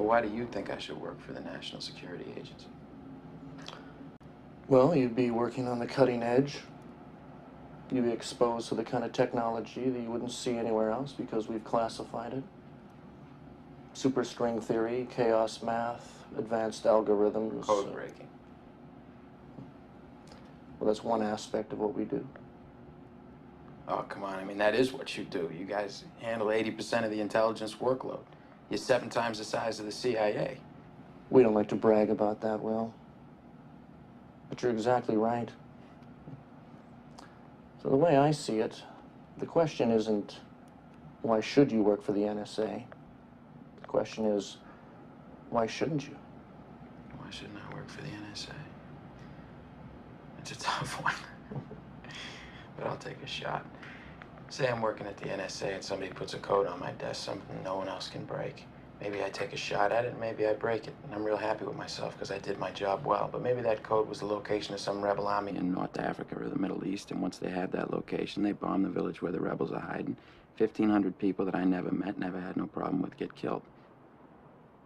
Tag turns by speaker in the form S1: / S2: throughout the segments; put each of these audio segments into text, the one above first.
S1: why do you think I should work for the National Security Agency?
S2: Well, you'd be working on the cutting edge. You'd be exposed to the kind of technology that you wouldn't see anywhere else because we've classified it. Superstring theory, chaos math, advanced algorithms.
S1: Code breaking.
S2: Well, that's one aspect of what we do.
S1: Oh, come on. I mean, that is what you do. You guys handle 80% of the intelligence workload. You're 7 times the size of the CIA.
S2: We don't like to brag about that, Will. But you're exactly right. So the way I see it, the question isn't, why should you work for the NSA? The question is, why shouldn't you?
S1: Why shouldn't I work for the NSA? It's a tough one. But I'll take a shot. Say I'm working at the NSA and somebody puts a code on my desk, something no one else can break. Maybe I take a shot at it and maybe I break it. And I'm real happy with myself because I did my job well. But maybe that code was the location of some rebel army in North Africa or the Middle East. And once they have that location, they bomb the village where the rebels are hiding. 1,500 people that I never met, never had no problem with, get killed.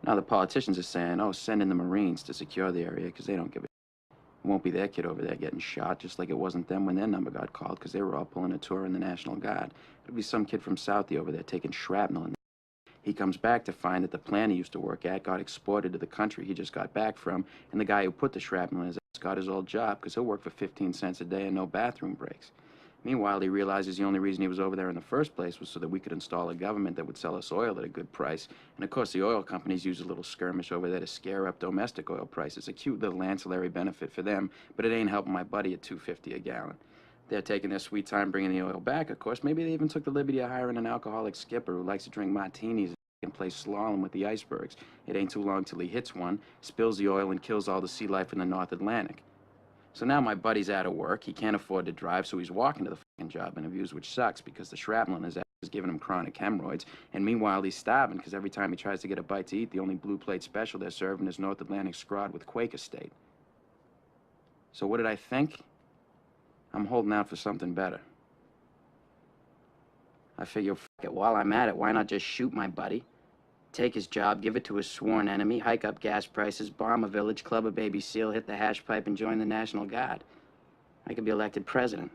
S1: Now the politicians are saying, oh, send in the Marines to secure the area because they don't give a It won't be their kid over there getting shot, just like it wasn't them when their number got called because they were all pulling a tour in the National Guard. It'll be some kid from Southie over there taking shrapnel. And he comes back to find that the plant he used to work at got exported to the country he just got back from, and the guy who put the shrapnel in his ass got his old job because he'll work for 15 cents a day and no bathroom breaks. Meanwhile, he realizes the only reason he was over there in the first place was so that we could install a government that would sell us oil at a good price. And of course, the oil companies use a little skirmish over there to scare up domestic oil prices. A cute little ancillary benefit for them, but it ain't helping my buddy at $2.50 a gallon. They're taking their sweet time bringing the oil back, of course. Maybe they even took the liberty of hiring an alcoholic skipper who likes to drink martinis and play slalom with the icebergs. It ain't too long till he hits one, spills the oil, and kills all the sea life in the North Atlantic. So now my buddy's out of work. He can't afford to drive, so he's walking to the fucking job interviews, which sucks because the shrapnel in his ass is giving him chronic hemorrhoids. And meanwhile, he's starving because every time he tries to get a bite to eat, the only blue plate special they're serving is North Atlantic scrod with Quaker State. So what did I think? I'm holding out for something better. I figure, fuck it, while I'm at it, why not just shoot my buddy? Take his job, give it to his sworn enemy, hike up gas prices, bomb a village, club a baby seal, hit the hash pipe, and join the National Guard. I could be elected president.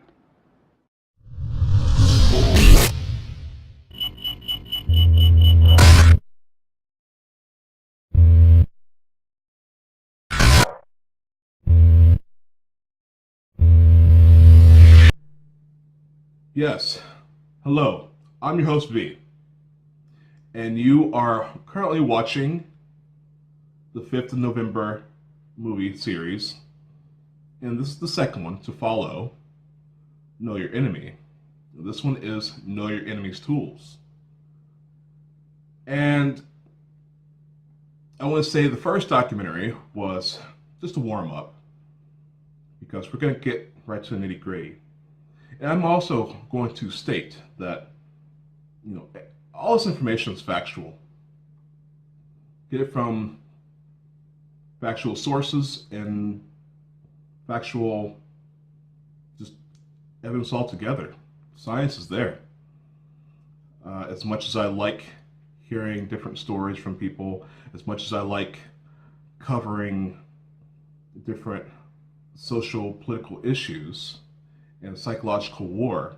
S3: Yes. Hello. I'm your host, V. And you are currently watching the 5th of November movie series. And this is the second one to follow Know Your Enemy. This one is Know Your Enemy's Tools. And I want to say the first documentary was just a warm-up because we're going to get right to the nitty-gritty. And I'm also going to state that, all this information is factual. Get it from factual sources and factual just evidence altogether. Science is there. As much as I like hearing different stories from people, as much as I like covering different social, political issues and psychological war,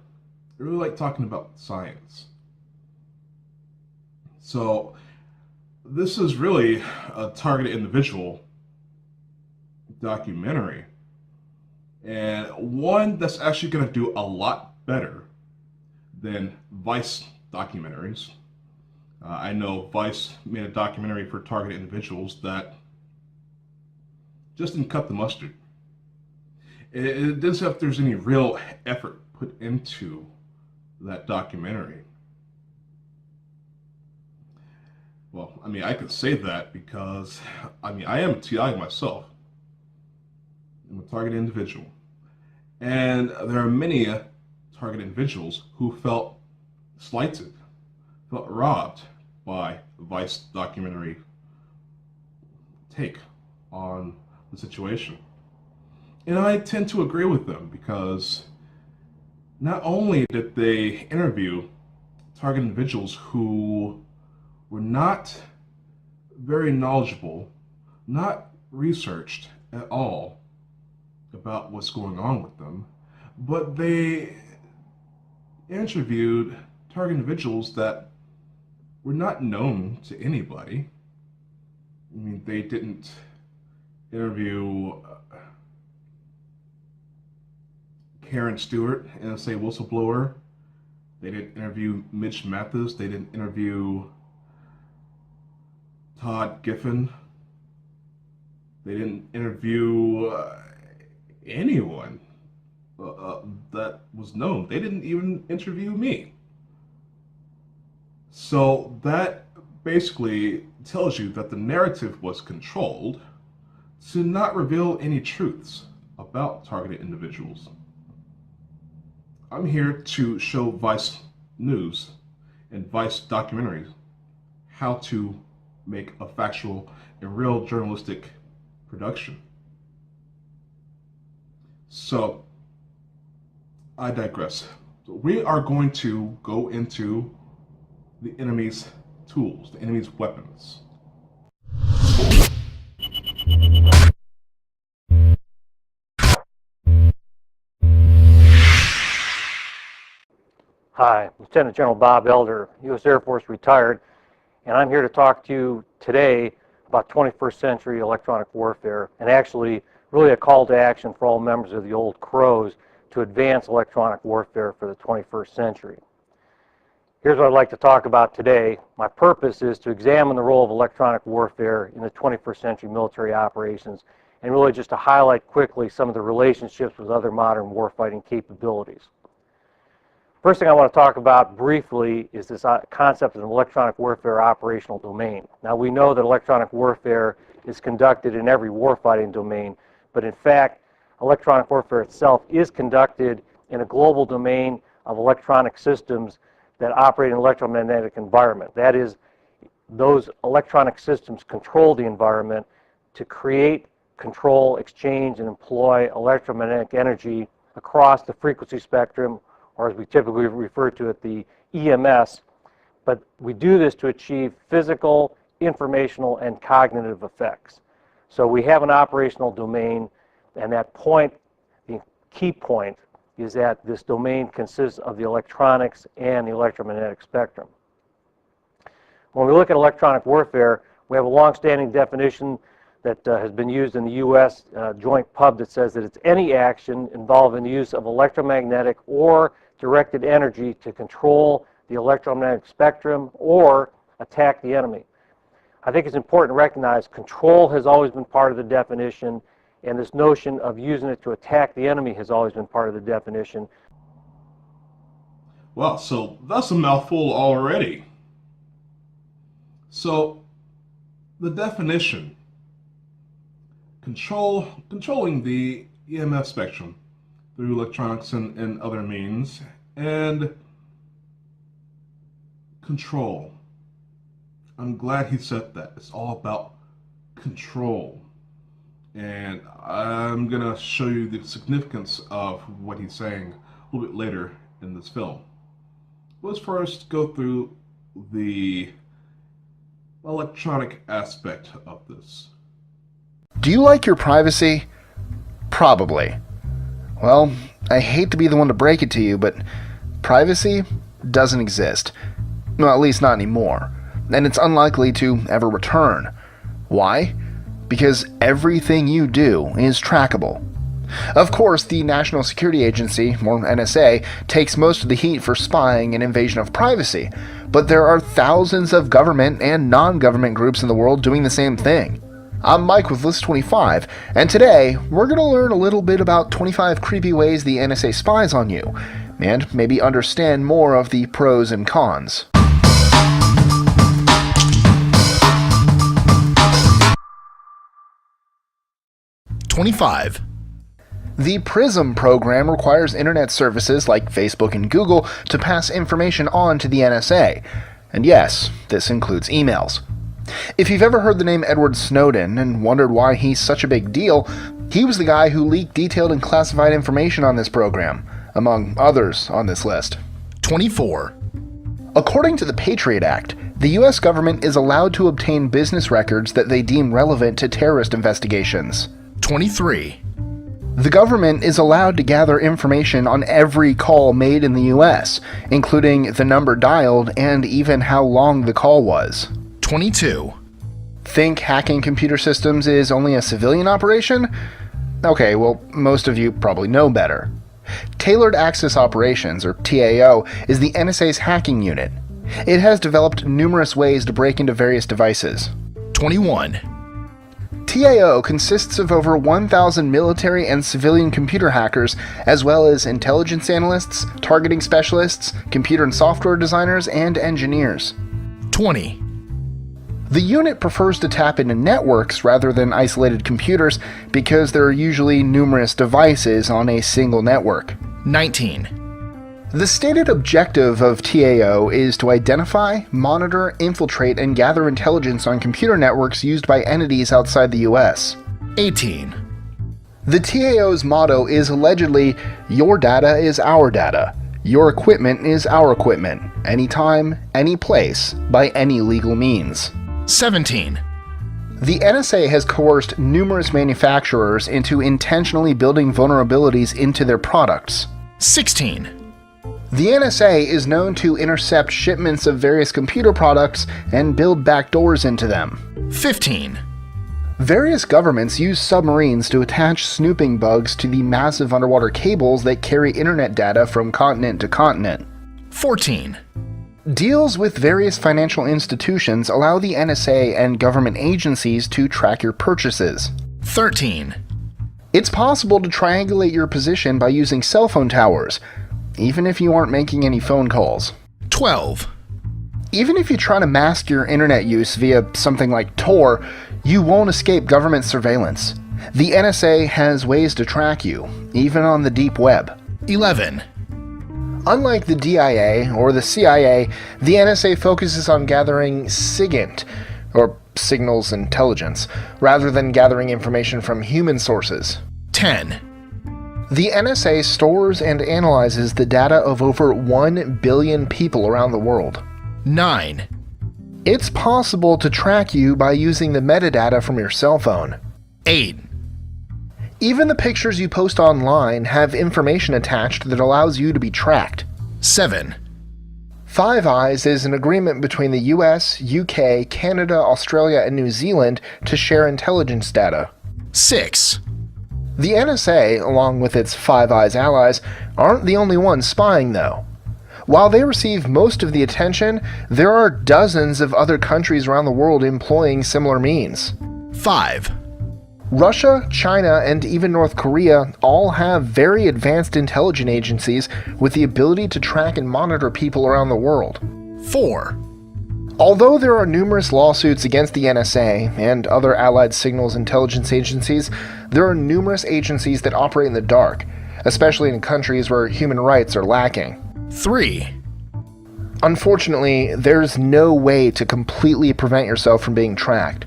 S3: I really like talking about science. So this is really a targeted individual documentary, and one that's actually going to do a lot better than Vice documentaries. I know Vice made a documentary for targeted individuals that just didn't cut the mustard. It doesn't seem like there's any real effort put into that documentary. Well, I could say that because, I am a TI myself. I'm a targeted individual. And there are many targeted individuals who felt slighted, felt robbed by the Vice documentary take on the situation. And I tend to agree with them because not only did they interview targeted individuals who were not very knowledgeable, not researched at all about what's going on with them, but they interviewed target individuals that were not known to anybody. I mean, they didn't interview Karen Stewart, NSA whistleblower. They didn't interview Mitch Mathis. They didn't interview Todd Giffen. They didn't interview anyone that was known. They didn't even interview me. So that basically tells you that the narrative was controlled to not reveal any truths about targeted individuals. I'm here to show Vice News and Vice documentaries how to make a factual and real journalistic production. So, I digress. So we are going to go into the enemy's tools, the enemy's weapons.
S2: Hi, Lieutenant General Bob Elder, U.S. Air Force retired, and I'm here to talk to you today about 21st century electronic warfare, and actually really a call to action for all members of the old crows to advance electronic warfare for the 21st century. Here's what I'd like to talk about today. My purpose is to examine the role of electronic warfare in the 21st century military operations, and really just to highlight quickly some of the relationships with other modern warfighting capabilities. First thing I want to talk about briefly is this concept of an electronic warfare operational domain. Now we know that electronic warfare is conducted in every warfighting domain, but in fact, electronic warfare itself is conducted in a global domain of electronic systems that operate in an electromagnetic environment. That is, those electronic systems control the environment to create, control, exchange, and employ electromagnetic energy across the frequency spectrum, or as we typically refer to it, the EMS, but we do this to achieve physical, informational, and cognitive effects. So we have an operational domain, and that point, the key point, is that this domain consists of the electronics and the electromagnetic spectrum. When we look at electronic warfare, we have a long-standing definition that has been used in the U.S. Joint Pub that says that it's any action involving the use of electromagnetic or directed energy to control the electromagnetic spectrum or attack the enemy. I think it's important to recognize control has always been part of the definition, and this notion of using it to attack the enemy has always been part of the definition.
S3: Well, so that's a mouthful already. So, the definition, controlling the EMF spectrum through electronics and other means, and control. I'm glad he said that. It's all about control. And I'm going to show you the significance of what he's saying a little bit later in this film. Let's first go through the electronic aspect of this.
S4: Do you like your privacy? Probably. Well, I hate to be the one to break it to you, but privacy doesn't exist. Well, at least not anymore. And it's unlikely to ever return. Why? Because everything you do is trackable. Of course, the National Security Agency, or NSA, takes most of the heat for spying and invasion of privacy, but there are thousands of government and non-government groups in the world doing the same thing. I'm Mike with List 25, and today we're going to learn a little bit about 25 creepy ways the NSA spies on you, and maybe understand more of the pros and cons. The PRISM program requires internet services like Facebook and Google to pass information on to the NSA. And yes, this includes emails. If you've ever heard the name Edward Snowden and wondered why he's such a big deal, he was the guy who leaked detailed and classified information on this program, among others on this list. 24. According to the Patriot Act, The US government is allowed to obtain business records that they deem relevant to terrorist investigations.
S5: 23.
S4: The government is allowed to gather information on every call made in the US, including the number dialed and even how long the call was.
S5: 22.
S4: Think hacking computer systems is only a civilian operation? Okay, well, most of you probably know better. Tailored Access Operations, or TAO, is the NSA's hacking unit. It has developed numerous ways to break into various devices.
S5: 21.
S4: TAO consists of over 1,000 military and civilian computer hackers, as well as intelligence analysts, targeting specialists, computer and software designers, and engineers.
S5: 20.
S4: The unit prefers to tap into networks rather than isolated computers because there are usually numerous devices on a single network.
S5: 19.
S4: The stated objective of TAO is to identify, monitor, infiltrate, and gather intelligence on computer networks used by entities outside the US.
S5: 18.
S4: The TAO's motto is allegedly, "Your data is our data. Your equipment is our equipment. Anytime, any place, by any legal means."
S5: 17.
S4: The NSA has coerced numerous manufacturers into intentionally building vulnerabilities into their products.
S5: 16.
S4: The NSA is known to intercept shipments of various computer products and build backdoors into them.
S5: 15.
S4: Various governments use submarines to attach snooping bugs to the massive underwater cables that carry internet data from continent to continent.
S5: 14.
S4: Deals with various financial institutions allow the NSA and government agencies to track your purchases.
S5: 13.
S4: It's possible to triangulate your position by using cell phone towers, even if you aren't making any phone calls.
S5: 12.
S4: Even if you try to mask your internet use via something like Tor, you won't escape government surveillance. The NSA has ways to track you, even on the deep web.
S5: 11.
S4: Unlike the DIA or the CIA, the NSA focuses on gathering SIGINT, or signals intelligence, rather than gathering information from human sources.
S5: 10.
S4: The NSA stores and analyzes the data of over 1 billion people around the world.
S5: 9.
S4: It's possible to track you by using the metadata from your cell phone.
S5: 8.
S4: Even the pictures you post online have information attached that allows you to be tracked.
S5: 7.
S4: Five Eyes is an agreement between the US, UK, Canada, Australia, and New Zealand to share intelligence data.
S5: 6.
S4: The NSA, along with its Five Eyes allies, aren't the only ones spying, though. While they receive most of the attention, there are dozens of other countries around the world employing similar means.
S5: 5.
S4: Russia, China, and even North Korea all have very advanced intelligence agencies with the ability to track and monitor people around the world.
S5: 4.
S4: Although there are numerous lawsuits against the NSA and other allied signals intelligence agencies, there are numerous agencies that operate in the dark, especially in countries where human rights are lacking.
S5: 3.
S4: Unfortunately, there's no way to completely prevent yourself from being tracked.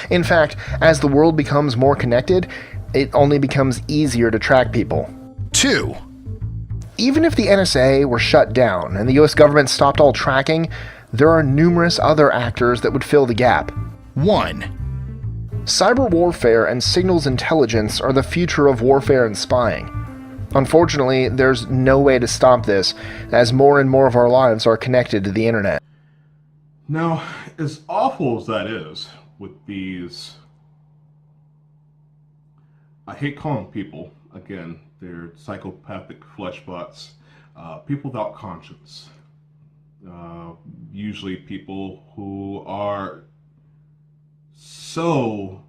S4: In fact, as the world becomes more connected, it only becomes easier to track people.
S5: 2.
S4: Even if the NSA were shut down and the US government stopped all tracking, there are numerous other actors that would fill the gap.
S5: 1.
S4: Cyber warfare and signals intelligence are the future of warfare and spying. Unfortunately, there's no way to stop this, as more and more of our lives are connected to the internet.
S3: Now, as awful as that is, with these, I hate calling people, again, they're psychopathic fleshbots, people without conscience. Usually people who are so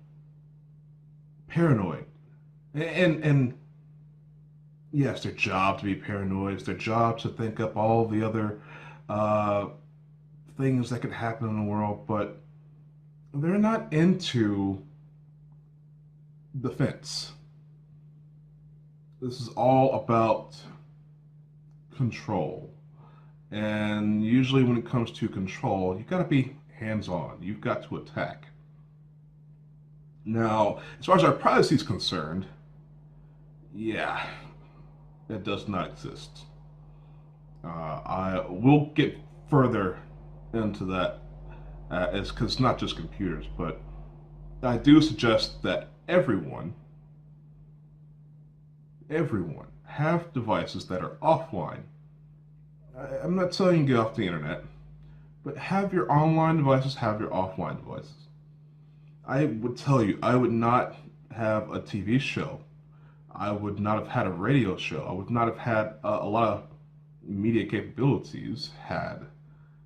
S3: paranoid. And yeah, it's their job to be paranoid. It's their job to think up all the other things that could happen in the world, but they're not into defense. This is all about control. And usually when it comes to control, you've got to be hands-on. You've got to attack. Now, as far as our privacy is concerned, yeah, that does not exist. I will get further into that because it's not just computers, but I do suggest that everyone have devices that are offline. I'm not telling you to get off the internet, but have your online devices, have your offline devices. I would tell you, I would not have a TV show. I would not have had a radio show. I would not have had a lot of media capabilities had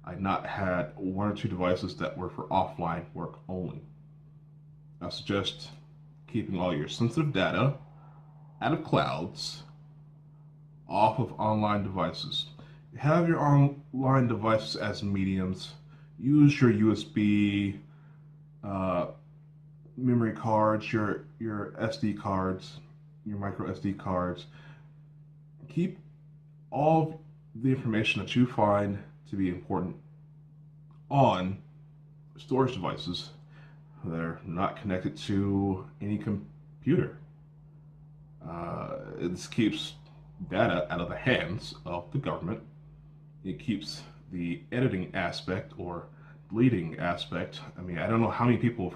S3: I not had one or two devices that were for offline work only. I suggest keeping all your sensitive data out of clouds, off of online devices. Have your online devices as mediums. Use your USB memory cards, your SD cards, your micro SD cards. Keep all the information that you find to be important on storage devices that are not connected to any computer. This keeps data out of the hands of the government. It keeps the editing aspect or deleting aspect. I mean, I don't know how many people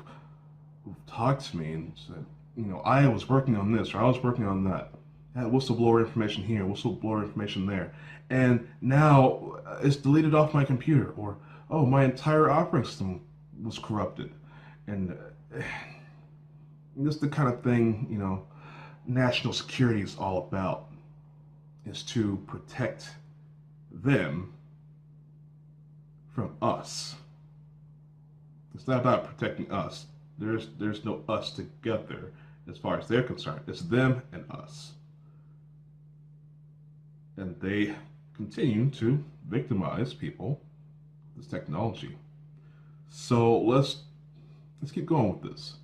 S3: have talked to me and said, you know, I was working on this or I was working on that. I had whistleblower information here, whistleblower information there. And now it's deleted off my computer, or, oh, my entire operating system was corrupted. And this is the kind of thing, you know, national security is all about, is to protect them from us. It's not about protecting us. There's no us together as far as they're concerned. It's them and us. And they continue to victimize people with this technology. So let's keep going with this.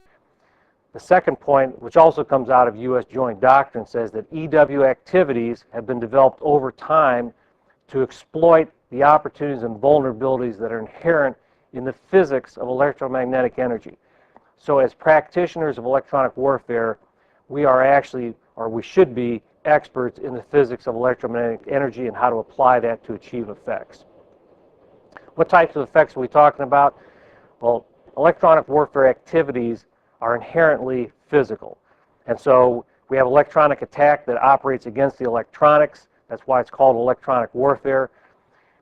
S2: The second point, which also comes out of U.S. joint doctrine, says that EW activities have been developed over time to exploit the opportunities and vulnerabilities that are inherent in the physics of electromagnetic energy. So as practitioners of electronic warfare, we are actually, or we should be, experts in the physics of electromagnetic energy and how to apply that to achieve effects. What types of effects are we talking about? Well, electronic warfare activities are inherently physical. And so we have electronic attack that operates against the electronics. That's why it's called electronic warfare.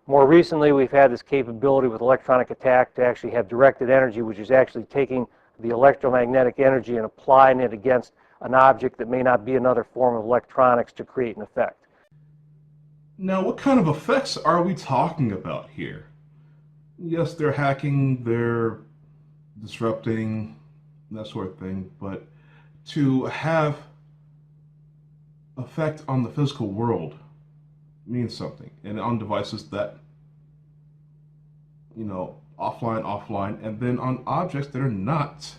S2: More recently, we've had this capability with electronic attack to actually have directed energy, which is actually taking the electromagnetic energy and applying it against an object that may not be another form of electronics to create an effect.
S3: Now, what kind of effects are we talking about here? Yes, they're hacking, they're disrupting, that sort of thing, but to have effect on the physical world means something, and on devices that, you know, offline, and then on objects that are not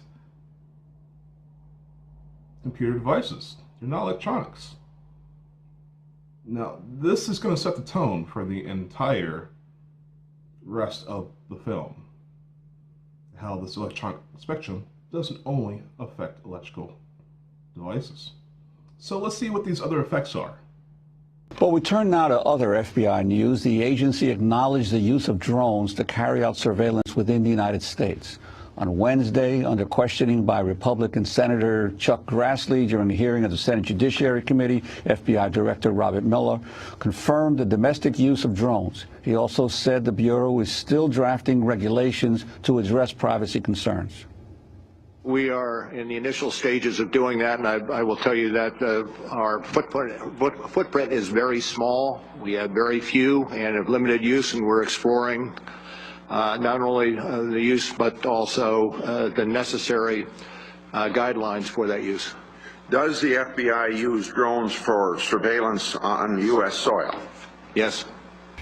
S3: computer devices. They're not electronics. Now, this is going to set the tone for the entire rest of the film. How this electronic spectrum doesn't only affect electrical devices. So let's see what these other effects are.
S6: Well, we turn now to other FBI news. The agency acknowledged the use of drones to carry out surveillance within the United States. On Wednesday, under questioning by Republican Senator Chuck Grassley during the hearing of the Senate Judiciary Committee, FBI Director Robert Mueller confirmed the domestic use of drones. He also said the Bureau is still drafting regulations to address privacy concerns.
S7: We are in the initial stages of doing that, and I will tell you that our footprint is very small. We have very few and have limited use, and we're exploring not only the use but also the necessary guidelines for that use.
S8: Does the FBI use drones for surveillance on U.S. soil?
S7: Yes.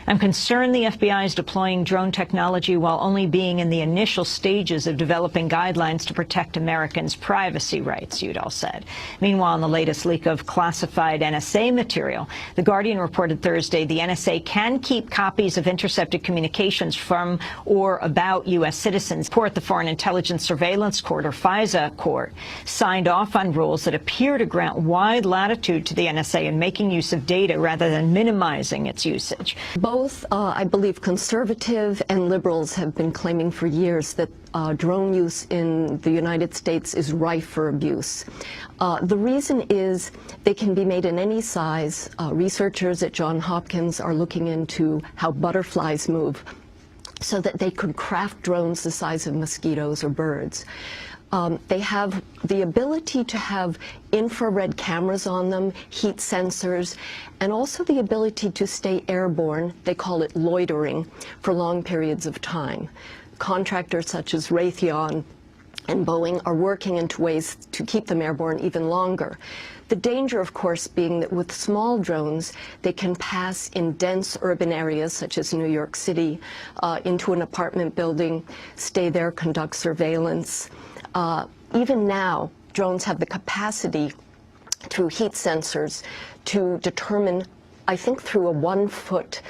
S9: I'm concerned the FBI is deploying drone technology while only being in the initial stages of developing guidelines to protect Americans' privacy rights, Udall said. Meanwhile, in the latest leak of classified NSA material, The Guardian reported Thursday the NSA can keep copies of intercepted communications from or about U.S. citizens. The Foreign Intelligence Surveillance Court, or FISA court, signed off on rules that appear to grant wide latitude to the NSA in making use of data rather than minimizing its usage.
S10: Both, I believe, conservative and liberals have been claiming for years that drone use in the United States is rife for abuse. The reason is they can be made in any size. Researchers at Johns Hopkins are looking into how butterflies move so that they could craft drones the size of mosquitoes or birds. They have the ability to have infrared cameras on them, heat sensors, and also the ability to stay airborne. They call it loitering for long periods of time. Contractors such as Raytheon and Boeing are working into ways to keep them airborne even longer. The danger, of course, being that with small drones, they can pass in dense urban areas such as New York City, into an apartment building, stay there, conduct surveillance. Even now, drones have the capacity through heat sensors to determine, I think through a 1-foot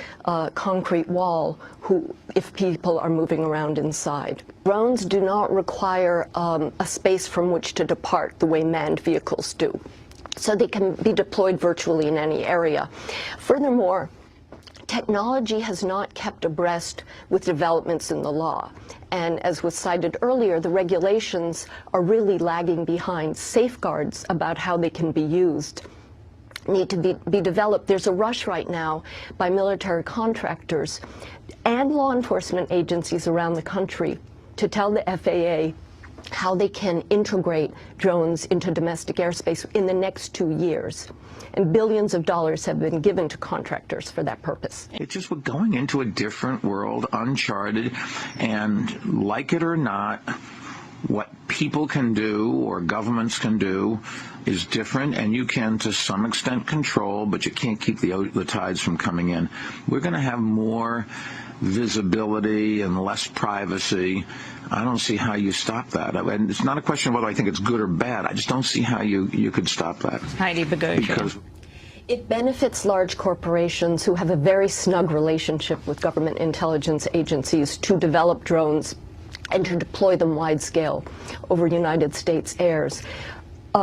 S10: concrete wall, if people are moving around inside. Drones do not require a space from which to depart the way manned vehicles do. So they can be deployed virtually in any area. Furthermore, technology has not kept abreast with developments in the law. And as was cited earlier, the regulations are really lagging behind. Safeguards about how they can be used need to be developed. There's a rush right now by military contractors and law enforcement agencies around the country to tell the FAA how they can integrate drones into domestic airspace in the next 2 years. And billions of dollars have been given to contractors for that purpose.
S11: It's just we're going into a different world, uncharted, and like it or not, what people can do or governments can do is different, and you can to some extent control, but you can't keep the tides from coming in. We're going to have more visibility and less privacy. I don't see how you stop that. And it's not a question of whether I think it's good or bad. I just don't see how you could stop that.
S9: Heidi Bogosian.
S10: It benefits large corporations who have a very snug relationship with government intelligence agencies to develop drones and to deploy them wide scale over United States airs.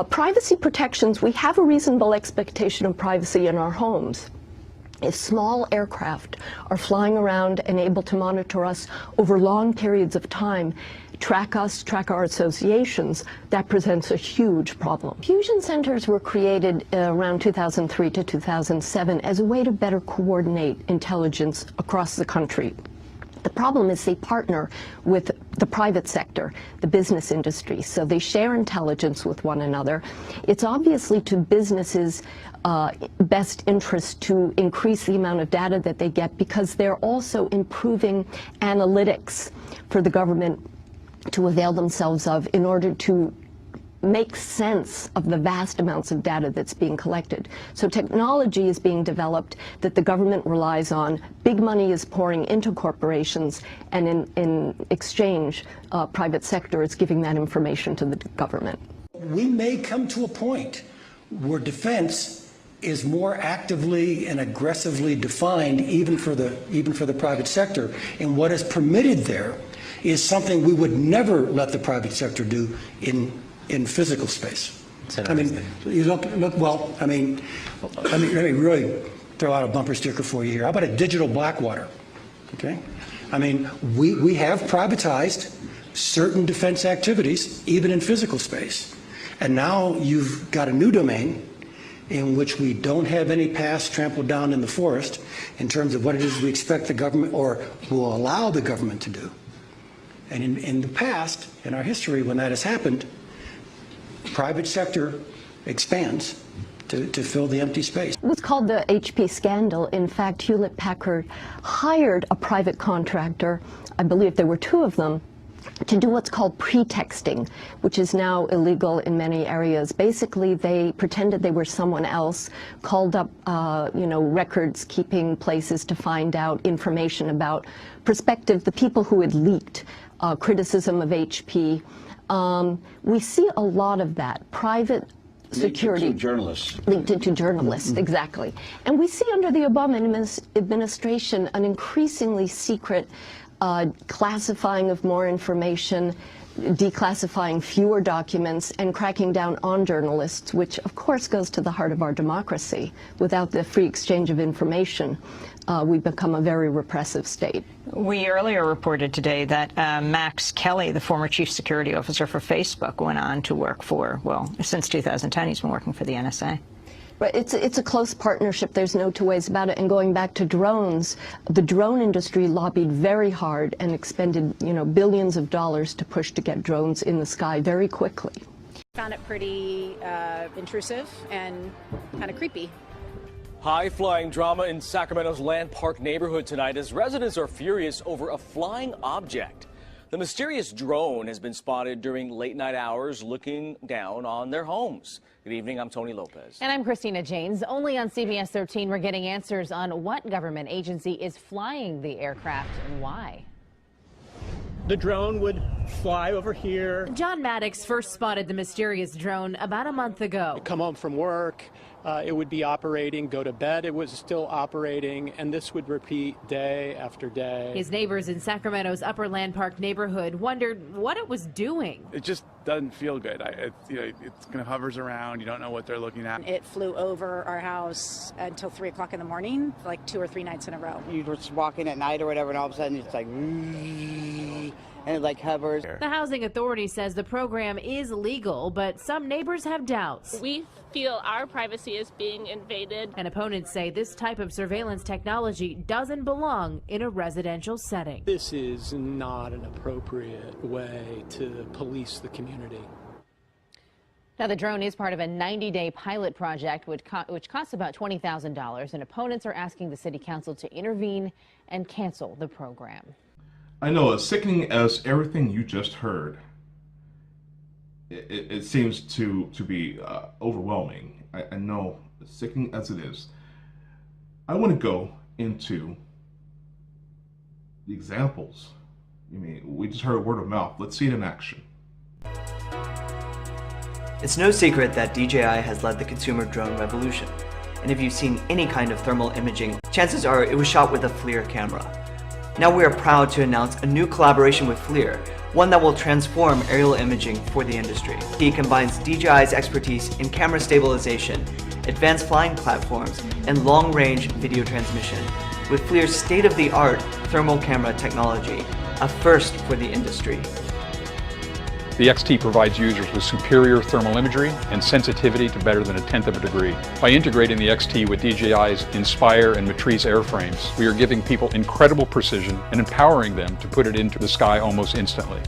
S10: Privacy protections, we have a reasonable expectation of privacy in our homes. If small aircraft are flying around and able to monitor us over long periods of time, track us, track our associations, that presents a huge problem. Fusion centers were created around 2003 to 2007 as a way to better coordinate intelligence across the country. The problem is they partner with the private sector, the business industry, so they share intelligence with one another. It's obviously to businesses' best interest to increase the amount of data that they get, because they're also improving analytics for the government to avail themselves of in order to make sense of the vast amounts of data that's being collected. So technology is being developed that the government relies on. Big money is pouring into corporations, and in exchange, private sector is giving that information to the government.
S12: We may come to a point where defense is more actively and aggressively defined even for the private sector, and what is permitted there is something we would never let the private sector do in physical space. I mean, you look well, I mean, let me really throw out a bumper sticker for you here. How about a digital Blackwater? Okay? I mean, we have privatized certain defense activities, even in physical space. And now you've got a new domain in which we don't have any past trampled down in the forest in terms of what it is we expect the government or will allow the government to do. And in the past, in our history, when that has happened, private sector expands to fill the empty space.
S10: It was called the HP scandal. In fact, Hewlett-Packard hired a private contractor, I believe there were 2 of them, to do what's called pretexting, which is now illegal in many areas. Basically, they pretended they were someone else, called up records-keeping places to find out information about the people who had leaked criticism of HP. We see a lot of that. Private security.
S6: Linked to journalists.
S10: Linked to journalists, exactly. And we see under the Obama administration an increasingly secret classifying of more information, declassifying fewer documents, and cracking down on journalists, which of course goes to the heart of our democracy. Without the free exchange of information, we become a very repressive state.
S9: We earlier reported today that Max Kelly, the former chief security officer for Facebook, went on to work for, well, since 2010, he's been working for the NSA.
S10: But it's a close partnership. There's no two ways about it. And going back to drones, the drone industry lobbied very hard and expended, billions of dollars to push to get drones in the sky very quickly.
S13: Found it pretty intrusive and kind of creepy.
S14: High-flying drama in Sacramento's Land Park neighborhood tonight as residents are furious over a flying object. The mysterious drone has been spotted during late-night hours looking down on their homes. Good evening, I'm Tony Lopez.
S15: And I'm Christina Janes. Only on CBS 13 we're getting answers on what government agency is flying the aircraft and why.
S16: The drone would fly over here.
S15: John Maddox first spotted the mysterious drone about a month ago.
S16: Come home from work, it would be operating, go to bed, it was still operating, and this would repeat day after day.
S15: His neighbors in Sacramento's Upper Land Park neighborhood wondered what it was doing.
S17: It just doesn't feel good. It kind of hovers around. You don't know what they're looking at.
S13: It flew over our house until 3 o'clock in the morning, like 2 or 3 nights in a row.
S18: You were just walking at night or whatever, and all of a sudden it's like, and it like hovers.
S15: The housing authority says the program is legal, but some neighbors have doubts.
S19: We feel our privacy is being invaded.
S15: And opponents say this type of surveillance technology doesn't belong in a residential setting.
S16: This is not an appropriate way to police the community.
S15: Now, the drone is part of a 90-day pilot project which costs about $20,000, and opponents are asking the city council to intervene and cancel the program.
S3: I know, as sickening as everything you just heard, it seems to be overwhelming. I know, as sickening as it is. I want to go into the examples. We just heard word of mouth. Let's see it in action.
S20: It's no secret that DJI has led the consumer drone revolution. And if you've seen any kind of thermal imaging, chances are it was shot with a FLIR camera. Now we are proud to announce a new collaboration with FLIR, one that will transform aerial imaging for the industry. He combines DJI's expertise in camera stabilization, advanced flying platforms, and long-range video transmission with FLIR's state-of-the-art thermal camera technology, a first for the industry.
S21: The XT provides users with superior thermal imagery and sensitivity to better than 1/10 of a degree. By integrating the XT with DJI's Inspire and Matrice airframes, we are giving people incredible precision and empowering them to put it into the sky almost instantly.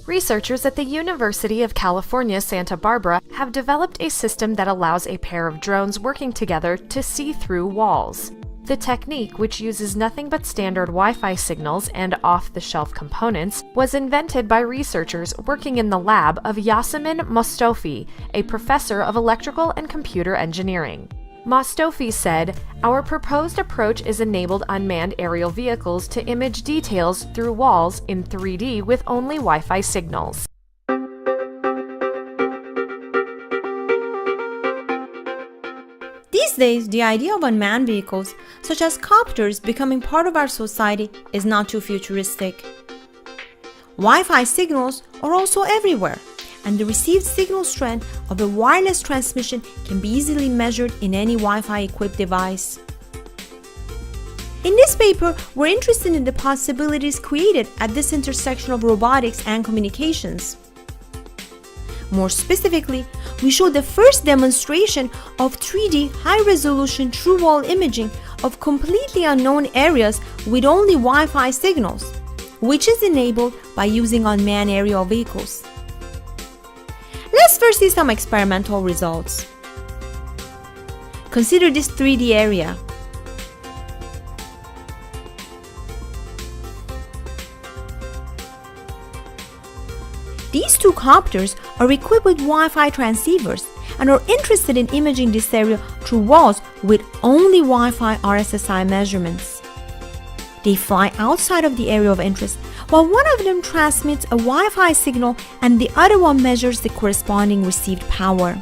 S22: Researchers at the University of California, Santa Barbara have developed a system that allows a pair of drones working together to see through walls. The technique, which uses nothing but standard Wi-Fi signals and off-the-shelf components, was invented by researchers working in the lab of Yasemin Mostofi, a professor of electrical and computer engineering. Mostofi said, "Our proposed approach is enabled unmanned aerial vehicles to image details through walls in 3D with only Wi-Fi signals."
S1: These days, the idea of unmanned vehicles, such as copters, becoming part of our society is not too futuristic. Wi-Fi signals are also everywhere, and the received signal strength of a wireless transmission can be easily measured in any Wi-Fi equipped device. In this paper, we're interested in the possibilities created at this intersection of robotics and communications. More specifically, we show the first demonstration of 3D high-resolution true-wall imaging of completely unknown areas with only Wi-Fi signals, which is enabled by using unmanned aerial vehicles. Let's first see some experimental results. Consider this 3D area. These two copters are equipped with Wi-Fi transceivers and are interested in imaging this area through walls with only Wi-Fi RSSI measurements. They fly outside of the area of interest, while one of them transmits a Wi-Fi signal and the other one measures the corresponding received power.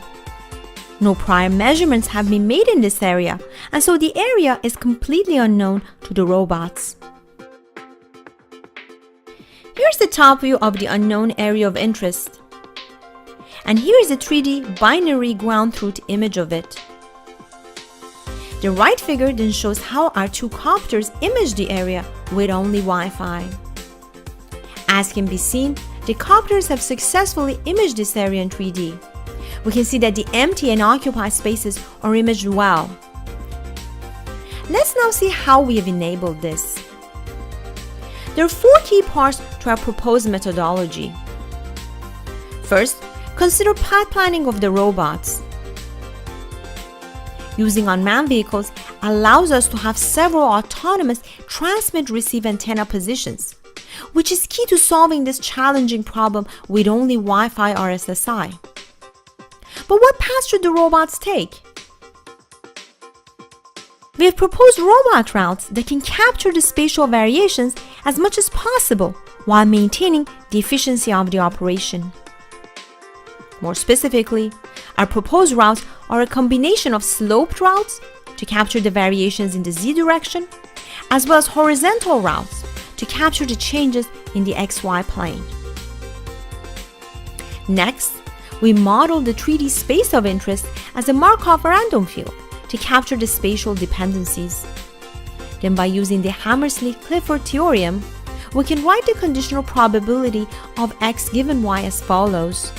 S1: No prior measurements have been made in this area, and so the area is completely unknown to the robots. Here's the top view of the unknown area of interest. And here is a 3D binary ground truth image of it. The right figure then shows how our two copters image the area with only Wi-Fi. As can be seen, the copters have successfully imaged this area in 3D. We can see that the empty and occupied spaces are imaged well. Let's now see how we have enabled this. There are 4 key parts to our proposed methodology. First, consider path planning of the robots. Using unmanned vehicles allows us to have several autonomous transmit-receive antenna positions, which is key to solving this challenging problem with only Wi-Fi RSSI. But what path should the robots take? We have proposed robot routes that can capture the spatial variations as much as possible while maintaining the efficiency of the operation. More specifically, our proposed routes are a combination of sloped routes to capture the variations in the z direction, as well as horizontal routes to capture the changes in the xy plane. Next, we model the 3D space of interest as a Markov random field to capture the spatial dependencies. Then by using the Hammersley-Clifford theorem, we can write the conditional probability of x given y as follows.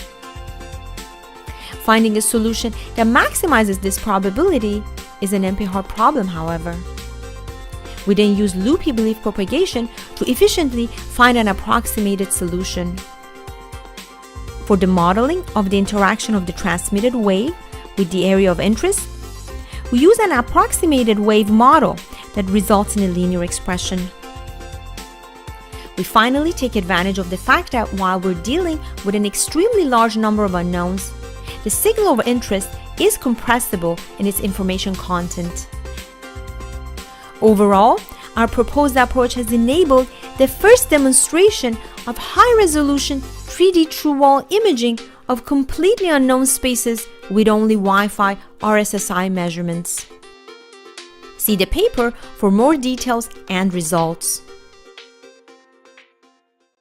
S1: Finding a solution that maximizes this probability is an NP-hard problem, however. We then use loopy belief propagation to efficiently find an approximated solution. For the modeling of the interaction of the transmitted wave with the area of interest, we use an approximated wave model that results in a linear expression. We finally take advantage of the fact that while we're dealing with an extremely large number of unknowns, the signal of interest is compressible in its information content. Overall, our proposed approach has enabled the first demonstration of high-resolution 3D true-wall imaging of completely unknown spaces with only Wi-Fi RSSI measurements. See the paper for more details and results.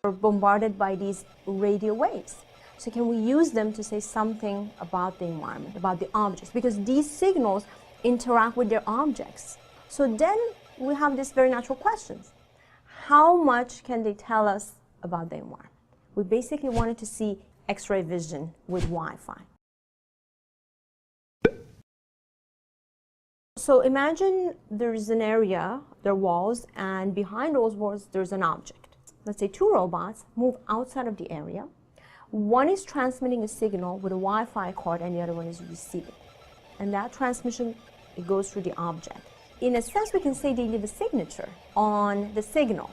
S1: We're bombarded by these radio waves. So can we use them to say something about the environment, about the objects? Because these signals interact with their objects. So then we have these very natural questions. How much can they tell us about the environment? We basically wanted to see X-ray vision with Wi-Fi. So imagine there's an area, there are walls, and behind those walls there's an object. Let's say 2 robots move outside of the area. One is transmitting a signal with a Wi-Fi card and the other one is receiving. And that transmission, it goes through the object. In a sense, we can say they leave a signature on the signal.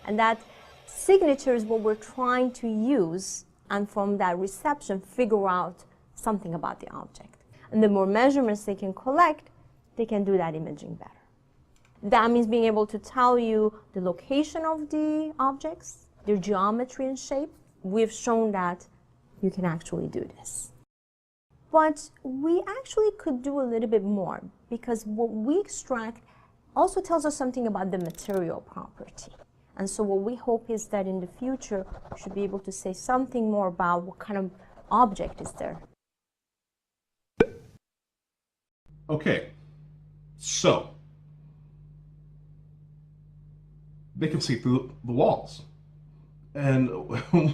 S1: And that signature is what we're trying to use, and from that reception, figure out something about the object. And the more measurements they can collect, they can do that imaging better. That means being able to tell you the location of the objects, their geometry and shape. We've shown that you can actually do this. But we actually could do a little bit more, because what we extract also tells us something about the material property. And so what we hope is that in the future, we should be able to say something more about what kind of object is there.
S3: Okay, so they can see through the walls. And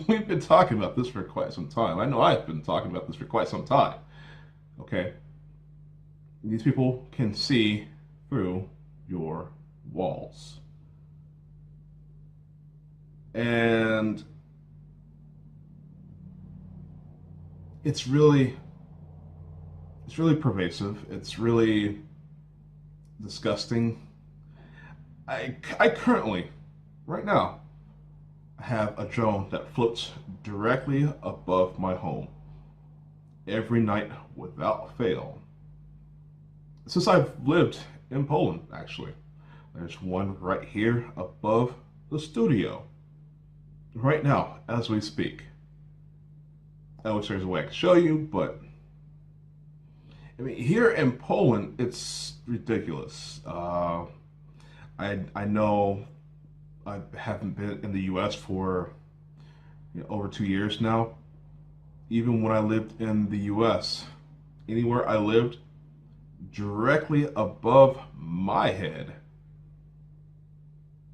S3: we've been talking about this for quite some time. I know I've been talking about this for quite some time. Okay? These people can see through your walls. And it's really pervasive. It's really disgusting. I currently, right now, have a drone that floats directly above my home every night without fail. Since I've lived in Poland, actually. There's one right here above the studio. Right now, as we speak. I wish there's a way I could show you, but I mean, here in Poland, it's ridiculous. I know I haven't been in the U.S. for over 2 years now. Even when I lived in the U.S., anywhere I lived, directly above my head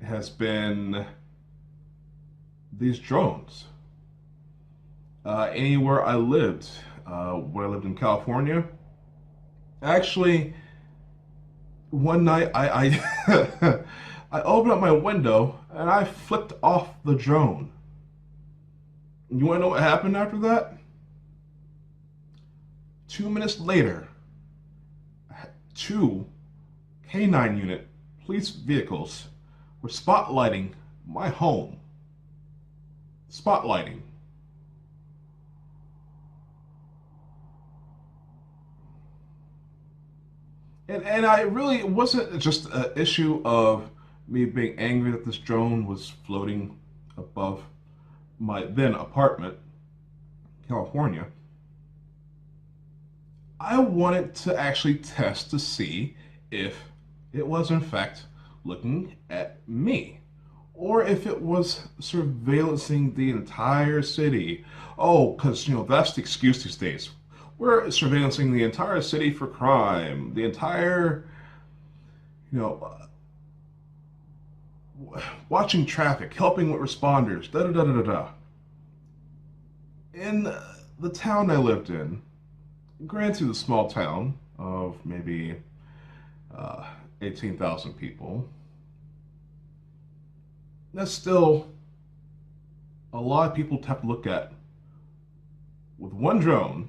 S3: has been these drones. Anywhere I lived, when I lived in California, actually, one night I I opened up my window and I flipped off the drone. You want to know what happened after that? 2 minutes later, 2 K9 unit police vehicles were spotlighting my home. Spotlighting. And I really, it wasn't just an issue of me being angry that this drone was floating above my then apartment, California. I wanted to actually test to see if it was in fact looking at me, or if it was surveillancing the entire city. Oh, because, that's the excuse these days. We're surveillancing the entire city for crime, the entire, watching traffic, helping with responders, da-da-da-da-da-da. In the town I lived in, granted a small town of maybe 18,000 people, that's still a lot of people to have to look at. With one drone,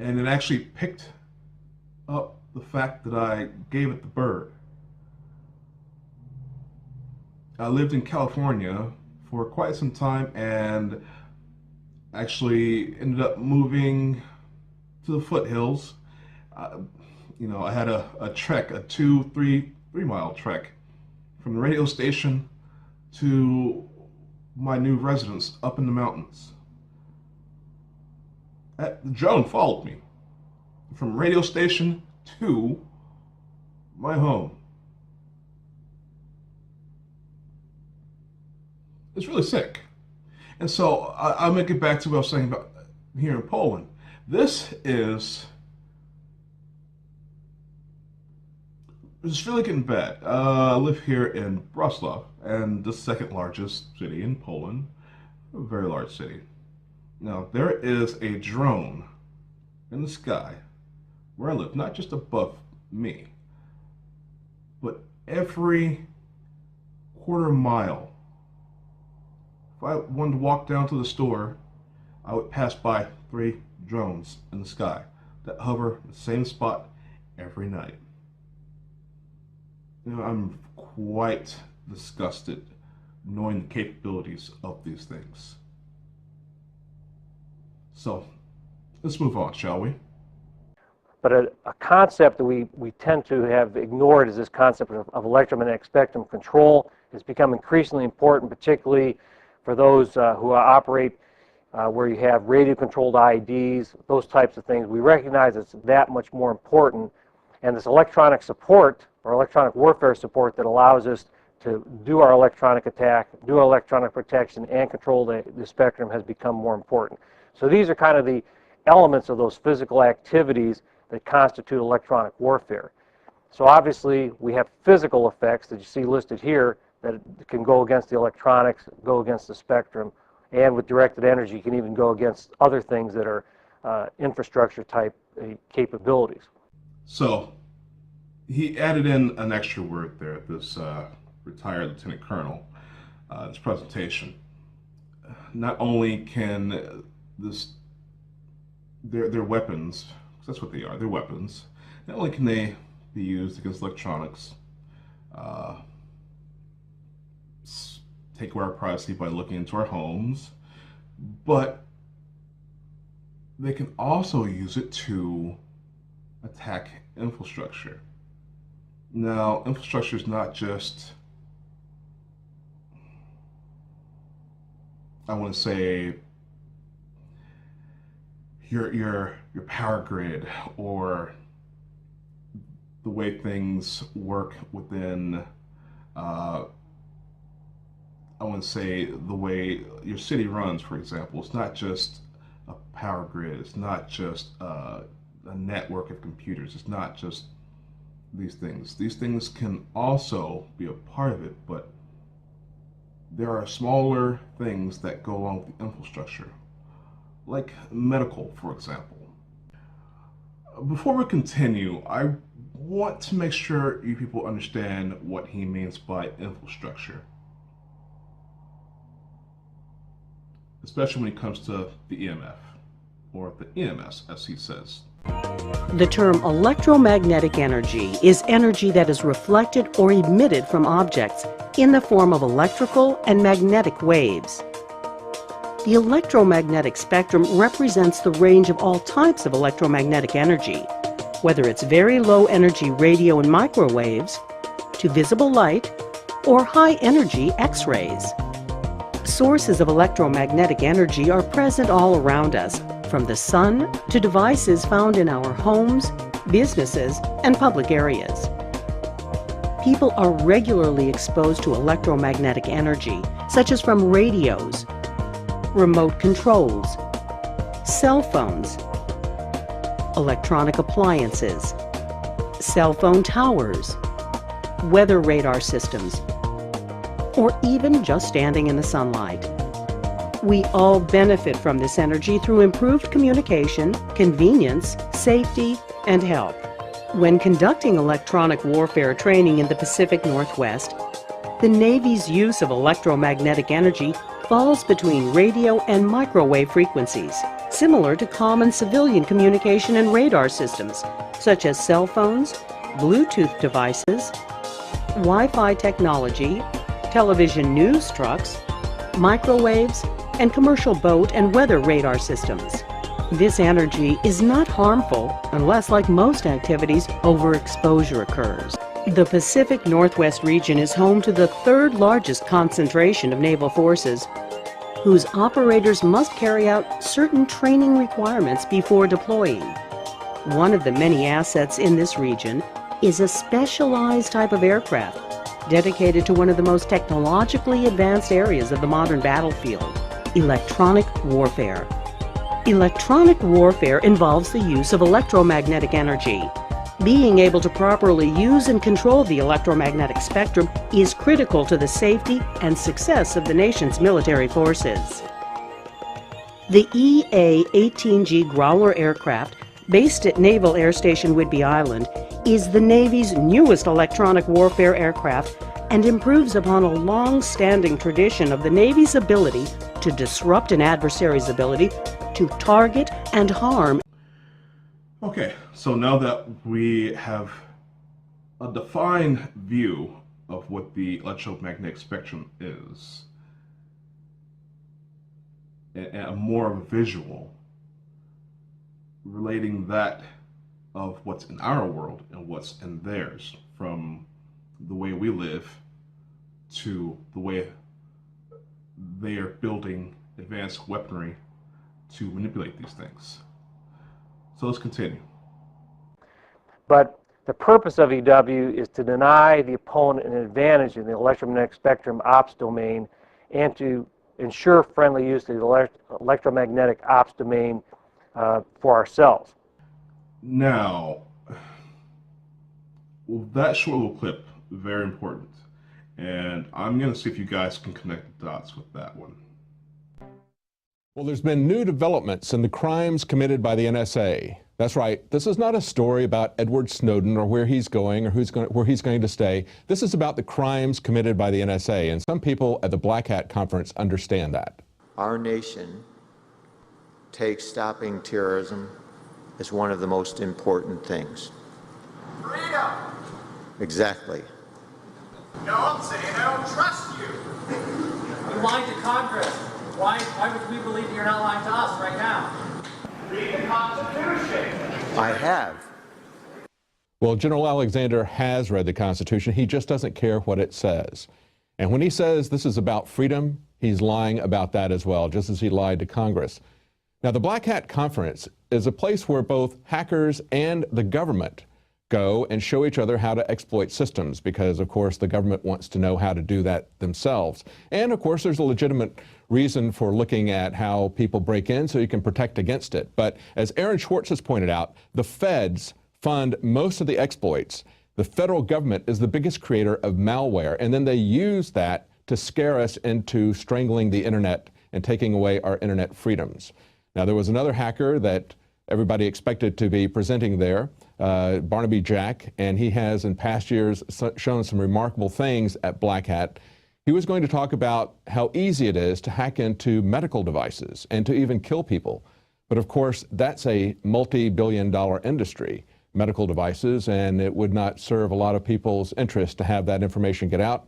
S3: and it actually picked up the fact that I gave it the bird. I lived in California for quite some time and actually ended up moving to the foothills. I had a trek, a 2-3 mile trek from the radio station to my new residence up in the mountains. The drone followed me from radio station to my home. It's really sick. And so I'll make it back to what I was saying about here in Poland. It's really getting bad. I live here in Wrocław, and the second largest city in Poland, a very large city. Now, there is a drone in the sky where I live, not just above me, but every quarter mile. If I wanted to walk down to the store, I would pass by 3 drones in the sky that hover the same spot every night. I'm quite disgusted knowing the capabilities of these things. So, let's move on, shall we?
S2: But a concept that we tend to have ignored is this concept of electromagnetic spectrum control. It's become increasingly important, particularly for those who operate where you have radio-controlled IEDs, those types of things. We recognize it's that much more important, and this electronic support, or electronic warfare support, that allows us to do our electronic attack, do our electronic protection, and control the spectrum has become more important. So these are kind of the elements of those physical activities that constitute electronic warfare. So obviously we have physical effects that you see listed here that can go against the electronics, go against the spectrum, and with directed energy you can even go against other things that are infrastructure type capabilities.
S3: So he added in an extra word there, this retired lieutenant colonel, this presentation. Not only can their weapons, that's what they are, they're weapons. Not only can they be used against electronics, take away our privacy by looking into our homes, but they can also use it to attack infrastructure. Now, infrastructure is not just, I want to say, your power grid, or the way things work within, I want to say, the way your city runs, for example. It's not just a power grid. It's not just a network of computers. It's not just these things. These things can also be a part of it, but there are smaller things that go along with the infrastructure, like medical, for example. Before we continue, I want to make sure you people understand what he means by infrastructure, especially when it comes to the EMF, or the EMS, as he says.
S4: The term electromagnetic energy is energy that is reflected or emitted from objects in the form of electrical and magnetic waves. The electromagnetic spectrum represents the range of all types of electromagnetic energy, whether it's very low energy radio and microwaves, to visible light, or high energy X-rays. Sources of electromagnetic energy are present all around us, from the sun to devices found in our homes, businesses, and public areas. People are regularly exposed to electromagnetic energy, such as from radios, remote controls, cell phones, electronic appliances, cell phone towers, weather radar systems, or even just standing in the sunlight. We all benefit from this energy through improved communication, convenience, safety, and health. When conducting electronic warfare training in the Pacific Northwest, the Navy's use of electromagnetic energy falls between radio and microwave frequencies, similar to common civilian communication and radar systems, such as cell phones, Bluetooth devices, Wi-Fi technology, television news trucks, microwaves, and commercial boat and weather radar systems. This energy is not harmful unless, like most activities, overexposure occurs. The Pacific Northwest region is home to the third largest concentration of naval forces, whose operators must carry out certain training requirements before deploying. One of the many assets in this region is a specialized type of aircraft dedicated to one of the most technologically advanced areas of the modern battlefield: electronic warfare. Electronic warfare involves the use of electromagnetic energy. Being able to properly use and control the electromagnetic spectrum is critical to the safety and success of the nation's military forces. The EA-18G Growler aircraft, based at Naval Air Station Whidbey Island, is the Navy's newest electronic warfare aircraft and improves upon a long-standing tradition of the Navy's ability to disrupt an adversary's ability to target and harm.
S3: Okay, so now that we have a defined view of what the electromagnetic spectrum is, and more of a visual, relating that of what's in our world and what's in theirs, from the way we live to the way they are building advanced weaponry to manipulate these things. So let's continue.
S2: But the purpose of EW is to deny the opponent an advantage in the electromagnetic spectrum ops domain and to ensure friendly use of the electromagnetic ops domain for ourselves.
S3: Now, that short little clip, very important. And I'm going to see if you guys can connect the dots with that one.
S5: Well, there's been new developments in the crimes committed by the NSA. That's right. This is not a story about Edward Snowden or where he's going or where he's going to stay. This is about the crimes committed by the NSA, and some people at the Black Hat Conference understand that.
S8: Our nation takes stopping terrorism as one of the most important things.
S23: Freedom!
S8: Exactly.
S23: No, I'm saying I don't trust you.
S24: You lied to Congress. Why would we believe that you're not lying to us right now?
S23: Read the Constitution.
S8: I have.
S5: Well, General Alexander has read the Constitution. He just doesn't care what it says. And when he says this is about freedom, he's lying about that as well, just as he lied to Congress. Now, the Black Hat Conference is a place where both hackers and the government go and show each other how to exploit systems because, of course, the government wants to know how to do that themselves. And, of course, there's a legitimate reason for looking at how people break in so you can protect against it. But as Aaron Schwartz has pointed out, the feds fund most of the exploits. The federal government is the biggest creator of malware, and then they use that to scare us into strangling the internet and taking away our internet freedoms. Now, there was another hacker that everybody expected to be presenting there, Barnaby Jack, and he has in past years shown some remarkable things at Black Hat. He was going to talk about how easy it is to hack into medical devices and to even kill people. But of course, that's a multi-billion-dollar industry, medical devices, and it would not serve a lot of people's interest to have that information get out.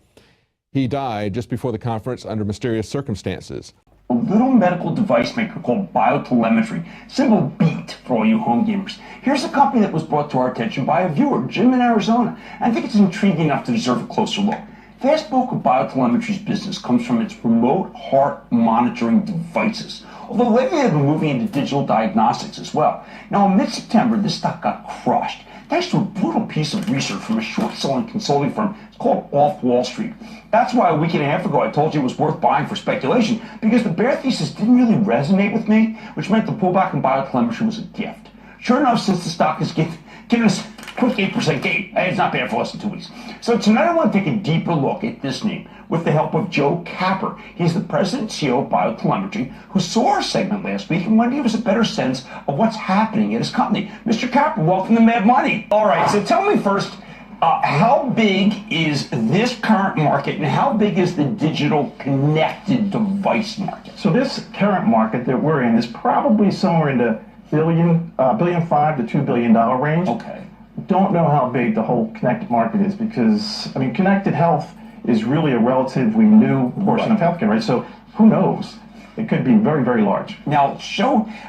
S5: He died just before the conference under mysterious circumstances.
S25: A little medical device maker called BioTelemetry, symbol BEAT for all you home gamers. Here's a company that was brought to our attention by a viewer, Jim in Arizona. I think it's intriguing enough to deserve a closer look. Vast bulk of BioTelemetry's business comes from its remote heart monitoring devices, although lately they've been moving into digital diagnostics as well. Now, in mid-September, this stock got crushed, thanks to a brutal piece of research from a short-selling consulting firm. It's called Off Wall Street. That's why a week and a half ago I told you it was worth buying for speculation, because the bear thesis didn't really resonate with me, which meant the pullback in BioTelemetry was a gift. Sure enough, since the stock has given us a quick 8% gain, it's not bad for less than 2 weeks. So tonight I want to take a deeper look at this name with the help of Joe Capper. He's the president and CEO of BioTelemetry, who saw our segment last week and wanted to give us a better sense of what's happening at his company. Mr. Capper, welcome to Mad Money. All right, so tell me first, how big is this current market and how big is the digital connected device market?
S26: So this current market that we're in is probably somewhere in the $1.5 to $2 billion range.
S25: Okay.
S26: Don't know how big the whole connected market is because, I mean, connected health is really a relatively new portion of healthcare, right? So who knows? It could be very, very large.
S25: Now,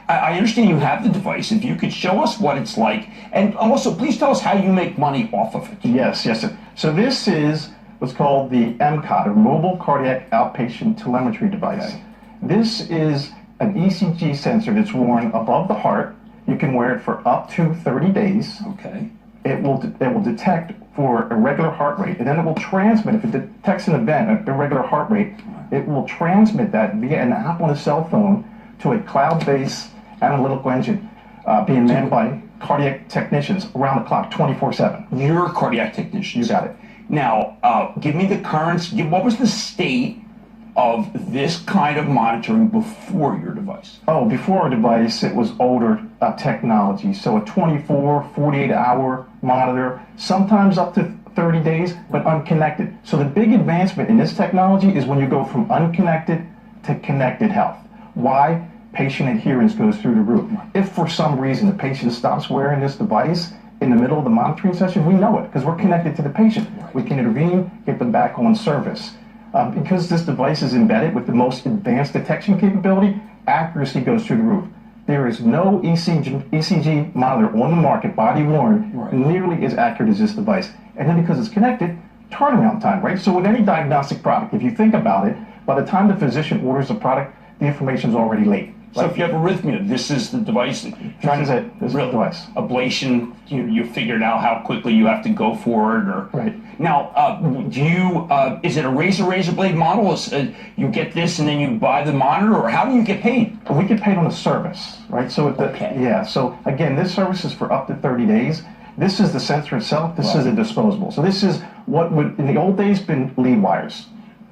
S25: I understand you have the device. If you could show us what it's like, and also please tell us how you make money off of it.
S26: Yes, sir. So this is what's called the MCOT, a Mobile Cardiac Outpatient Telemetry Device. Okay. This is an ECG sensor that's worn above the heart. You can wear it for up to 30 days.
S25: Okay.
S26: It will detect for irregular heart rate, and then it will transmit, if it detects an event, an irregular heart rate, it will transmit that via an app on a cell phone to a cloud-based analytical engine being manned by cardiac technicians around the clock, 24/7.
S25: You're a cardiac technician.
S26: You got it.
S25: Now, give me the current, what was the state of this kind of monitoring before your device?
S26: Oh, before our device, it was older technology. So a 24, 48-hour monitor, sometimes up to 30 days, but unconnected. So the big advancement in this technology is when you go from unconnected to connected health. Why? Patient adherence goes through the roof. If for some reason the patient stops wearing this device in the middle of the monitoring session, we know it because we're connected to the patient. We can intervene, get them back on service. Because this device is embedded with the most advanced detection capability, accuracy goes through the roof. There is no ECG monitor on the market, body worn, nearly as accurate as this device. And then because it's connected, turnaround time, right? So with any diagnostic product, if you think about it, by the time the physician orders the product, the information is already late.
S25: So if you have arrhythmia, this is the device.
S26: This is it. This is the device.
S25: Ablation, you figured out how quickly you have to go for it, or
S26: right.
S25: Now, is it a razor blade model? You get this and then you buy the monitor, or how do you get paid?
S26: We get paid on a service, right? So yeah. So again, this service is for up to 30 days. This is the sensor itself. This is a disposable. So this is what would in the old days been lead wires.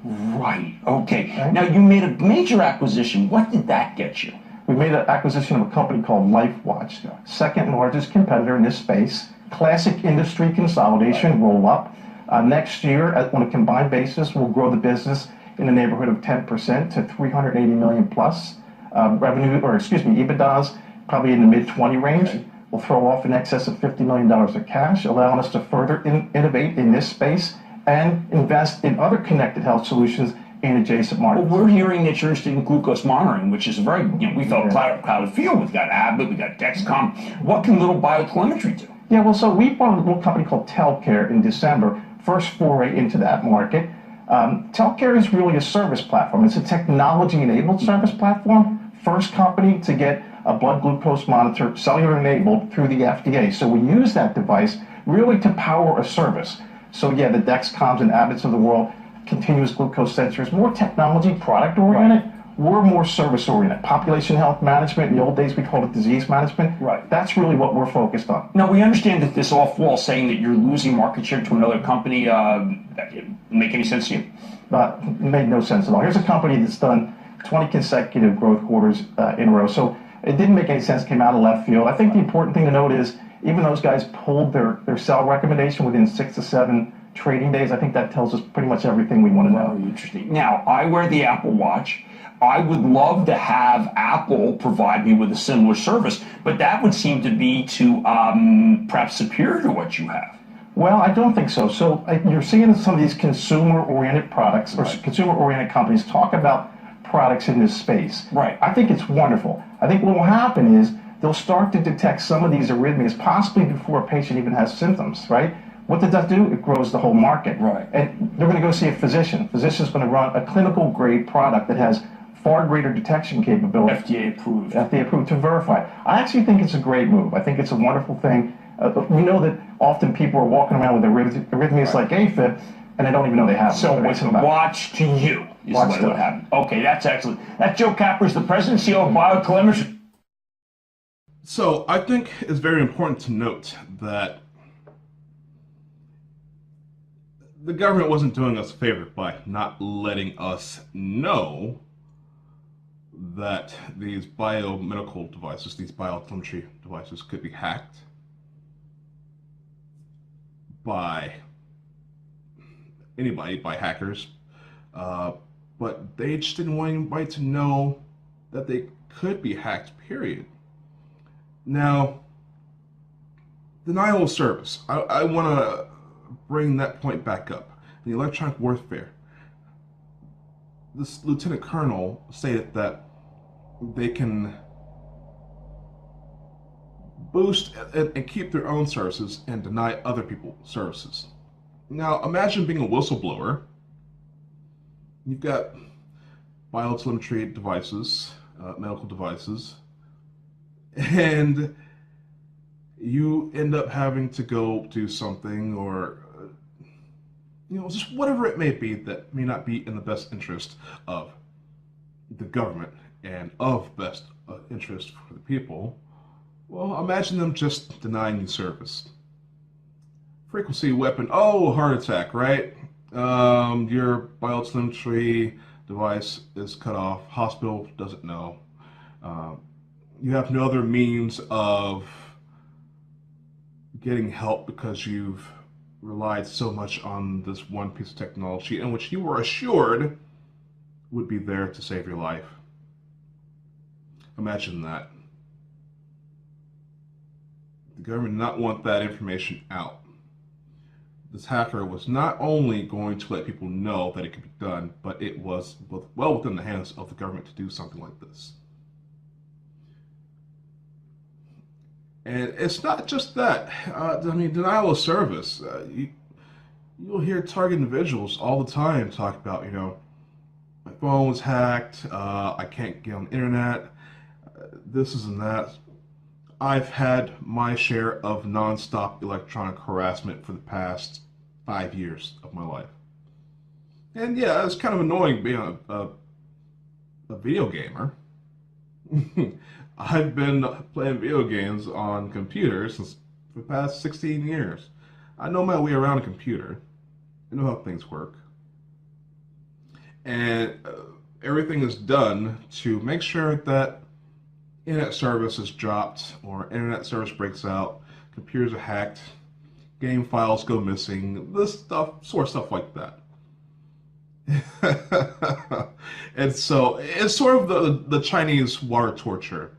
S25: Right. Okay. Right. Now you made a major acquisition. What did that get you?
S26: We made an acquisition of a company called LifeWatch, second largest competitor in this space. Classic industry consolidation roll up. Next year, on a combined basis, we'll grow the business in the neighborhood of 10% to 380 million plus revenue, or excuse me, EBITDA's probably in the mid 20 range. Okay. We'll throw off in excess of $50 million of cash, allowing us to further innovate in this space and invest in other connected health solutions in adjacent markets.
S25: Well, we're hearing that you're interested in glucose monitoring, which is very, we felt crowded field. We've got Abbott, we've got Dexcom. What can little biotelemetry do?
S26: Yeah, well, so we bought a little company called Telcare in December, first foray into that market. Telcare is really a service platform. It's a technology-enabled service platform. First company to get a blood glucose monitor cellular-enabled through the FDA. So we use that device really to power a service. So yeah, the Dexcoms and Abbotts of the world, continuous glucose sensors, more technology, product-oriented. Right. We're more service-oriented. Population health management, in the old days we called it disease management.
S25: Right.
S26: That's really what we're focused on.
S25: Now, we understand that this all falls saying that you're losing market share to another company. That didn't make any sense to you?
S26: It made no sense at all. Here's a company that's done 20 consecutive growth quarters in a row. So it didn't make any sense, came out of left field. I think the important thing to note is even those guys pulled their sell recommendation within 6 to 7 trading days. I think that tells us pretty much everything we want to know.
S25: Very interesting. Now, I wear the Apple Watch. I would love to have Apple provide me with a similar service, but that would seem to be perhaps superior to what you have.
S26: Well, I don't think so. So you're seeing some of these consumer-oriented products or consumer-oriented companies talk about products in this space.
S25: Right.
S26: I think it's wonderful. I think what will happen is they'll start to detect some of these arrhythmias possibly before a patient even has symptoms, right? What does that do? It grows the whole market.
S25: Right.
S26: And they're going to go see a physician. Physician's going to run a clinical grade product that has far greater detection capability.
S25: FDA approved.
S26: FDA approved to verify. I actually think it's a great move. I think it's a wonderful thing. We know that often people are walking around with arrhythmias like AFib, and they don't even know they have it.
S25: So what's watch to you is what would happen. Okay, that's excellent. That's Joe Kappers, the president and CEO of Biotelemetry.
S3: So I think it's very important to note that the government wasn't doing us a favor by not letting us know that these biomedical devices, these biotelemetry devices, could be hacked by anybody, by hackers, but they just didn't want anybody to know that they could be hacked, period. Now, denial of service. I want to bring that point back up. In the electronic warfare, this lieutenant colonel stated that they can boost and keep their own services and deny other people's services. Now, imagine being a whistleblower. You've got biotelemetry devices, medical devices, and you end up having to go do something or just whatever it may be that may not be in the best interest of the government and of best interest for the people. Well, imagine them just denying you service. Frequency weapon, oh, heart attack, right? Your biotelemetry device is cut off, hospital doesn't know. You have no other means of getting help because you've relied so much on this one piece of technology in which you were assured would be there to save your life. Imagine that. The government did not want that information out. This hacker was not only going to let people know that it could be done, but it was well within the hands of the government to do something like this. And it's not just that. I mean, denial of service. You'll hear target individuals all the time talk about, you know, my phone was hacked, I can't get on the internet, this and that. I've had my share of nonstop electronic harassment for the past 5 years of my life. And yeah, it's kind of annoying being a video gamer. I've been playing video games on computers since the past 16 years. I know my way around a computer. I know how things work. And everything is done to make sure that internet service is dropped or internet service breaks out, computers are hacked, game files go missing, this stuff, sort of stuff like that. And so it's sort of the Chinese water torture.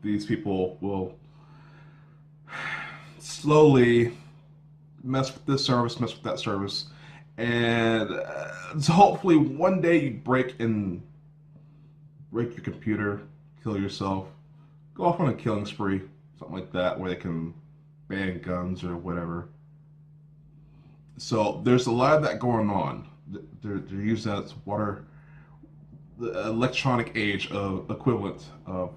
S3: These people will slowly mess with this service, mess with that service, and so hopefully one day you break your computer, kill yourself, go off on a killing spree, something like that, where they can ban guns or whatever. So there's a lot of that going on. They're using that as the electronic age of equivalent of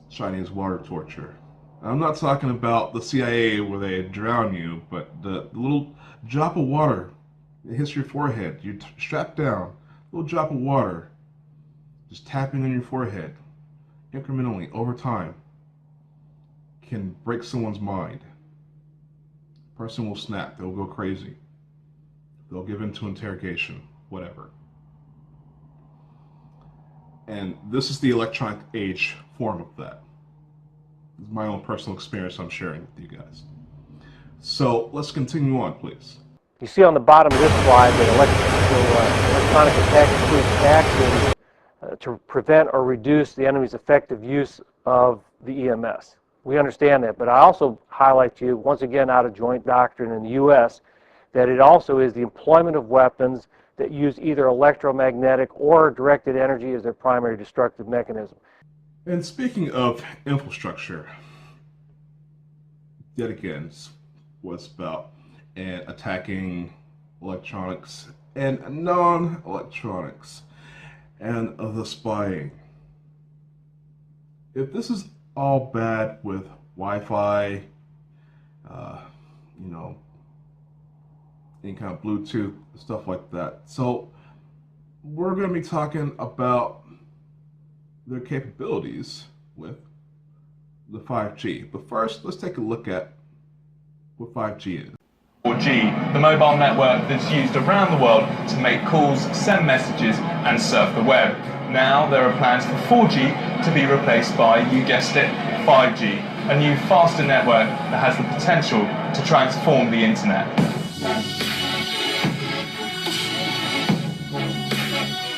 S3: Chinese water torture. I'm not talking about the CIA where they drown you, but the little drop of water that hits your forehead. You're strapped down, a little drop of water just tapping on your forehead incrementally over time can break someone's mind. A person will snap, they'll go crazy. They'll give in to interrogation, whatever. And this is the electronic age form of that. This is my own personal experience I'm sharing with you guys. So let's continue on, please.
S2: You see on the bottom of this slide that electronic attack includes actions to prevent or reduce the enemy's effective use of the EMS. We understand that, but I also highlight to you, once again out of joint doctrine in the U.S., that it also is the employment of weapons that use either electromagnetic or directed energy as their primary destructive mechanism.
S3: And speaking of infrastructure, yet again, what's about and attacking electronics and non-electronics and the spying. If this is all bad with Wi-Fi, any kind of Bluetooth, stuff like that. So we're going to be talking about their capabilities with the 5G. But first, let's take a look at what 5G is.
S6: 4G, the mobile network that's used around the world to make calls, send messages, and surf the web. Now there are plans for 4G to be replaced by, you guessed it, 5G, a new faster network that has the potential to transform the internet.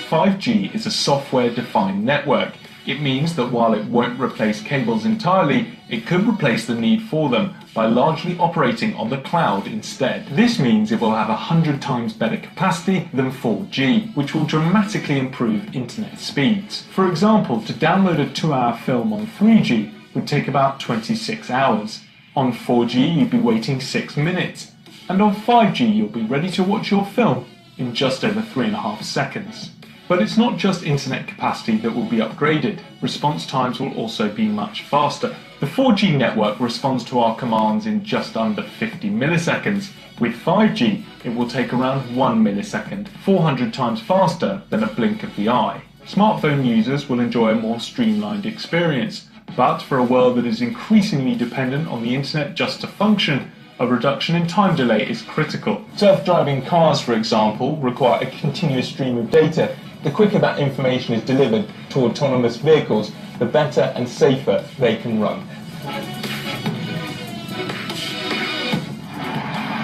S6: 5G is a software-defined network. It means that while it won't replace cables entirely, it could replace the need for them by largely operating on the cloud instead. This means it will have 100 times better capacity than 4G, which will dramatically improve internet speeds. For example, to download a 2-hour film on 3G would take about 26 hours. On 4G, you'd be waiting 6 minutes. And on 5G, you'll be ready to watch your film in just over 3.5 seconds. But it's not just internet capacity that will be upgraded. Response times will also be much faster. The 4G network responds to our commands in just under 50 milliseconds. With 5G, it will take around 1 millisecond, 400 times faster than a blink of the eye. Smartphone users will enjoy a more streamlined experience. But for a world that is increasingly dependent on the internet just to function, a reduction in time delay is critical. Self-driving cars, for example, require a continuous stream of data. The quicker that information is delivered to autonomous vehicles, the better and safer they can run.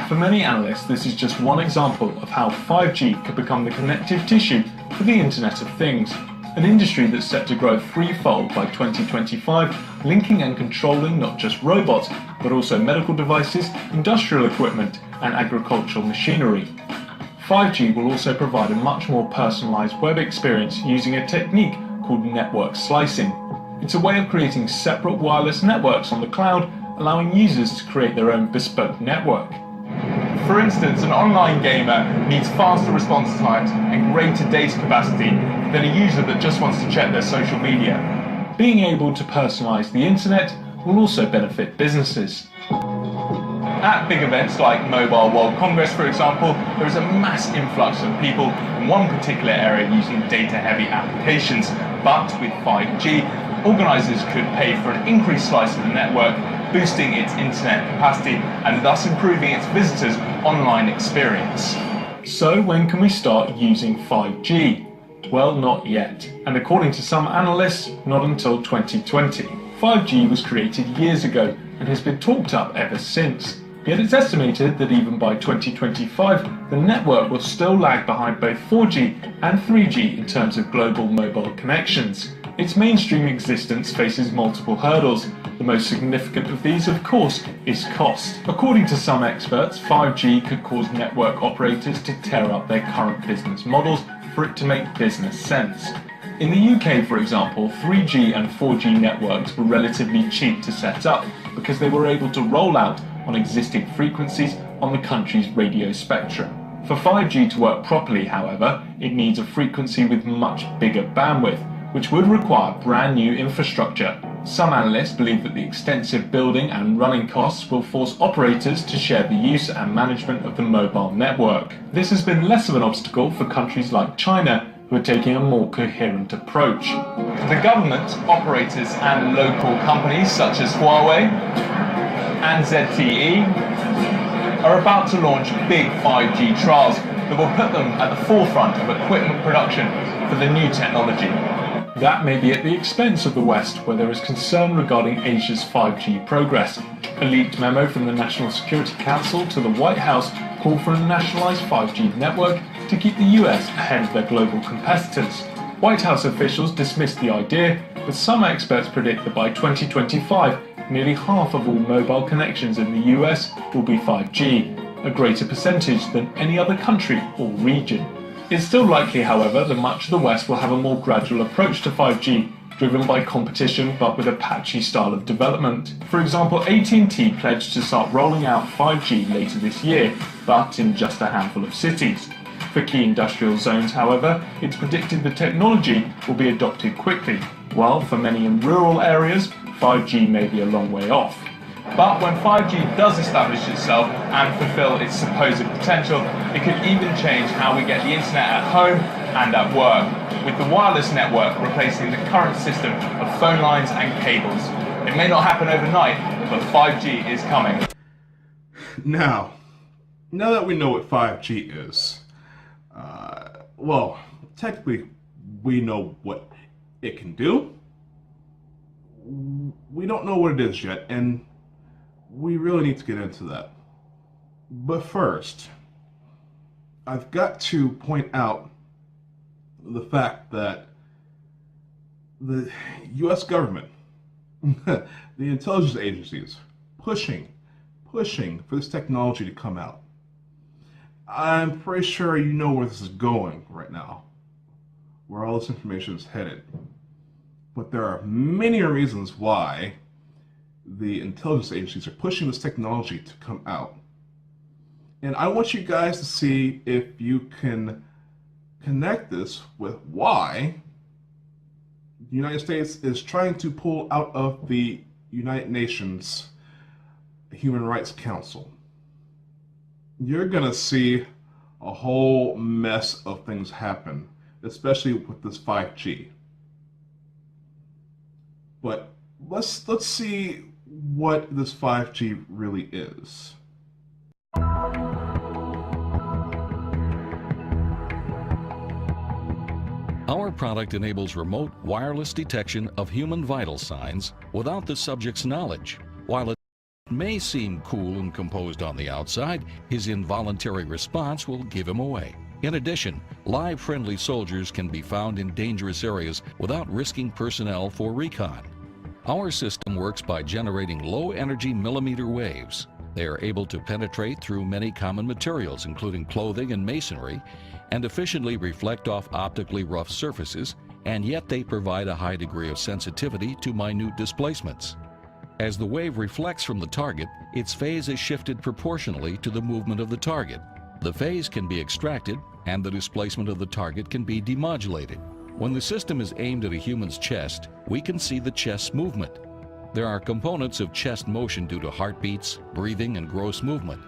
S6: For many analysts, this is just one example of how 5G could become the connective tissue for the Internet of Things, an industry that's set to grow threefold by 2025, linking and controlling not just robots, but also medical devices, industrial equipment, and agricultural machinery. 5G will also provide a much more personalized web experience using a technique called network slicing. It's a way of creating separate wireless networks on the cloud, allowing users to create their own bespoke network.
S7: For instance, an online gamer needs faster response times and greater data capacity than a user that just wants to check their social media.
S6: Being able to personalize the internet will also benefit businesses.
S7: At big events like Mobile World Congress, for example, there is a mass influx of people in one particular area using data-heavy applications. But with 5G, organizers could pay for an increased slice of the network, boosting its internet capacity and thus improving its visitors' online experience.
S6: So when can we start using 5G? Well, not yet. And according to some analysts, not until 2020. 5G was created years ago and has been talked up ever since. Yet it's estimated that even by 2025, the network will still lag behind both 4G and 3G in terms of global mobile connections. Its mainstream existence faces multiple hurdles. The most significant of these, of course, is cost. According to some experts, 5G could cause network operators to tear up their current business models for it to make business sense. In the UK, for example, 3G and 4G networks were relatively cheap to set up because they were able to roll out on existing frequencies on the country's radio spectrum. For 5G to work properly, however, it needs a frequency with much bigger bandwidth, which would require brand new infrastructure. Some analysts believe that the extensive building and running costs will force operators to share the use and management of the mobile network. This has been less of an obstacle for countries like China, who are taking a more coherent approach.
S7: The government, operators and local companies such as Huawei and ZTE are about to launch big 5G trials that will put them at the forefront of equipment production for the new technology.
S6: That may be at the expense of the West, where there is concern regarding Asia's 5G progress. A leaked memo from the National Security Council to the White House called for a nationalized 5G network to keep the US ahead of their global competitors. White House officials dismissed the idea, but some experts predict that by 2025, nearly half of all mobile connections in the US will be 5G, a greater percentage than any other country or region. It's still likely, however, that much of the West will have a more gradual approach to 5G, driven by competition but with a patchy style of development. For example, AT&T pledged to start rolling out 5G later this year, but in just a handful of cities. For key industrial zones, however, it's predicted the technology will be adopted quickly, while for many in rural areas, 5G may be a long way off.
S7: But when 5G does establish itself and fulfill its supposed potential, it could even change how we get the internet at home and at work, with the wireless network replacing the current system of phone lines and cables. It may not happen overnight, but 5G is coming.
S3: Now that we know what 5G is, well, technically we know what it can do. We don't know what it is yet, and we really need to get into that. But first, I've got to point out the fact that the US government, the intelligence agencies, pushing for this technology to come out. I'm pretty sure you know where this is going right now, where all this information is headed. But there are many reasons why the intelligence agencies are pushing this technology to come out. And I want you guys to see if you can connect this with why the United States is trying to pull out of the United Nations Human Rights Council. You're gonna see a whole mess of things happen, especially with this 5G. But let's see what this 5G really is.
S9: Our product enables remote wireless detection of human vital signs without the subject's knowledge. While it may seem cool and composed on the outside, his involuntary response will give him away. In addition, live friendly soldiers can be found in dangerous areas without risking personnel for recon. Our system works by generating low-energy millimeter waves. They are able to penetrate through many common materials, including clothing and masonry, and efficiently reflect off optically rough surfaces and yet they provide a high degree of sensitivity to minute displacements. As the wave reflects from the target, its phase is shifted proportionally to the movement of the target. The phase can be extracted, and the displacement of the target can be demodulated. When the system is aimed at a human's chest, we can see the chest's movement. There are components of chest motion due to heartbeats, breathing, and gross movement.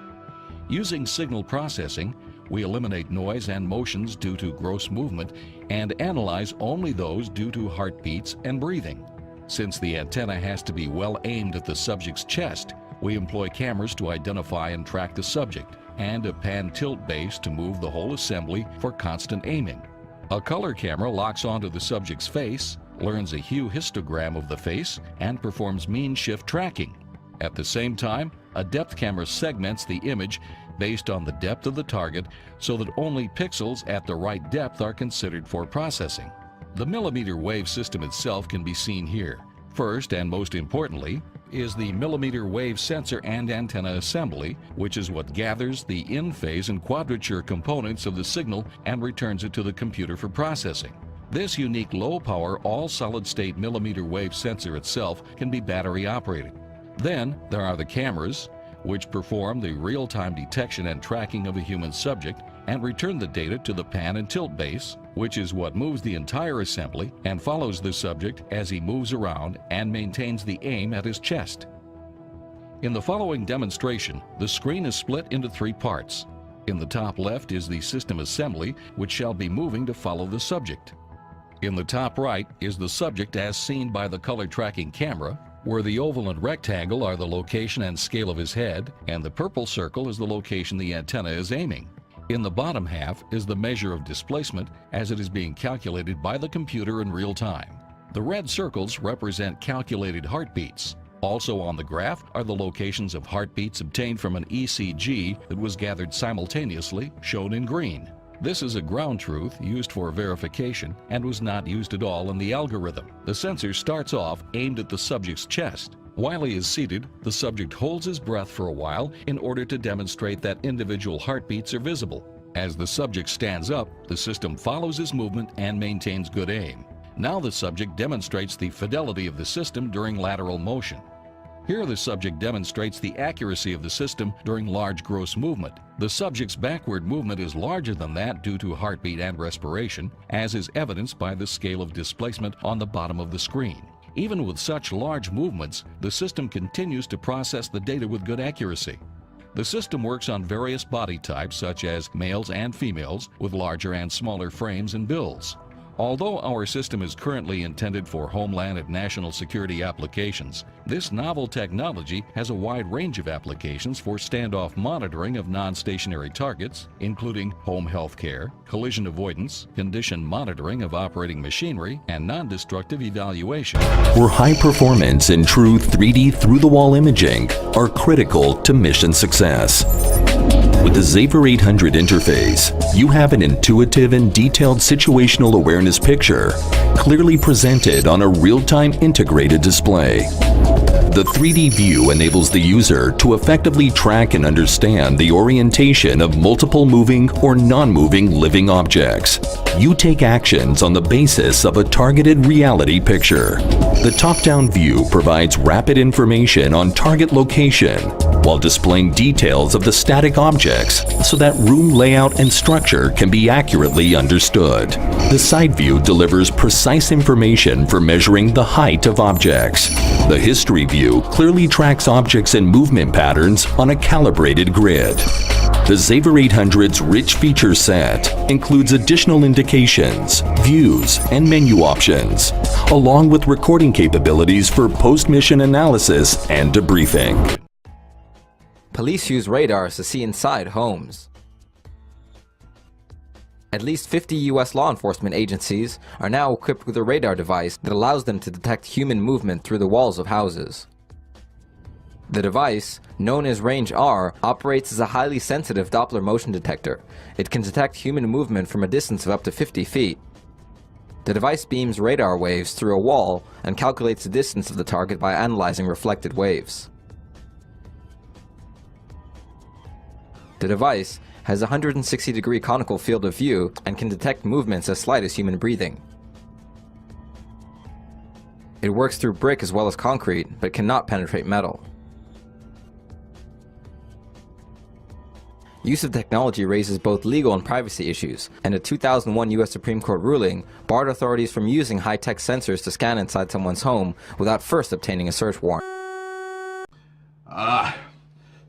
S9: Using signal processing, we eliminate noise and motions due to gross movement and analyze only those due to heartbeats and breathing. Since the antenna has to be well aimed at the subject's chest, we employ cameras to identify and track the subject, and a pan-tilt base to move the whole assembly for constant aiming. A color camera locks onto the subject's face, learns a hue histogram of the face, and performs mean shift tracking. At the same time, a depth camera segments the image based on the depth of the target so that only pixels at the right depth are considered for processing. The millimeter wave system itself can be seen here. First, and most importantly, is the millimeter wave sensor and antenna assembly, which is what gathers the in-phase and quadrature components of the signal and returns it to the computer for processing. This unique low-power, all-solid-state millimeter wave sensor itself can be battery-operated. Then, there are the cameras, which perform the real-time detection and tracking of a human subject and return the data to the pan and tilt base, which is what moves the entire assembly and follows the subject as he moves around and maintains the aim at his chest. In the following demonstration, the screen is split into 3 parts. In the top left is the system assembly, which shall be moving to follow the subject. In the top right is the subject as seen by the color tracking camera, where the oval and rectangle are the location and scale of his head, and the purple circle is the location the antenna is aiming. In the bottom half is the measure of displacement as it is being calculated by the computer in real time. The red circles represent calculated heartbeats. Also on the graph are the locations of heartbeats obtained from an ECG that was gathered simultaneously, shown in green. This is a ground truth used for verification and was not used at all in the algorithm. The sensor starts off aimed at the subject's chest. While he is seated, the subject holds his breath for a while in order to demonstrate that individual heartbeats are visible. As the subject stands up, the system follows his movement and maintains good aim. Now the subject demonstrates the fidelity of the system during lateral motion. Here the subject demonstrates the accuracy of the system during large gross movement. The subject's backward movement is larger than that due to heartbeat and respiration, as is evidenced by the scale of displacement on the bottom of the screen. Even with such large movements, the system continues to process the data with good accuracy. The system works on various body types such as males and females with larger and smaller frames and bills. Although our system is currently intended for homeland and national security applications, this novel technology has a wide range of applications for standoff monitoring of non-stationary targets, including home health care, collision avoidance, condition monitoring of operating machinery, and non-destructive evaluation.
S10: Where high performance and true 3D through-the-wall imaging are critical to mission success. With the Xaver 800 interface, you have an intuitive and detailed situational awareness picture, clearly presented on a real-time integrated display. The 3D view enables the user to effectively track and understand the orientation of multiple moving or non-moving living objects. You take actions on the basis of a targeted reality picture. The top-down view provides rapid information on target location, while displaying details of the static objects so that room layout and structure can be accurately understood. The side view delivers precise information for measuring the height of objects. The history view clearly tracks objects and movement patterns on a calibrated grid. The Xaver 800's rich feature set includes additional indications, views, and menu options, along with recording capabilities for post-mission analysis and debriefing.
S11: Police use radars to see inside homes. At least 50 U.S. law enforcement agencies are now equipped with a radar device that allows them to detect human movement through the walls of houses. The device, known as Range R, operates as a highly sensitive Doppler motion detector. It can detect human movement from a distance of up to 50 feet. The device beams radar waves through a wall and calculates the distance of the target by analyzing reflected waves. The device has a 160-degree conical field of view and can detect movements as slight as human breathing. It works through brick as well as concrete, but cannot penetrate metal. Use of technology raises both legal and privacy issues, and a 2001 US Supreme Court ruling barred authorities from using high-tech sensors to scan inside someone's home without first obtaining a search warrant.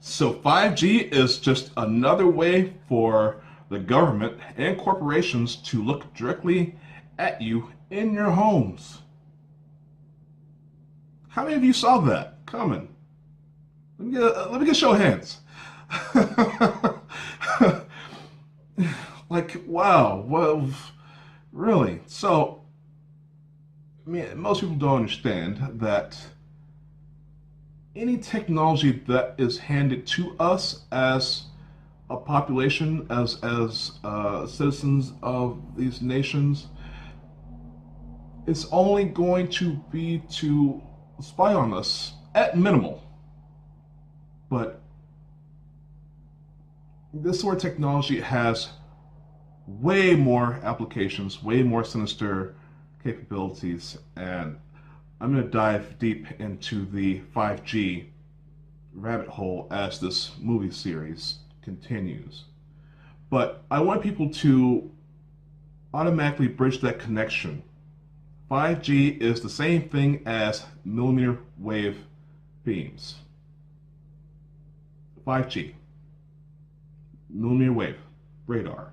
S3: So 5G is just another way for the government and corporations to look directly at you in your homes. How many of you saw that coming? Let me get a show of hands. Like, wow, well, really? So, I mean, most people don't understand that any technology that is handed to us as a population, as citizens of these nations, is only going to be to spy on us at minimal. But this sort of technology has way more applications, way more sinister capabilities, and I'm going to dive deep into the 5G rabbit hole as this movie series continues. But I want people to automatically bridge that connection. 5G is the same thing as millimeter wave beams. 5G. Millimeter wave radar.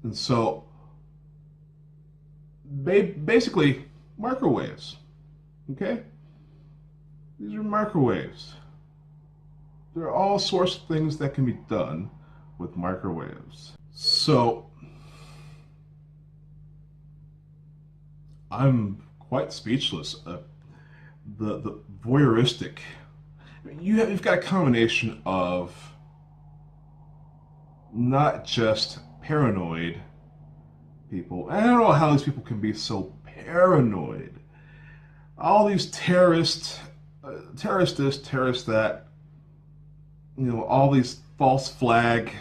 S3: And so basically microwaves. Okay? These are microwaves. There are all sorts of things that can be done with microwaves. So I'm quite speechless. The voyeuristic. You've got a combination of not just paranoid people. And I don't know how these people can be so paranoid. All these terrorists this, terrorists that, you know, all these false flag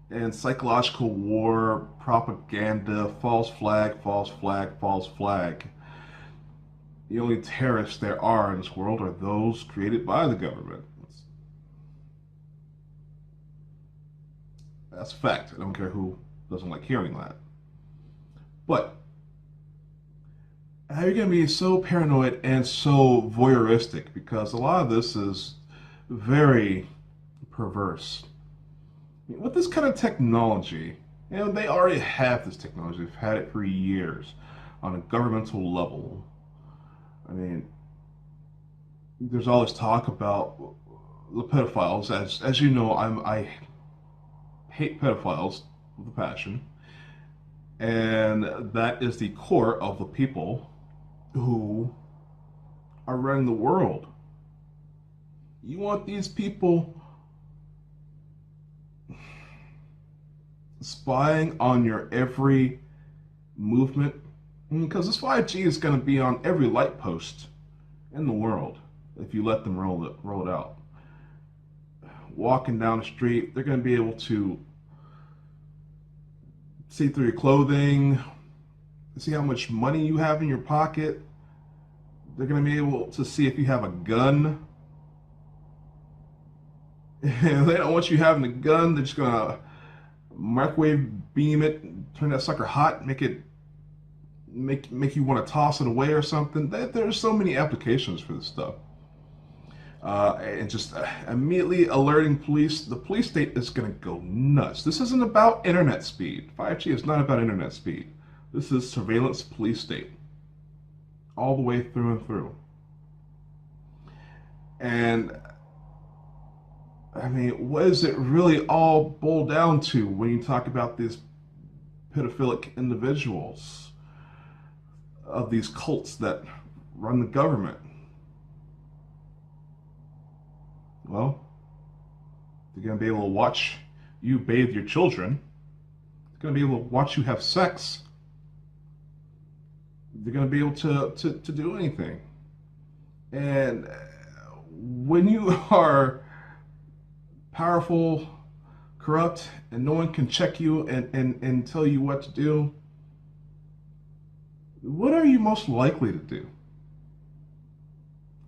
S3: and psychological war propaganda, false flag, false flag, false flag. The only terrorists there are in this world are those created by the government. That's a fact. I don't care who doesn't like hearing that. But how are you going to be so paranoid and so voyeuristic? Because a lot of this is very perverse. I mean, with this kind of technology, you know, they already have this technology. They've had it for years on a governmental level. I mean, there's all this talk about the pedophiles. As you know, I hate pedophiles with a passion. And that is the core of the people who are running the world. You want these people spying on your every movement? Because this 5G is going to be on every light post in the world if you let them roll it out. Walking down the street, they're going to be able to see through your clothing, see how much money you have in your pocket. They're going to be able to see if you have a gun. And they don't want you having a gun. They're just going to microwave beam it, turn that sucker hot, make you want to toss it away or something. There's so many applications for this stuff. And just immediately alerting police. The police state is going to go nuts. This isn't about internet speed. 5G is not about internet speed. This is surveillance police state. All the way through and through. And I mean, what does it really all boil down to when you talk about these pedophilic individuals of these cults that run the government? Well, they're going to be able to watch you bathe your children. They're going to be able to watch you have sex. They're going to be able to do anything. And when you are powerful, corrupt, and no one can check you and tell you what to do, what are you most likely to do?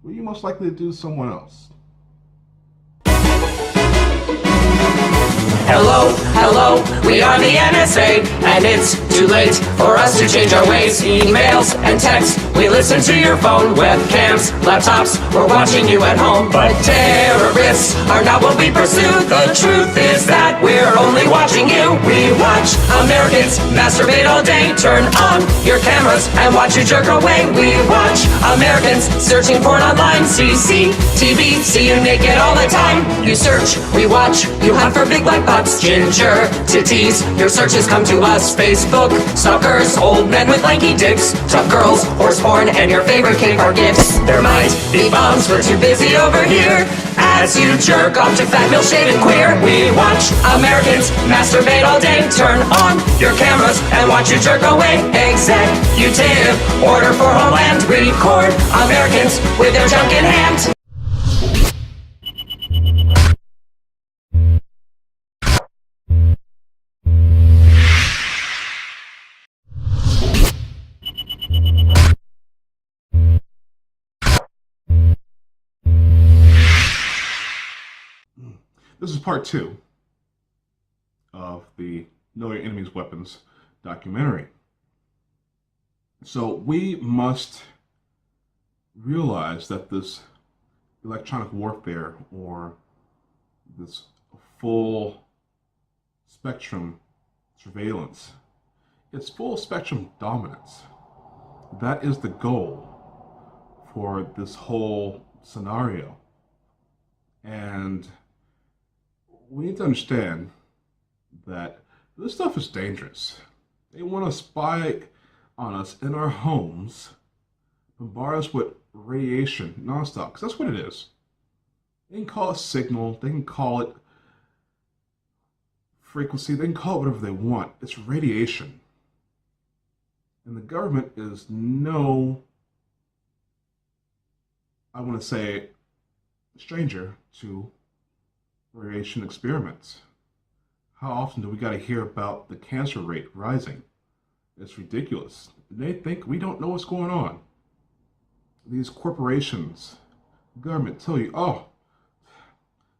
S3: What are you most likely to do to someone else?
S12: Hello, hello, we are the NSA, and it's too late for us to change our ways. Emails and texts, we listen to your phone. Webcams, laptops, we're watching you at home. But terrorists are not what we pursue. The truth is that we're only watching you. We watch Americans masturbate all day. Turn on your cameras and watch you jerk away. We watch Americans searching porn online. CCTV, see you naked all the time. You search, we watch, you hunt for big black butts, ginger titties. Your searches come to us. Facebook, suckers, old men with lanky dicks, tough girls, horse porn, and your favorite cave are gifts. There might be bombs, we're too busy over here. As you jerk off to fat, milk-shaved, queer, we watch Americans masturbate all day. Turn on your cameras and watch you jerk away. Executive order for Homeland. Record Americans with their junk in hand.
S3: This is part 2 of the Know Your Enemy's Weapons documentary. So we must realize that this electronic warfare, or this full spectrum surveillance, it's full spectrum dominance. That is the goal for this whole scenario. And we need to understand that this stuff is dangerous. They want to spy on us in our homes, bombard us with radiation nonstop, because that's what it is. They can call it signal, they can call it frequency, they can call it whatever they want. It's radiation. And the government is no, I want to say, stranger to radiation experiments. How often do we got to hear about the cancer rate rising? It's ridiculous. They think we don't know what's going on. These corporations, government tell you, oh,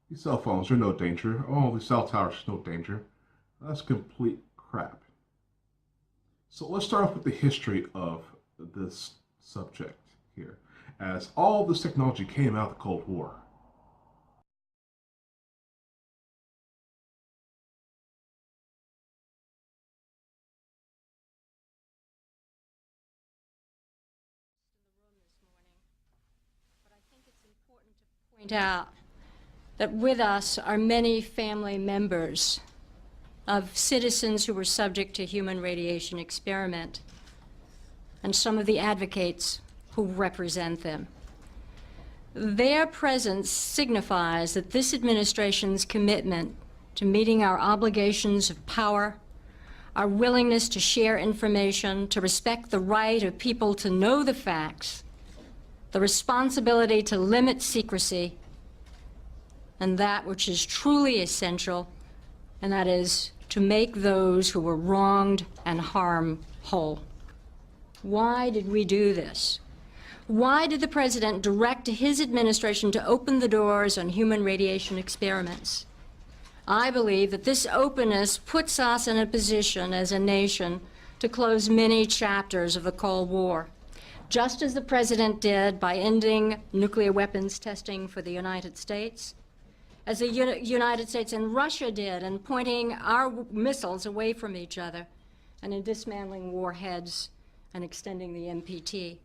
S3: these cell phones are no danger. Oh, these cell towers are no danger. That's complete crap. So let's start off with the history of this subject here, as all this technology came out of the Cold War.
S13: Point out that with us are many family members of citizens who were subject to human radiation experiment, and some of the advocates who represent them. Their presence signifies that this administration's commitment to meeting our obligations of power, our willingness to share information, to respect the right of people to know the facts, the responsibility to limit secrecy, and that which is truly essential, and that is to make those who were wronged and harmed whole. Why did we do this? Why did the President direct his administration to open the doors on human radiation experiments? I believe that this openness puts us in a position as a nation to close many chapters of the Cold War, just as the President did by ending nuclear weapons testing for the United States, as the United States and Russia did in pointing our missiles away from each other, and in dismantling warheads and extending the NPT.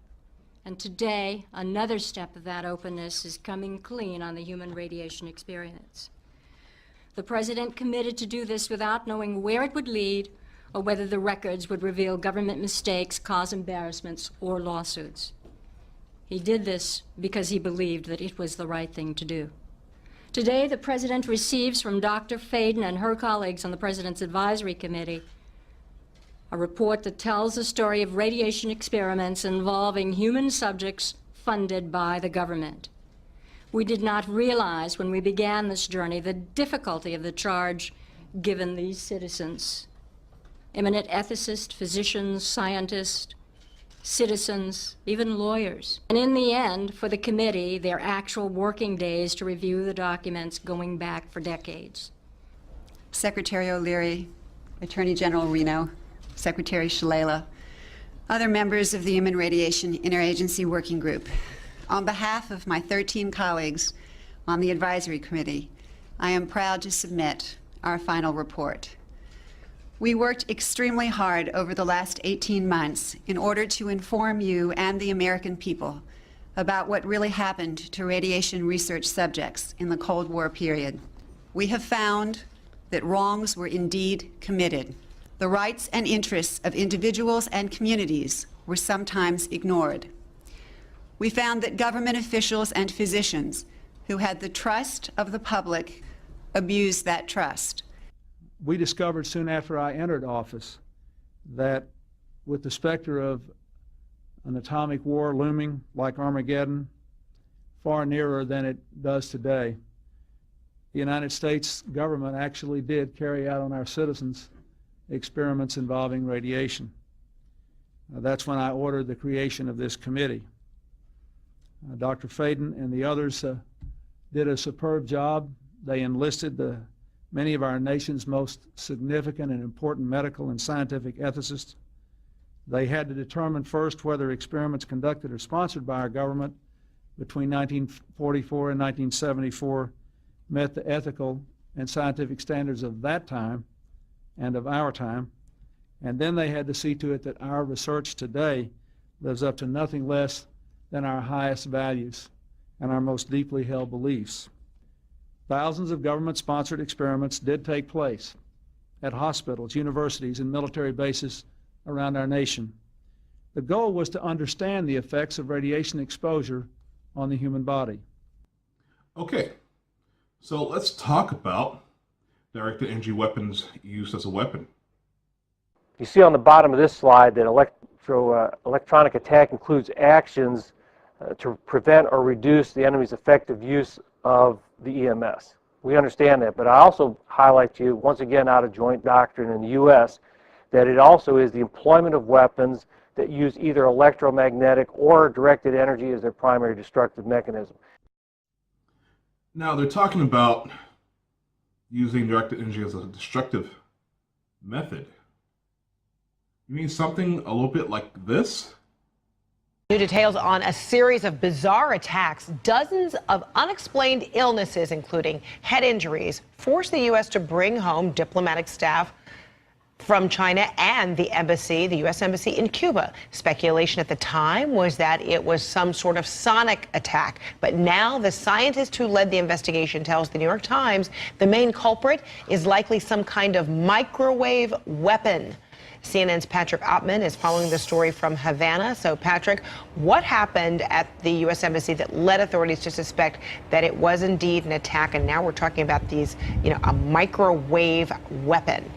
S13: And today, another step of that openness is coming clean on the human radiation experience. The President committed to do this without knowing where it would lead or whether the records would reveal government mistakes, cause embarrassments, or lawsuits. He did this because he believed that it was the right thing to do. Today, the President receives from Dr. Faden and her colleagues on the President's Advisory Committee a report that tells the story of radiation experiments involving human subjects funded by the government. We did not realize when we began this journey the difficulty of the charge given these citizens. Eminent ethicists, physicians, scientists, citizens, even lawyers. And in the end, for the committee, their actual working days to review the documents going back for decades.
S14: Secretary O'Leary, Attorney General Reno, Secretary Shalala, other members of the Human Radiation Interagency Working Group. On behalf of my 13 colleagues on the Advisory Committee, I am proud to submit our final report. We worked extremely hard over the last 18 months in order to inform you and the American people about what really happened to radiation research subjects in the Cold War period. We have found that wrongs were indeed committed. The rights and interests of individuals and communities were sometimes ignored. We found that government officials and physicians who had the trust of the public abused that trust.
S15: We discovered soon after I entered office that with the specter of an atomic war looming like Armageddon, far nearer than it does today, the United States government actually did carry out on our citizens experiments involving radiation. That's when I ordered the creation of this committee. Dr. Faden and the others did a superb job. They enlisted many of our nation's most significant and important medical and scientific ethicists. They had to determine first whether experiments conducted or sponsored by our government between 1944 and 1974 met the ethical and scientific standards of that time and of our time. And then they had to see to it that our research today lives up to nothing less than our highest values and our most deeply held beliefs. Thousands of government-sponsored experiments did take place at hospitals, universities, and military bases around our nation. The goal was to understand the effects of radiation exposure on the human body.
S3: Okay, so let's talk about directed energy weapons used as a weapon.
S2: You see on the bottom of this slide that electronic attack includes actions to prevent or reduce the enemy's effective use of the EMS. We understand that, but I also highlight to you, once again out of joint doctrine in the U.S., that it also is the employment of weapons that use either electromagnetic or directed energy as their primary destructive mechanism.
S3: Now they're talking about using directed energy as a destructive method. You mean something a little bit like this?
S16: New details on a series of bizarre attacks. Dozens of unexplained illnesses, including head injuries, forced the U.S. to bring home diplomatic staff from China and the U.S. Embassy in Cuba. Speculation at the time was that it was some sort of sonic attack. But now the scientist who led the investigation tells the New York Times the main culprit is likely some kind of microwave weapon. CNN's Patrick Oppman is following the story from Havana. So, Patrick, what happened at the U.S. Embassy that led authorities to suspect that it was indeed an attack? And now we're talking about these, a microwave weapon.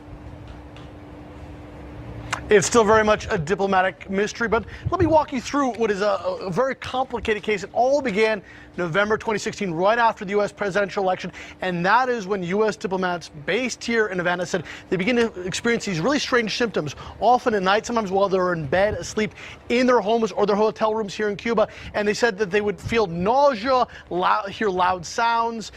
S17: It's still very much a diplomatic mystery, but let me walk you through what is a very complicated case. It all began November 2016, right after the U.S. presidential election, and that is when U.S. diplomats based here in Havana said they begin to experience these really strange symptoms, often at night, sometimes while they're in bed, asleep in their homes or their hotel rooms here in Cuba, and they said that they would feel nausea, hear loud sounds,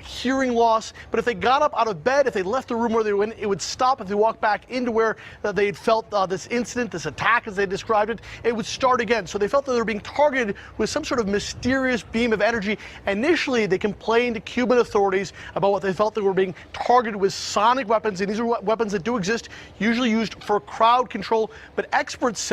S17: hearing loss, but if they got up out of bed, if they left the room where they were in, it would stop. If they walked back into where they had felt this incident, this attack as they described it, it would start again. So they felt that they were being targeted with some sort of mysterious beam of energy. Initially, they complained to Cuban authorities about what they felt they were being targeted with sonic weapons, and these are weapons that do exist, usually used for crowd control. But experts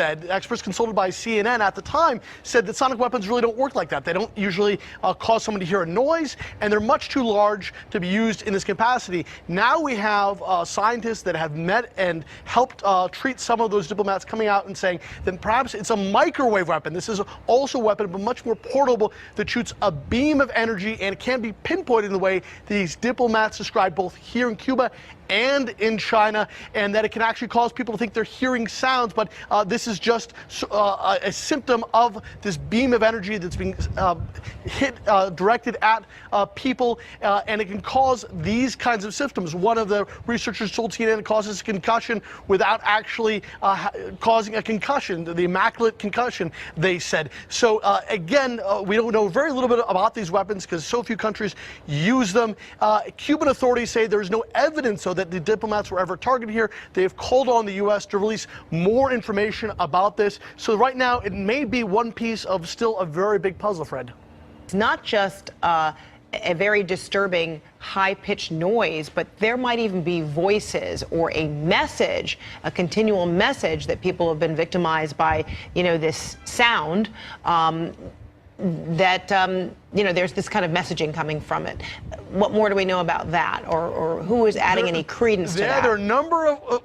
S17: consulted by CNN at the time, said that sonic weapons really don't work like that. They don't usually cause someone to hear a noise, and they're much too large to be used in this capacity. Now we have scientists that have met and helped treat some of those diplomats coming out and saying that perhaps it's a microwave weapon. This is also a weapon, but much more portable, that shoots a beam of energy, and it can be pinpointed in the way these diplomats described both here in Cuba and in China, and that it can actually cause people to think they're hearing sounds, but this is just a symptom of this beam of energy that's being directed at people, and it can cause these kinds of symptoms. One of the researchers told CNN it causes concussion without actually causing a concussion, the immaculate concussion, they said. So again, we don't know very little bit about these weapons because so few countries use them. Cuban authorities say there's no evidence, though, that the diplomats were ever targeted here. They have called on the U.S. to release more information about this. So right now, it may be one piece of still a very big puzzle, Fred.
S16: It's not just a very disturbing high-pitched noise, but there might even be voices or a message, a continual message that people have been victimized by, this sound. There's this kind of messaging coming from it. What more do we know about that, or who is adding any credence to that?
S17: There are a number of...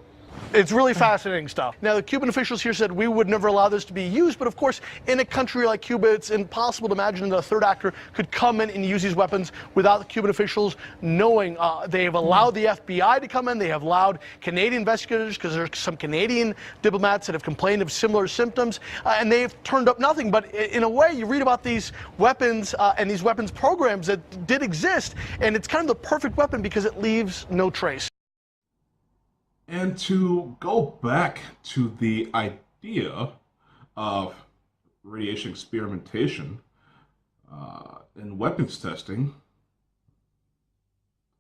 S17: It's really fascinating stuff. Now, the Cuban officials here said we would never allow this to be used, but of course, in a country like Cuba, it's impossible to imagine that a third actor could come in and use these weapons without the Cuban officials knowing. They have allowed the FBI to come in. They have allowed Canadian investigators, because there's some Canadian diplomats that have complained of similar symptoms, and they've turned up nothing. But in a way, you read about these weapons and these weapons programs that did exist, and it's kind of the perfect weapon because it leaves no trace.
S3: And to go back to the idea of radiation experimentation and weapons testing,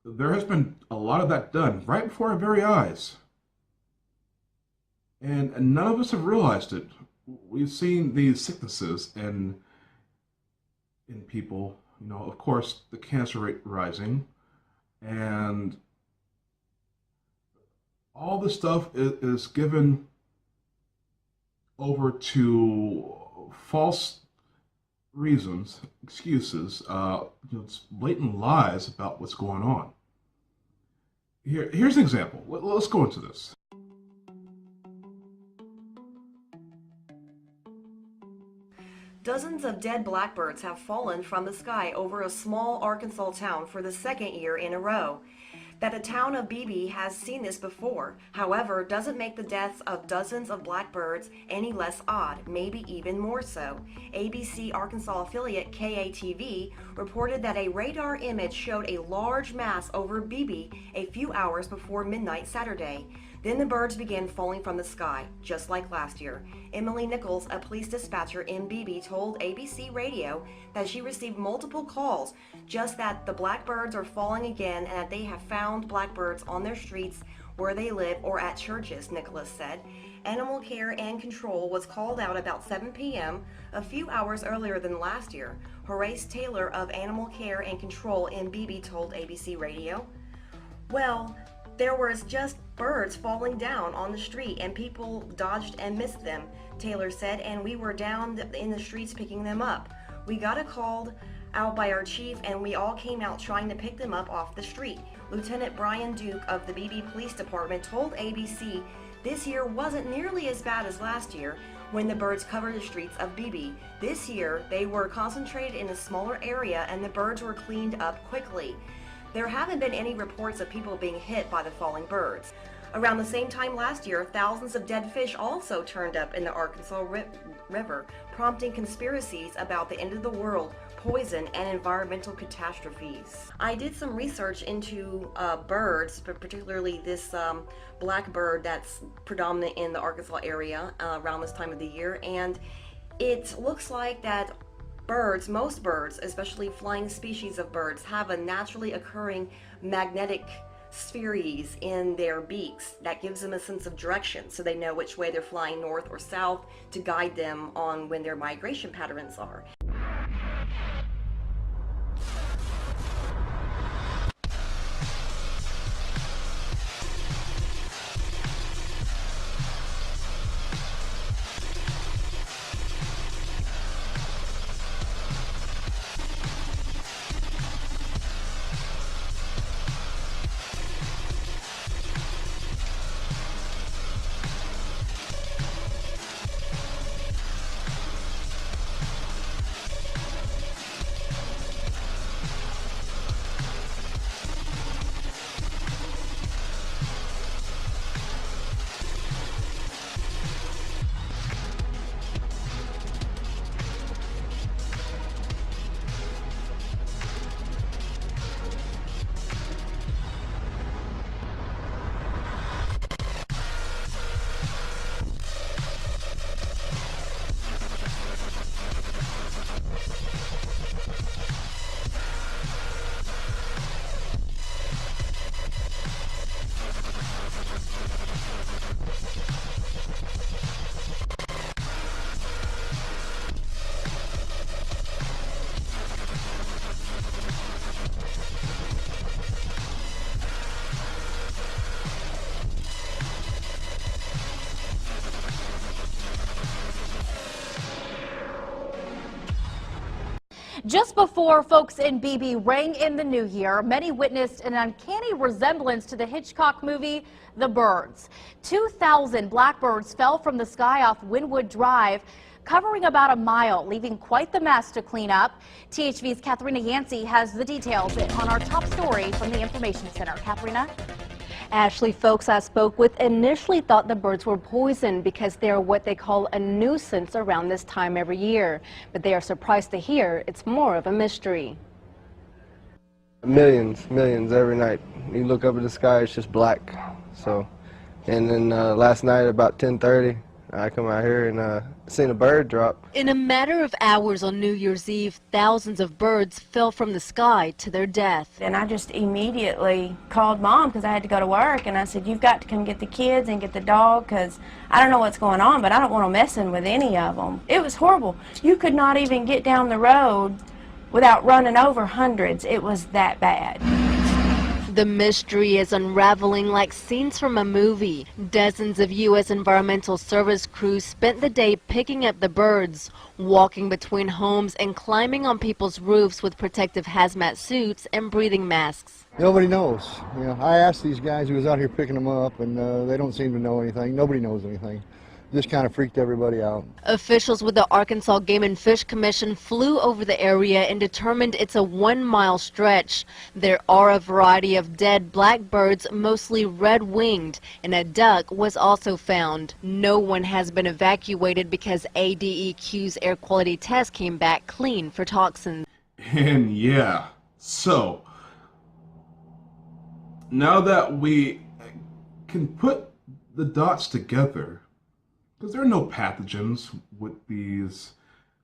S3: there has been a lot of that done right before our very eyes. And none of us have realized it. We've seen these sicknesses in people, of course, the cancer rate rising, and all this stuff is given over to false reasons, excuses, blatant lies about what's going on. Here's an example. Let's go into this.
S1: Dozens of dead blackbirds have fallen from the sky over a small Arkansas town for the second year in a row. That the town of Beebe has seen this before, however, doesn't make the deaths of dozens of blackbirds any less odd, maybe even more so. ABC Arkansas affiliate KATV reported that a radar image showed a large mass over Beebe a few hours before midnight Saturday. Then the birds began falling from the sky, just like last year. Emily Nichols, a police dispatcher in Beebe, told ABC Radio that she received multiple calls, just that the blackbirds are falling again and that they have found blackbirds on their streets where they live or at churches, Nicholas said. Animal Care and Control was called out about 7 p.m., a few hours earlier than last year. Horace Taylor of Animal Care and Control in Beebe told ABC Radio, "Well, there was just birds falling down on the street and people dodged and missed them," Taylor said, "and we were down in the streets picking them up. We got a call out by our chief and we all came out trying to pick them up off the street." Lieutenant Brian Duke of the Beebe Police Department told ABC this year wasn't nearly as bad as last year when the birds covered the streets of Beebe. This year they were concentrated in a smaller area and the birds were cleaned up quickly. There haven't been any reports of people being hit by the falling birds. Around the same time last year, thousands of dead fish also turned up in the Arkansas River, prompting conspiracies about the end of the world, poison, and environmental catastrophes. I did some research into birds, but particularly this blackbird that's predominant in the Arkansas area around this time of the year, and it looks like that birds, most birds, especially flying species of birds, have a naturally occurring magnetic spheres in their beaks that gives them a sense of direction, so they know which way they're flying, north or south, to guide them on when their migration patterns are.
S4: Just before folks in Beebe rang in the new year, many witnessed an uncanny resemblance to the Hitchcock movie, The Birds. 2,000 blackbirds fell from the sky off Wynwood Drive, covering about a mile, leaving quite the mess to clean up. THV's Katharina Yancey has the details on our top story from the Information Center. Katharina?
S18: Ashley, folks I spoke with initially thought the birds were poisoned because they are what they call a nuisance around this time every year. But they are surprised to hear it's more of a mystery.
S19: Millions every night. You look up at the sky, it's just black. So, and then last night about 10:30, I come out here and seen a bird drop.
S18: In a matter of hours on New Year's Eve, thousands of birds fell from the sky to their death.
S20: And I just immediately called Mom because I had to go to work, and I said, you've got to come get the kids and get the dog because I don't know what's going on, but I don't want them messing with any of them. It was horrible. You could not even get down the road without running over hundreds. It was that bad.
S18: The mystery is unraveling like scenes from a movie. Dozens of U.S. Environmental Service crews spent the day picking up the birds, walking between homes and climbing on people's roofs with protective hazmat suits and breathing masks.
S21: Nobody knows. You know, I asked these guys who was out here picking them up, and they don't seem to know anything. Nobody knows anything. Just kind of freaked everybody out.
S18: Officials with the Arkansas Game and Fish Commission flew over the area and determined it's a 1-mile stretch. There are a variety of dead blackbirds, mostly red-winged, and a duck was also found. No one has been evacuated because ADEQ's air quality test came back clean for toxins.
S3: And yeah, so now that we can put the dots together, because there are no pathogens with these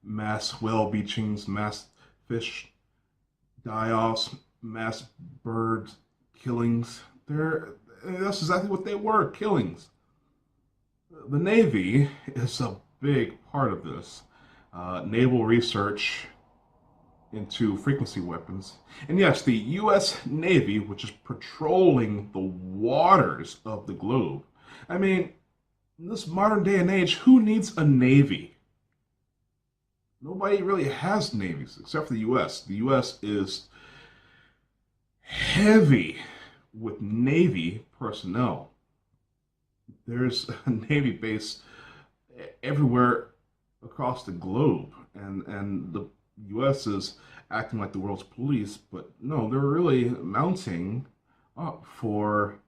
S3: mass whale beachings, mass fish die-offs, mass bird killings. That's exactly what they were, killings. The Navy is a big part of this. Naval research into frequency weapons. And yes, the U.S. Navy, which is patrolling the waters of the globe. I mean, in this modern day and age, who needs a navy? Nobody really has navies except for the U.S. The U.S. is heavy with Navy personnel. There's a Navy base everywhere across the globe, and the U.S. is acting like the world's police, but no, they're really mounting up for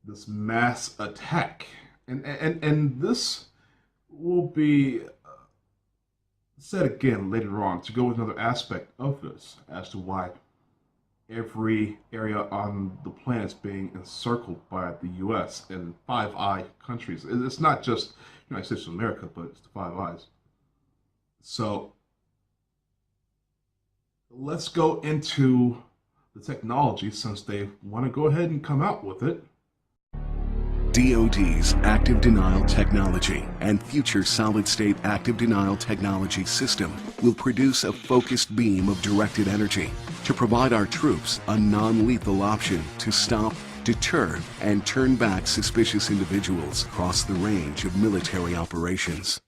S3: this mass attack, and this will be said again later on to go with another aspect of this as to why every area on the planet is being encircled by the U.S. and Five Eye countries. It's not just the United States of America, but it's the Five Eyes. So let's go into the technology, since they want to go ahead and come out with it.
S22: DoD's active denial technology and future solid-state active denial technology system will produce a focused beam of directed energy to provide our troops a non-lethal option to stop, deter, and turn back suspicious individuals across the range of military operations.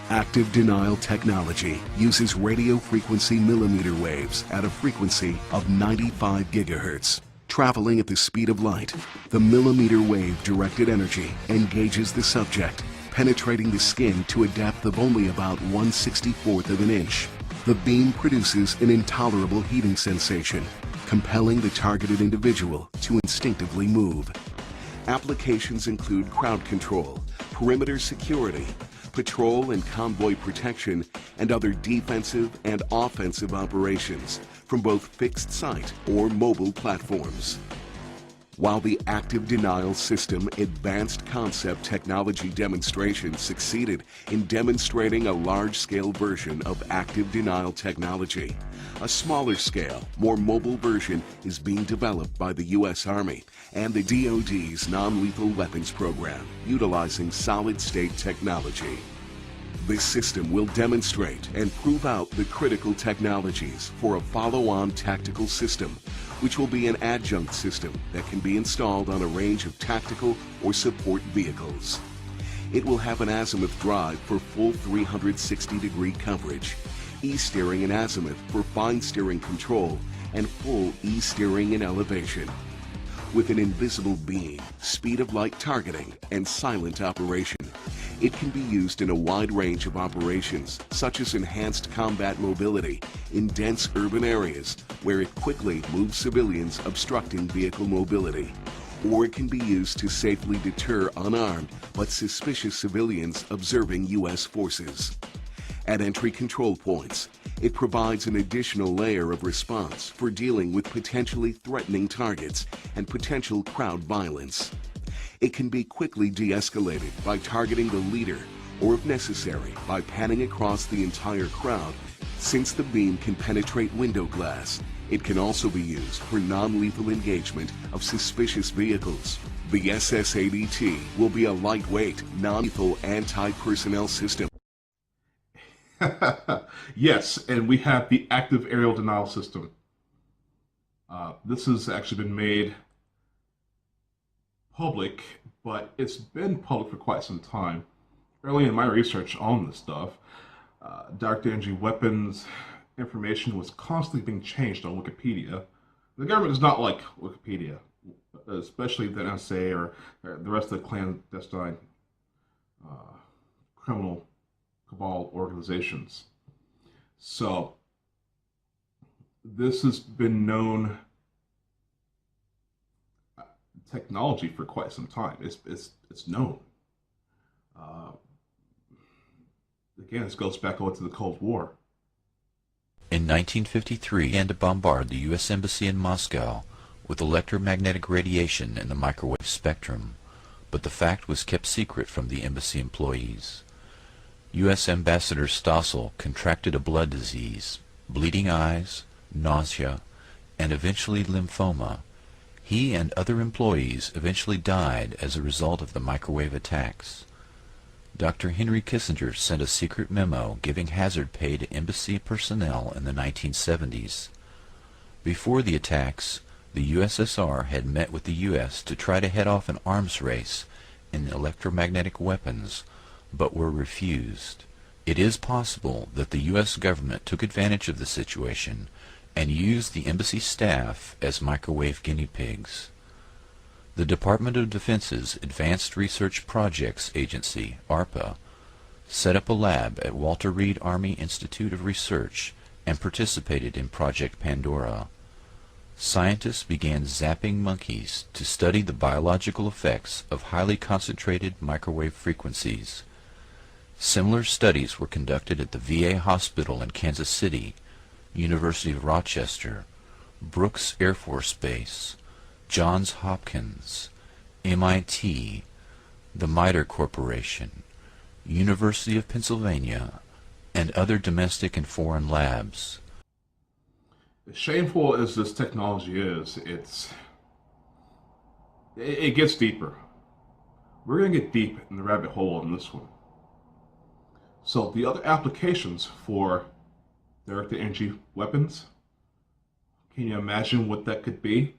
S22: Active denial technology uses radio frequency millimeter waves at a frequency of 95 gigahertz. Traveling at the speed of light, the millimeter wave directed energy engages the subject, penetrating the skin to a depth of only about 1/64th of an inch. The beam produces an intolerable heating sensation, compelling the targeted individual to instinctively move. Applications include crowd control, perimeter security, patrol and convoy protection, and other defensive and offensive operations from both fixed site or mobile platforms. While the active denial system advanced concept technology demonstration succeeded in demonstrating a large-scale version of active denial technology, a smaller scale, more mobile version is being developed by the U.S. Army and the DoD's non-lethal weapons program, utilizing solid-state technology. This system will demonstrate and prove out the critical technologies for a follow-on tactical system, which will be an adjunct system that can be installed on a range of tactical or support vehicles. It will have an azimuth drive for full 360-degree coverage, E-steering in azimuth for fine steering control, and full E-steering in elevation. With an invisible beam, speed of light targeting, and silent operation, it can be used in a wide range of operations, such as enhanced combat mobility in dense urban areas where it quickly moves civilians obstructing vehicle mobility. Or it can be used to safely deter unarmed but suspicious civilians observing U.S. forces. At entry control points, it provides an additional layer of response for dealing with potentially threatening targets and potential crowd violence. It can be quickly de-escalated by targeting the leader, or if necessary, by panning across the entire crowd. Since the beam can penetrate window glass, it can also be used for non-lethal engagement of suspicious vehicles. The SS-80T will be a lightweight, non-lethal anti-personnel system.
S3: Yes, and we have the active aerial denial system. This has actually been made public, but it's been public for quite some time. Early in my research on this stuff, Dr. Energy weapons information was constantly being changed on Wikipedia. The government does not like Wikipedia, especially the NSA or the rest of the clandestine criminal cabal organizations. So this has been known technology for quite some time. It's known. Again, this goes back over to the Cold War.
S5: In 1953, he began to bombard the U.S. Embassy in Moscow with electromagnetic radiation in the microwave spectrum, but the fact was kept secret from the embassy employees. U.S. Ambassador Stossel contracted a blood disease, bleeding eyes, nausea, and eventually lymphoma. He and other employees eventually died as a result of the microwave attacks. Dr. Henry Kissinger sent a secret memo giving hazard pay to embassy personnel in the 1970s. Before the attacks, the USSR had met with the U.S. to try to head off an arms race in electromagnetic weapons, but were refused. It is possible that the U.S. government took advantage of the situation and used the embassy staff as microwave guinea pigs. The Department of Defense's Advanced Research Projects Agency, ARPA, set up a lab at Walter Reed Army Institute of Research and participated in Project Pandora. Scientists began zapping monkeys to study the biological effects of highly concentrated microwave frequencies. Similar studies were conducted at the VA Hospital in Kansas City, University of Rochester, Brooks Air Force Base, Johns Hopkins, MIT, the MITRE Corporation, University of Pennsylvania, and other domestic and foreign labs.
S3: As shameful as this technology is, it gets deeper. We're going to get deep in the rabbit hole on this one. So the other applications for directed energy weapons, can you imagine what that could be?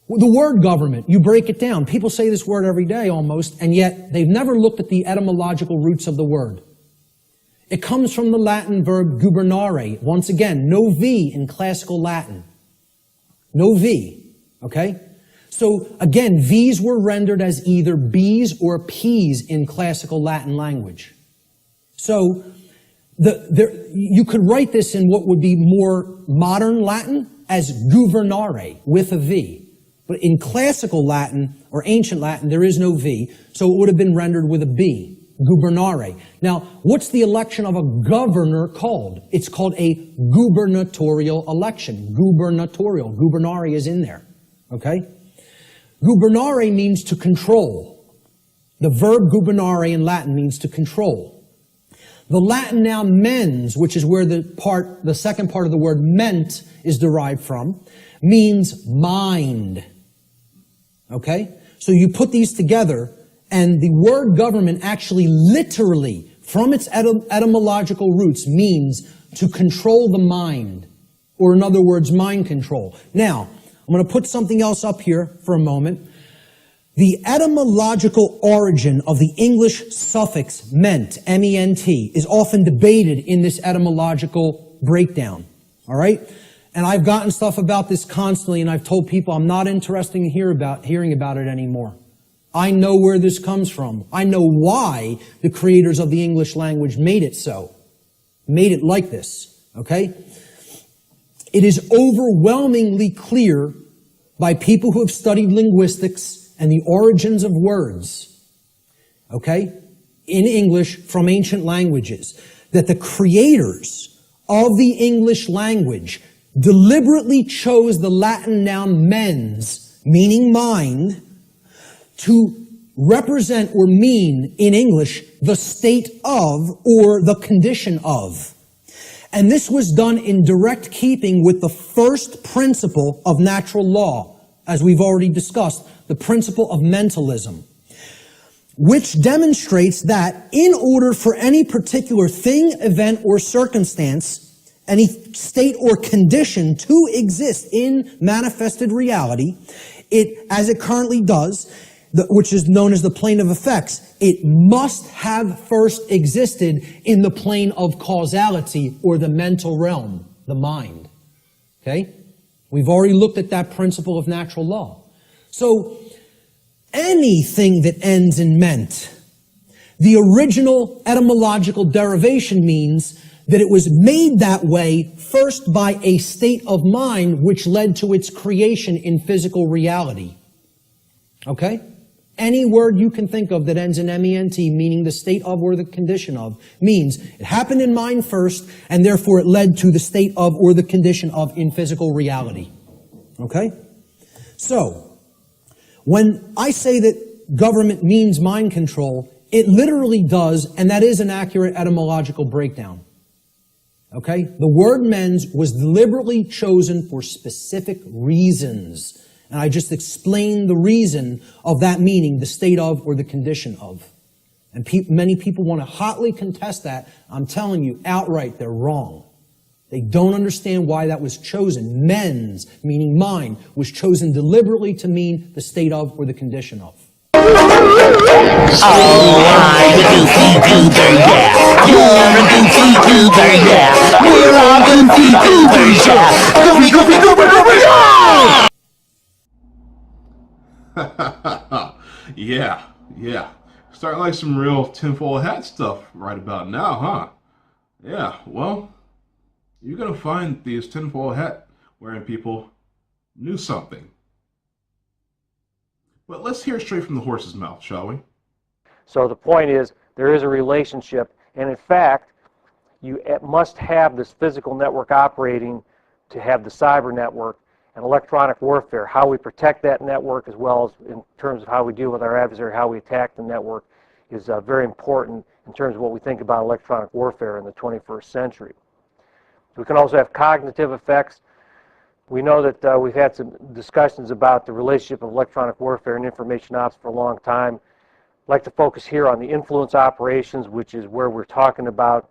S8: The word government, you break it down. People say this word every day almost, and yet they've never looked at the etymological roots of the word. It comes from the Latin verb gubernare. Once again, no V in classical Latin. No V, okay? So again, V's were rendered as either B's or P's in classical Latin language. So you could write this in what would be more modern Latin as gubernare with a V. But in classical Latin or ancient Latin, there is no V, so it would have been rendered with a B, gubernare. Now, what's the election of a governor called? It's called a gubernatorial election. Gubernatorial. Gubernare is in there, okay? Gubernare means to control. The verb gubernare in Latin means to control. The Latin noun mens, which is where the second part of the word ment is derived from, means mind. Okay? So you put these together, and the word government actually literally, from its etymological roots, means to control the mind or in other words, mind control. Now, I'm going to put something else up here for a moment. The etymological origin of the English suffix ment, M-E-N-T, is often debated in this etymological breakdown. All right? And I've gotten stuff about this constantly, and I've told people I'm not interested in hearing about it anymore. I know where this comes from. I know why the creators of the English language made it so. Made it like this. Okay? It is overwhelmingly clear by people who have studied linguistics and the origins of words, okay, in English from ancient languages, that the creators of the English language deliberately chose the Latin noun mens, meaning mind, to represent or mean in English the state of or the condition of. And this was done in direct keeping with the first principle of natural law, as we've already discussed, the principle of mentalism, which demonstrates that in order for any particular thing, event, or circumstance, any state or condition to exist in manifested reality, it, as it currently does, which is known as the plane of effects, it must have first existed in the plane of causality, or the mental realm, the mind. Okay? We've already looked at that principle of natural law. So, anything that ends in ment, the original etymological derivation means that it was made that way first by a state of mind which led to its creation in physical reality. Okay? Any word you can think of that ends in M-E-N-T, meaning the state of or the condition of, means it happened in mind first, and therefore it led to the state of or the condition of in physical reality. Okay? So, when I say that government means mind control, it literally does, and that is an accurate etymological breakdown. Okay? The word mens was deliberately chosen for specific reasons. And I just explained the reason of that meaning, the state of or the condition of. And many people want to hotly contest that. I'm telling you outright, they're wrong. They don't understand why that was chosen. Mens, meaning mind, was chosen deliberately to mean the state of or the condition of.
S3: Yeah. Starting like some real tinfoil hat stuff right about now, huh? Yeah, well, you're gonna find these tinfoil hat wearing people knew something. But let's hear straight from the horse's mouth, shall we?
S2: So the point is, there is a relationship, and in fact, you must have this physical network operating to have the cyber network and electronic warfare. How we protect that network, as well as in terms of how we deal with our adversary, how we attack the network, is very important in terms of what we think about electronic warfare in the 21st century. We can also have cognitive effects. We know that we've had some discussions about the relationship of electronic warfare and information ops for a long time. I'd like to focus here on the influence operations, which is where we're talking about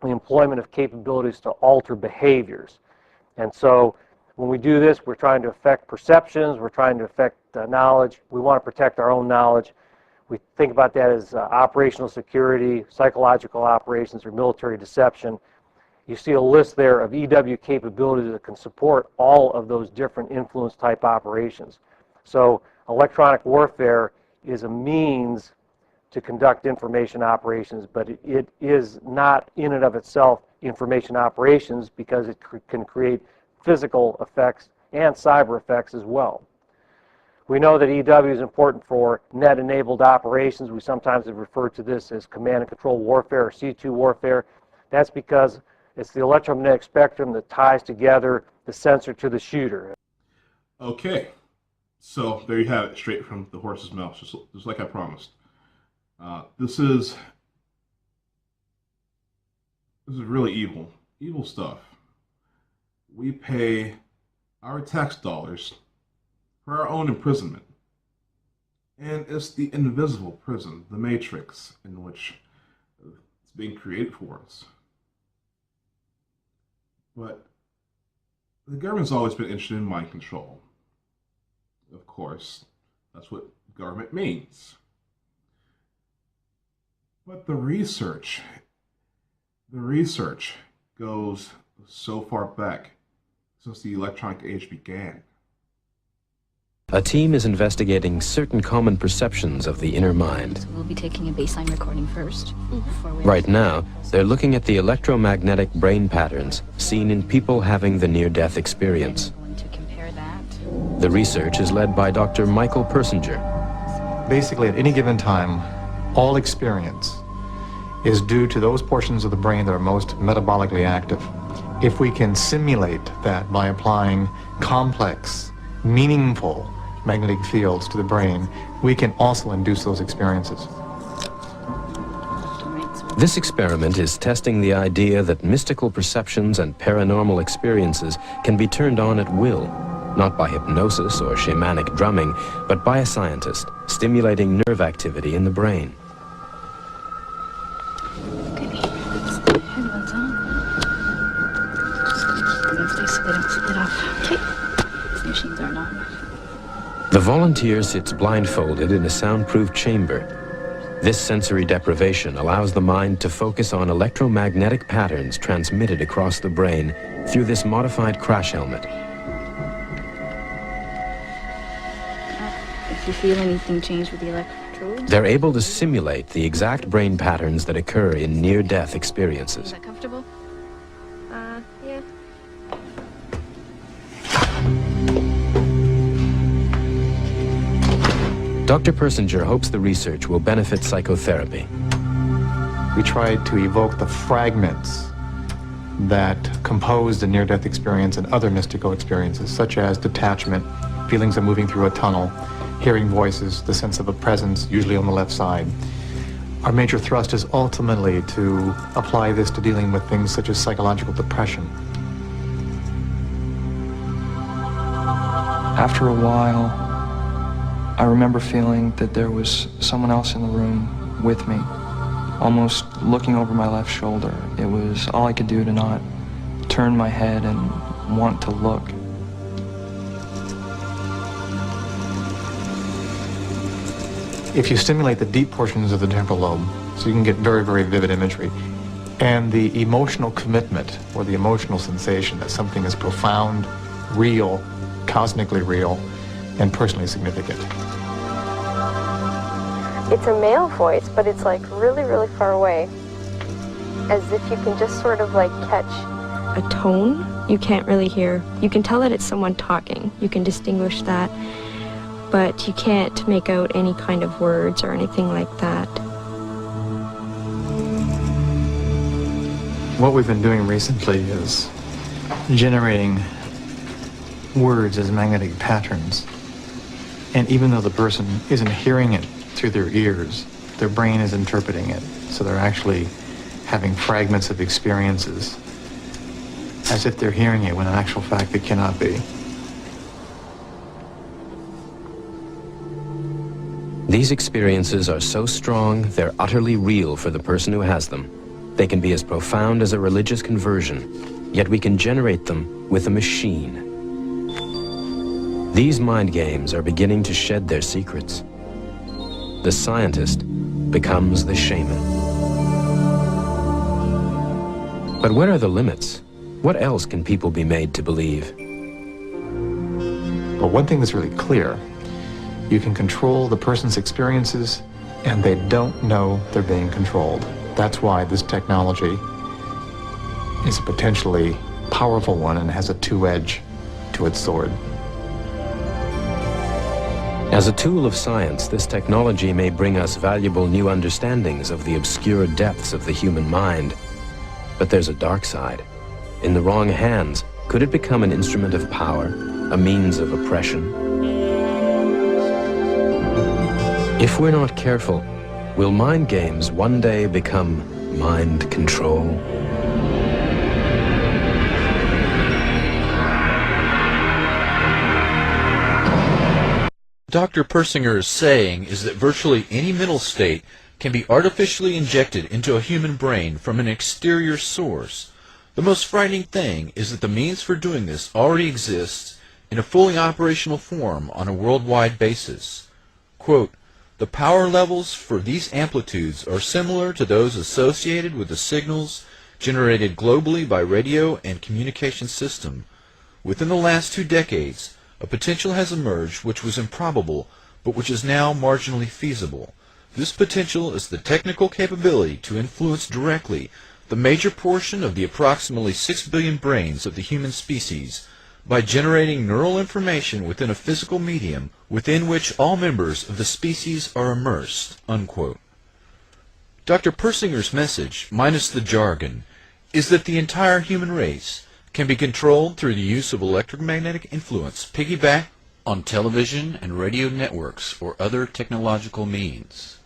S2: the employment of capabilities to alter behaviors. And so when we do this, we're trying to affect perceptions, we're trying to affect knowledge. We want to protect our own knowledge. We think about that as operational security, psychological operations, or military deception. You see a list there of EW capabilities that can support all of those different influence type operations. So electronic warfare is a means to conduct information operations, but it is not in and of itself information operations, because it can create physical effects and cyber effects as well. We know that EW is important for net-enabled operations. We sometimes have referred to this as command and control warfare, or C2 warfare. That's because it's the electromagnetic spectrum that ties together the sensor to the shooter.
S3: Okay, so there you have it, straight from the horse's mouth, just like I promised. This is really evil stuff. We pay our tax dollars for our own imprisonment. And it's the invisible prison, the matrix, in which it's being created for us. But The government's always been interested in mind control. Of course, that's what government means. But the research goes so far back since the electronic age began.
S6: A team is investigating certain common perceptions of the inner mind.
S7: We'll be taking a baseline recording first.
S6: Right now, they're looking at the electromagnetic brain patterns seen in people having the near-death experience. The research is led by Dr. Michael Persinger.
S23: Basically, at any given time, all experience is due to those portions of the brain that are most metabolically active. If we can simulate that by applying complex, meaningful magnetic fields to the brain, we can also induce those experiences.
S6: This experiment is testing the idea that mystical perceptions and paranormal experiences can be turned on at will, not by hypnosis or shamanic drumming, but by a scientist, stimulating nerve activity in the brain.
S7: Everyone's on. Stay so they don't split off. Okay. These machines aren't on.
S6: The volunteer sits blindfolded in a soundproof chamber. This sensory deprivation allows the mind to focus on electromagnetic patterns transmitted across the brain through this modified crash helmet.
S7: If you feel anything change with the electrodes.
S6: They're able to simulate the exact brain patterns that occur in near-death experiences.
S7: Is that comfortable? Yeah.
S6: Dr. Persinger hopes the research will benefit psychotherapy.
S23: We tried to evoke the fragments that compose the near-death experience and other mystical experiences, such as detachment, feelings of moving through a tunnel, hearing voices, the sense of a presence, usually on the left side. Our major thrust is ultimately to apply this to dealing with things such as psychological depression.
S24: After a while, I remember feeling that there was someone else in the room with me, almost looking over my left shoulder. It was all I could do to not turn my head and want to look.
S23: If you stimulate the deep portions of the temporal lobe, so you can get very, very vivid imagery, and the emotional commitment or the emotional sensation that something is profound, real, cosmically real, and personally significant.
S25: It's a male voice, but it's like really, really far away. As if you can just sort of like catch a tone. You can't really hear. You can tell that it's someone talking. You can distinguish that, but you can't make out any kind of words or anything like that.
S23: What we've been doing recently is generating words as magnetic patterns. And even though the person isn't hearing it through their ears, their brain is interpreting it. So they're actually having fragments of experiences as if they're hearing it, when in actual fact it cannot be.
S6: These experiences are so strong, they're utterly real for the person who has them. They can be as profound as a religious conversion, yet we can generate them with a machine. These mind games are beginning to shed their secrets. The scientist becomes the shaman. But where are the limits? What else can people be made to believe?
S23: But one thing that's really clear, you can control the person's experiences and they don't know they're being controlled. That's why this technology is a potentially powerful one and has a two-edge to its sword.
S6: As a tool of science, this technology may bring us valuable new understandings of the obscure depths of the human mind. But there's a dark side. In the wrong hands, could it become an instrument of power, a means of oppression? If we're not careful, will mind games one day become mind control?
S5: Dr. Persinger is saying is that virtually any mental state can be artificially injected into a human brain from an exterior source. The most frightening thing is that the means for doing this already exists in a fully operational form on a worldwide basis. Quote, "The power levels for these amplitudes are similar to those associated with the signals generated globally by radio and communication system. Within the last 2 decades, a potential has emerged which was improbable, but which is now marginally feasible. This potential is the technical capability to influence directly the major portion of the approximately 6 billion brains of the human species by generating neural information within a physical medium within which all members of the species are immersed." Unquote. Dr. Persinger's message, minus the jargon, is that the entire human race can be controlled through the use of electromagnetic influence piggyback on television and radio networks or other technological means.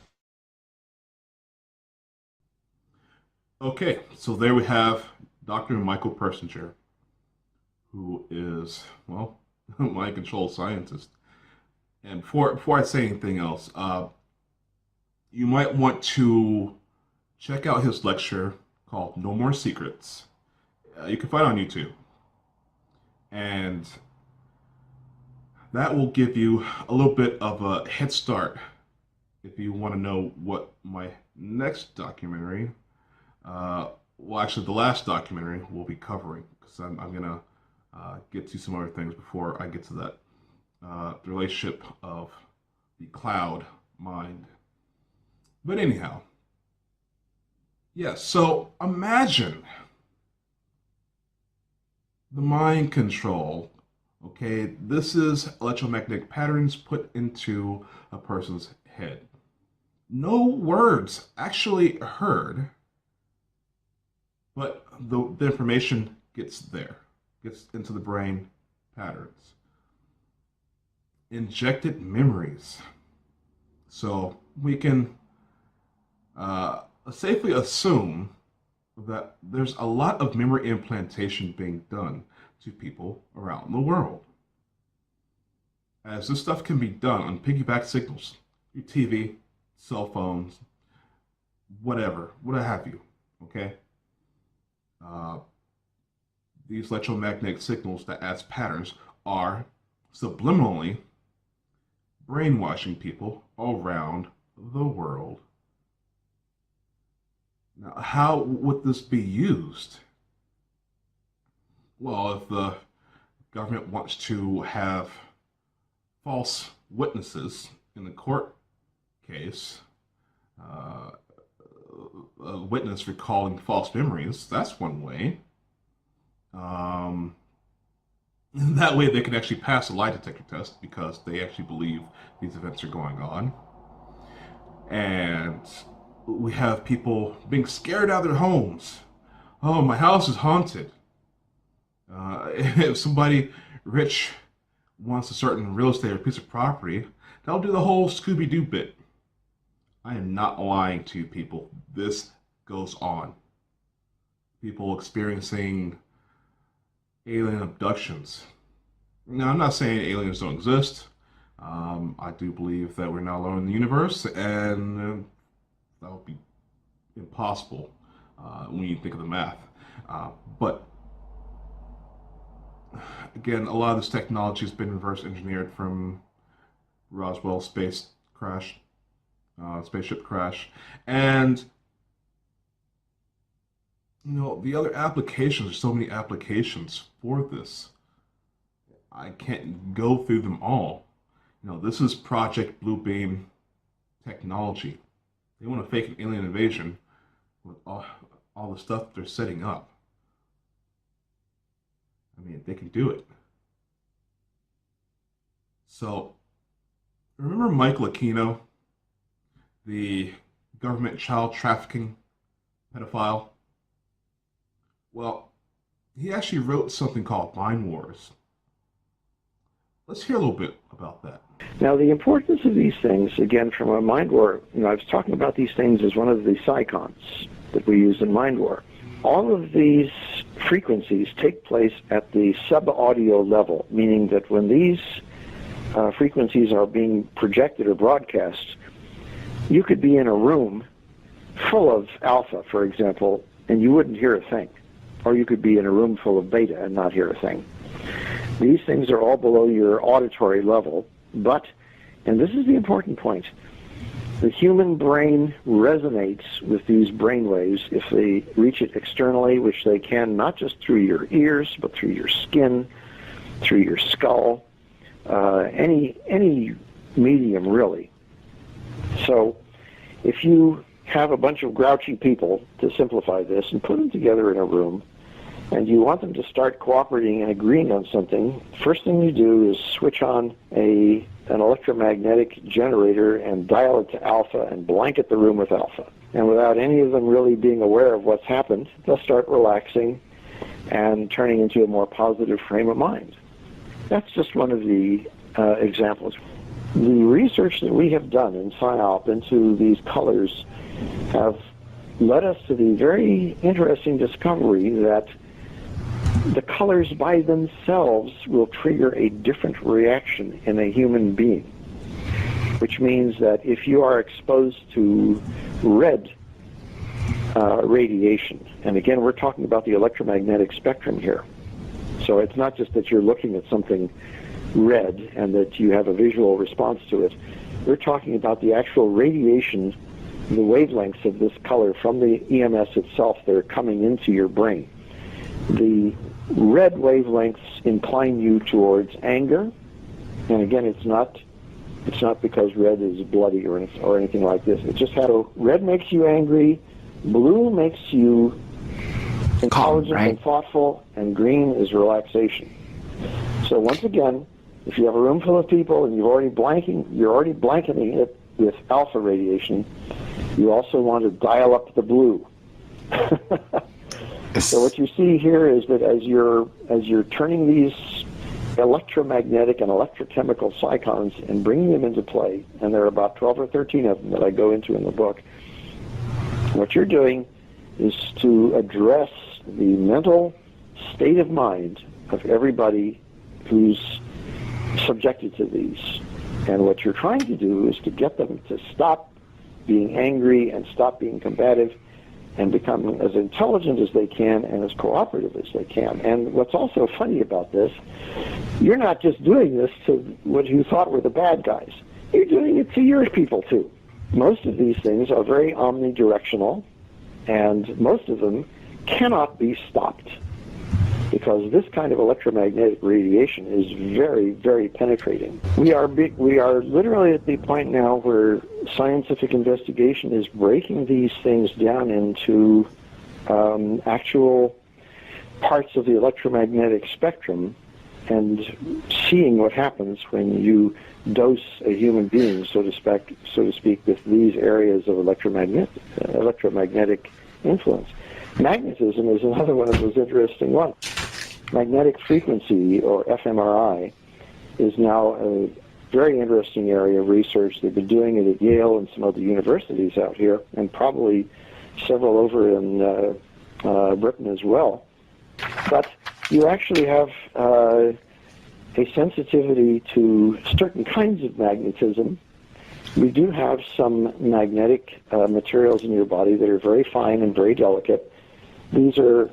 S3: Okay, so there we have Dr. Michael Persinger, who is, well, mind-control scientist. And before I say anything else, you might want to check out his lecture called No More Secrets. You can find it on YouTube. And that will give you a little bit of a head start if you want to know what my next documentary, well, actually the last documentary we'll be covering, because I'm going to get to some other things before I get to that. The relationship of the cloud mind. But anyhow, yes, so imagine the mind control. Okay, this is electromagnetic patterns put into a person's head. No words actually heard, but the information gets there, gets into the brain patterns. Injected memories. So we can safely assume that there's a lot of memory implantation being done to people around the world. As this stuff can be done on piggyback signals, your TV, cell phones, whatever, what have you, okay? These electromagnetic signals that adds patterns are subliminally brainwashing people around the world. Now, how would this be used? Well, if the government wants to have false witnesses in the court case, a witness recalling false memories, that's one way. That way they can actually pass a lie detector test because they actually believe these events are going on. And we have people being scared out of their homes. Oh, my house is haunted. If somebody rich wants a certain real estate or piece of property, they'll do the whole Scooby-Doo bit. I am not lying to you people. This goes on. People experiencing alien abductions. Now, I'm not saying aliens don't exist. I do believe that we're not alone in the universe, and that would be impossible when you think of the math. But again, a lot of this technology has been reverse engineered from Roswell spaceship crash, and you know, the other applications, there's so many applications for this. I can't go through them all. You know, this is Project Bluebeam technology. They want to fake an alien invasion with all the stuff they're setting up. I mean, they can do it. So, remember Michael Aquino, the government child trafficking pedophile? Well, he actually wrote something called Mind Wars. Let's hear a little bit about that.
S9: Now, the importance of these things, again, from a mind war, I was talking about these things as one of the psychons that we use in mind war. All of these frequencies take place at the sub-audio level, meaning that when these frequencies are being projected or broadcast, you could be in a room full of alpha, for example, and you wouldn't hear a thing. or you could be in a room full of beta and not hear a thing. These things are all below your auditory level, but, and this is the important point, the human brain resonates with these brain waves if they reach it externally, which they can not just through your ears, but through your skin, through your skull, any medium really. So if you have a bunch of grouchy people, to simplify this, and put them together in a room, and you want them to start cooperating and agreeing on something, first thing you do is switch on an electromagnetic generator and dial it to alpha and blanket the room with alpha. And without any of them really being aware of what's happened, they'll start relaxing and turning into a more positive frame of mind. That's just one of the examples. The research that we have done in PSYOP into these colors have led us to the very interesting discovery that the colors by themselves will trigger a different reaction in a human being, which means that if you are exposed to red radiation, and again we're talking about the electromagnetic spectrum here, so it's not just that you're looking at something red and that you have a visual response to it. We're talking about the actual radiation, the wavelengths of this color from the EMS itself that are coming into your brain. The red wavelengths incline you towards anger, and again it's not because red is bloody or anything like this. It's just how red makes you angry, blue makes you intelligent and thoughtful, and green is relaxation. So once again, if you have a room full of people and you're already blanketing it with alpha radiation, you also want to dial up the blue. So what you see here is that as you're turning these electromagnetic and electrochemical cycons and bringing them into play, and there are about 12 or 13 of them that I go into in the book, what you're doing is to address the mental state of mind of everybody who's subjected to these. And what you're trying to do is to get them to stop being angry and stop being combative and become as intelligent as they can and as cooperative as they can. And what's also funny about this, you're not just doing this to what you thought were the bad guys. You're doing it to your people too. Most of these things are very omnidirectional, and most of them cannot be stopped, because this kind of electromagnetic radiation is very, very penetrating. We are literally at the point now where scientific investigation is breaking these things down into actual parts of the electromagnetic spectrum and seeing what happens when you dose a human being, so to speak, with these areas of electromagnetic influence. Magnetism is another one of those interesting ones. Magnetic frequency, or fMRI, is now a very interesting area of research. They've been doing it at Yale and some other universities out here, and probably several over in Britain as well. But you actually have a sensitivity to certain kinds of magnetism. We do have some magnetic materials in your body that are very fine and very delicate. These are,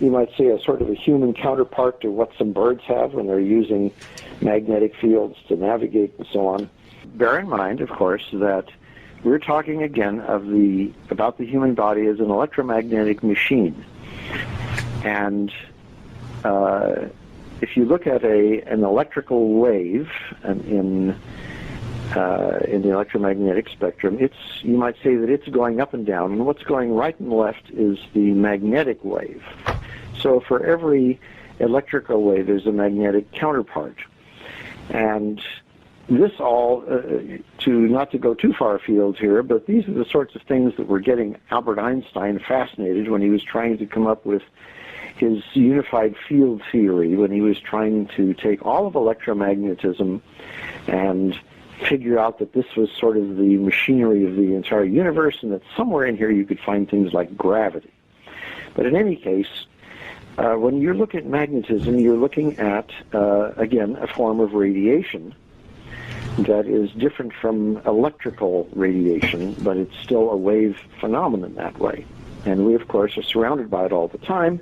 S9: you might say, a sort of a human counterpart to what some birds have when they're using magnetic fields to navigate and so on. Bear in mind, of course, that we're talking again about the human body as an electromagnetic machine. And if you look at an electrical wave in the electromagnetic spectrum, you might say that it's going up and down, and what's going right and left is the magnetic wave. So for every electrical wave, there's a magnetic counterpart. And this all, not to go too far afield here, but these are the sorts of things that were getting Albert Einstein fascinated when he was trying to come up with his unified field theory, when he was trying to take all of electromagnetism and figure out that this was sort of the machinery of the entire universe, and that somewhere in here you could find things like gravity. But in any case, when you look at magnetism, you're looking at, again, a form of radiation that is different from electrical radiation, but it's still a wave phenomenon that way. And we, of course, are surrounded by it all the time.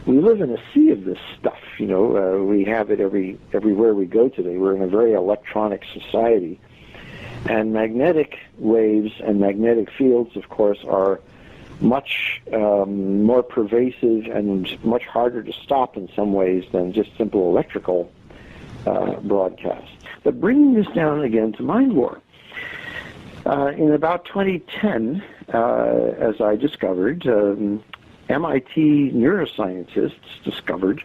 S9: We live in a sea of this stuff. We have it everywhere we go today. We're in a very electronic society. And magnetic waves and magnetic fields, of course, are much more pervasive and much harder to stop in some ways than just simple electrical broadcasts. But bringing this down again to mind war. In about 2010, as I discovered, MIT neuroscientists discovered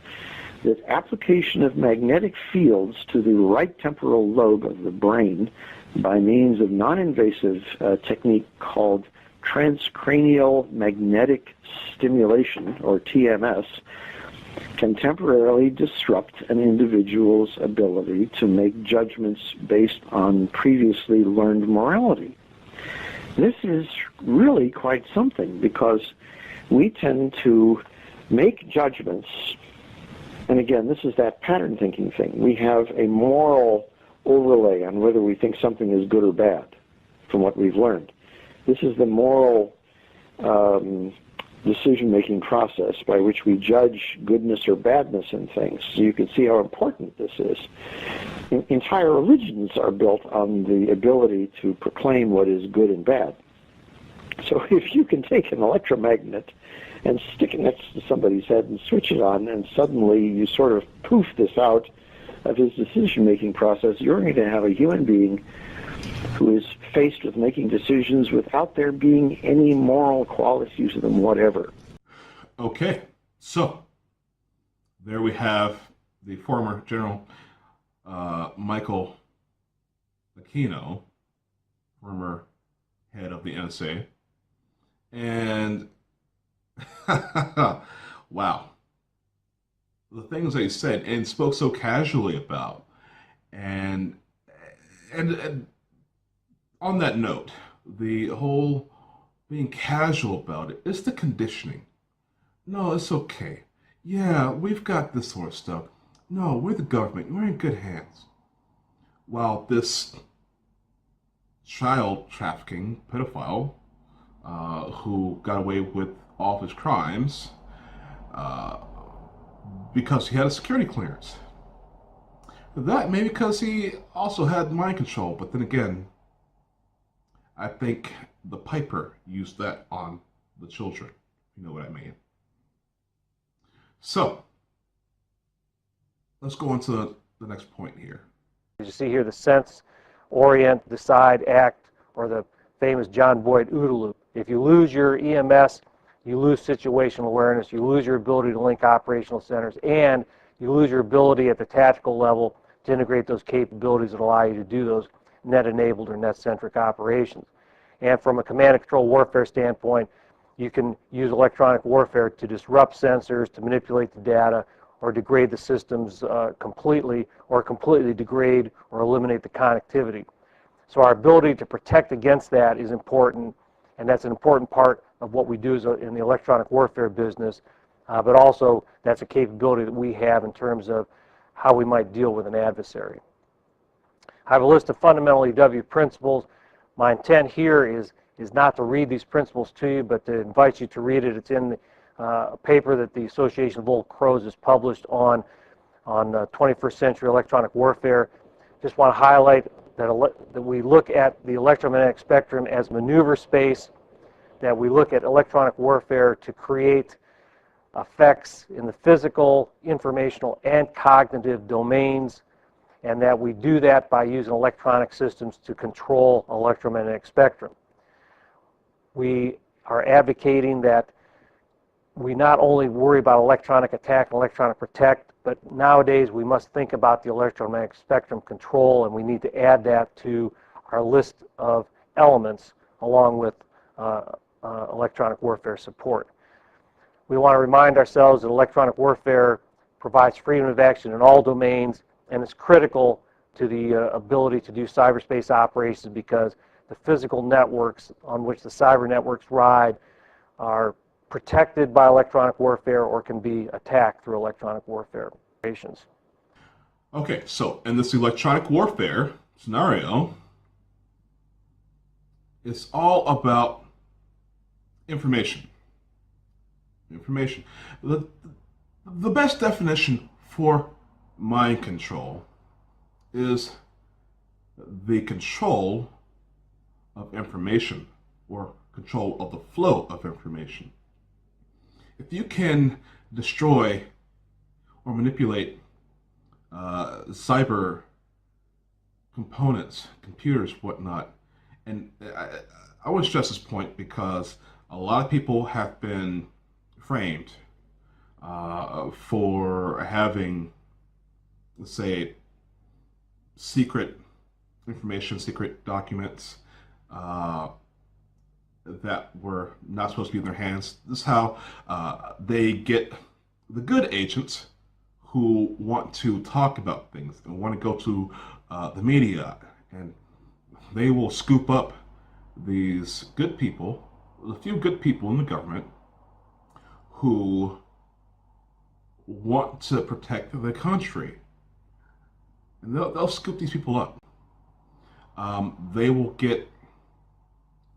S9: that application of magnetic fields to the right temporal lobe of the brain by means of non-invasive technique called transcranial magnetic stimulation, or TMS, can temporarily disrupt an individual's ability to make judgments based on previously learned morality. This is really quite something, because we tend to make judgments, and again, this is that pattern thinking thing. We have a moral overlay on whether we think something is good or bad from what we've learned. This is the moral decision-making process by which we judge goodness or badness in things. So you can see how important this is. Entire religions are built on the ability to proclaim what is good and bad. So if you can take an electromagnet and stick it next to somebody's head and switch it on, and suddenly you sort of poof this out of his decision-making process, you're going to have a human being who is faced with making decisions without there being any moral qualities to them whatever.
S3: Okay, so there we have the former General Michael Aquino, former head of the NSA, and wow, the things they said and spoke so casually about, and on that note, the whole being casual about it is the conditioning. No, it's okay. Yeah, we've got this sort of stuff. No, we're the government. We're in good hands. While this child trafficking pedophile who got away with all of his crimes because he had a security clearance. That maybe because he also had mind control, but then again, I think the Piper used that on the children, you know what I mean. So, let's go on to the next point here.
S2: As you see here, the sense, orient, decide, act, or the famous John Boyd OODA loop. If you lose your EMS, you lose situational awareness, you lose your ability to link operational centers, and you lose your ability at the tactical level to integrate those capabilities that allow you to do those net-enabled or net-centric operations. And from a command and control warfare standpoint, you can use electronic warfare to disrupt sensors, to manipulate the data, or degrade the systems completely, or completely degrade or eliminate the connectivity. So our ability to protect against that is important, and that's an important part of what we do in the electronic warfare business, but also that's a capability that we have in terms of how we might deal with an adversary. I have a list of fundamental EW principles. My intent here is not to read these principles to you, but to invite you to read it. It's in a paper that the Association of Old Crows has published on 21st century electronic warfare. Just want to highlight that we look at the electromagnetic spectrum as maneuver space, that we look at electronic warfare to create effects in the physical, informational, and cognitive domains, and that we do that by using electronic systems to control electromagnetic spectrum. We are advocating that we not only worry about electronic attack and electronic protect, but nowadays we must think about the electromagnetic spectrum control, and we need to add that to our list of elements along with electronic warfare support. We want to remind ourselves that electronic warfare provides freedom of action in all domains, and it's critical to the ability to do cyberspace operations, because the physical networks on which the cyber networks ride are protected by electronic warfare or can be attacked through electronic warfare operations.
S3: Okay, so in this electronic warfare scenario, it's all about information. information. The best definition for mind control is the control of information, or control of the flow of information. If you can destroy or manipulate cyber components, computers, whatnot, and I want to stress this point because a lot of people have been framed for having, let's say, secret information, secret documents that were not supposed to be in their hands. This is how they get the good agents who want to talk about things and want to go to the media, and they will scoop up these good people, a few good people in the government who want to protect the country. And they'll scoop these people up. They will get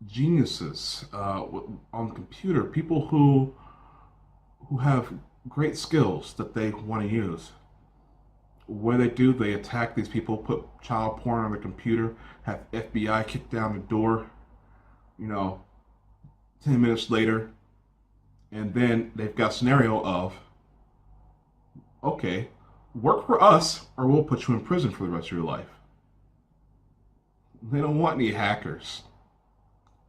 S3: geniuses on the computer, people who have great skills that they want to use. What do, they attack these people, put child porn on the computer, have FBI kick down the door, 10 minutes later, and then they've got a scenario of, okay, work for us or we'll put you in prison for the rest of your life. They don't want any hackers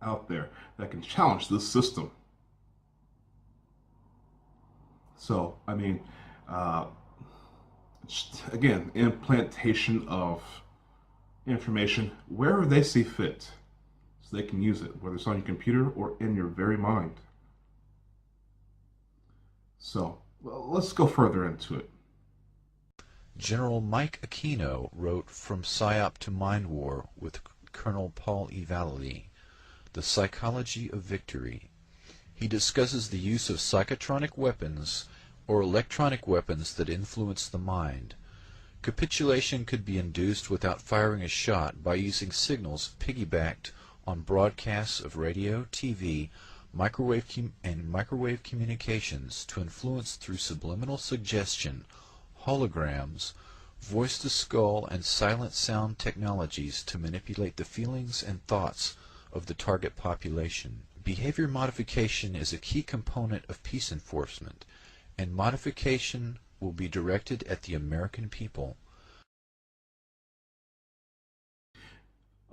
S3: out there that can challenge this system. So, I mean, again, implantation of information wherever they see fit, so they can use it, whether it's on your computer or in your very mind. So, well, let's go further into it.
S5: General Mike Aquino wrote From PSYOP to Mind War with Colonel Paul E. Vallely, The Psychology of Victory. He discusses the use of psychotronic weapons or electronic weapons that influence the mind. Capitulation could be induced without firing a shot by using signals piggybacked on broadcasts of radio, TV, microwave communications to influence through subliminal suggestion, holograms, voice-to-skull and silent sound technologies to manipulate the feelings and thoughts of the target population. Behavior modification is a key component of peace enforcement, and modification will be directed at the American people.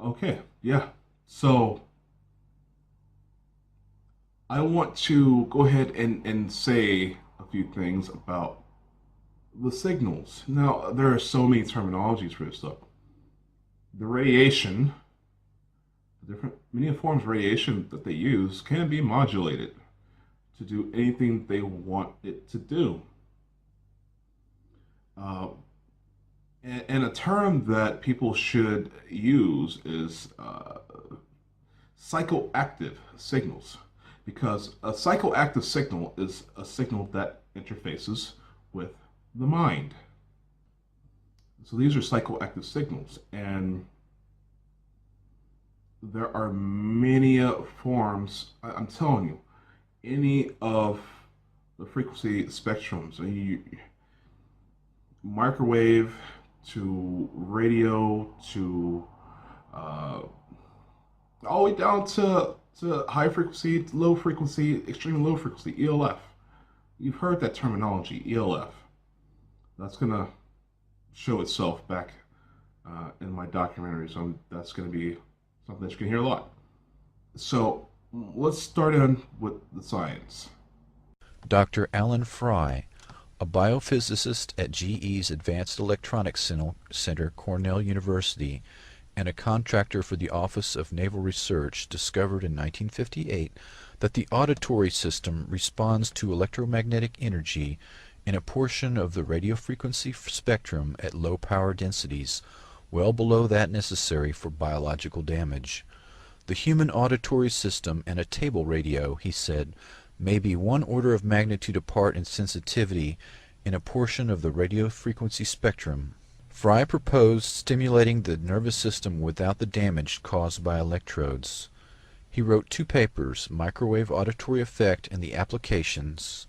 S3: Okay, yeah. So I want to go ahead and say a few things about the signals. Now, there are so many terminologies for this stuff. The radiation, many forms of radiation that they use can be modulated to do anything they want it to do. And a term that people should use is psychoactive signals, because a psychoactive signal is a signal that interfaces with the mind. So these are psychoactive signals, and there are many forms. I'm telling you, any of the frequency spectrums, microwave to radio to all the way down to high frequency, low frequency, extreme low frequency, ELF. You've heard that terminology, ELF. That's going to show itself back in my documentary, so that's going to be something that you can hear a lot. So let's start in with the science.
S5: Dr. Alan Fry, a biophysicist at GE's Advanced Electronics Center, Cornell University, and a contractor for the Office of Naval Research, discovered in 1958 that the auditory system responds to electromagnetic energy in a portion of the radio frequency spectrum at low power densities, well below that necessary for biological damage. The human auditory system and a table radio, he said, may be 1 order of magnitude apart in sensitivity in a portion of the radio frequency spectrum. Fry proposed stimulating the nervous system without the damage caused by electrodes. He wrote 2 papers, Microwave Auditory Effect and the Applications,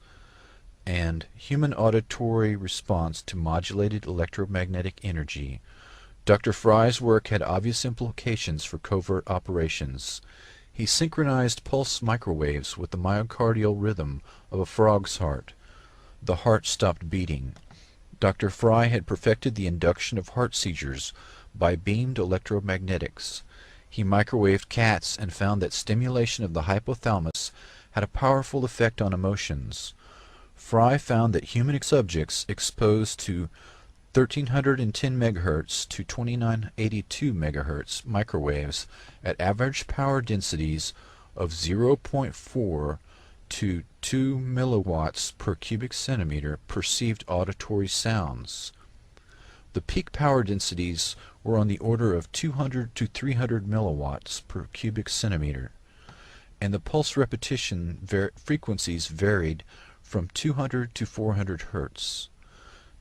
S5: and Human Auditory Response to Modulated Electromagnetic Energy. Dr. Fry's work had obvious implications for covert operations. He synchronized pulse microwaves with the myocardial rhythm of a frog's heart. The heart stopped beating. Dr. Fry had perfected the induction of heart seizures by beamed electromagnetics. He microwaved cats and found that stimulation of the hypothalamus had a powerful effect on emotions. Fry found that human subjects exposed to 1310 MHz to 2982 MHz microwaves at average power densities of 0.4 to 2 milliwatts per cubic centimeter perceived auditory sounds. The peak power densities were on the order of 200 to 300 milliwatts per cubic centimeter, and the pulse repetition frequencies varied from 200 to 400 Hertz.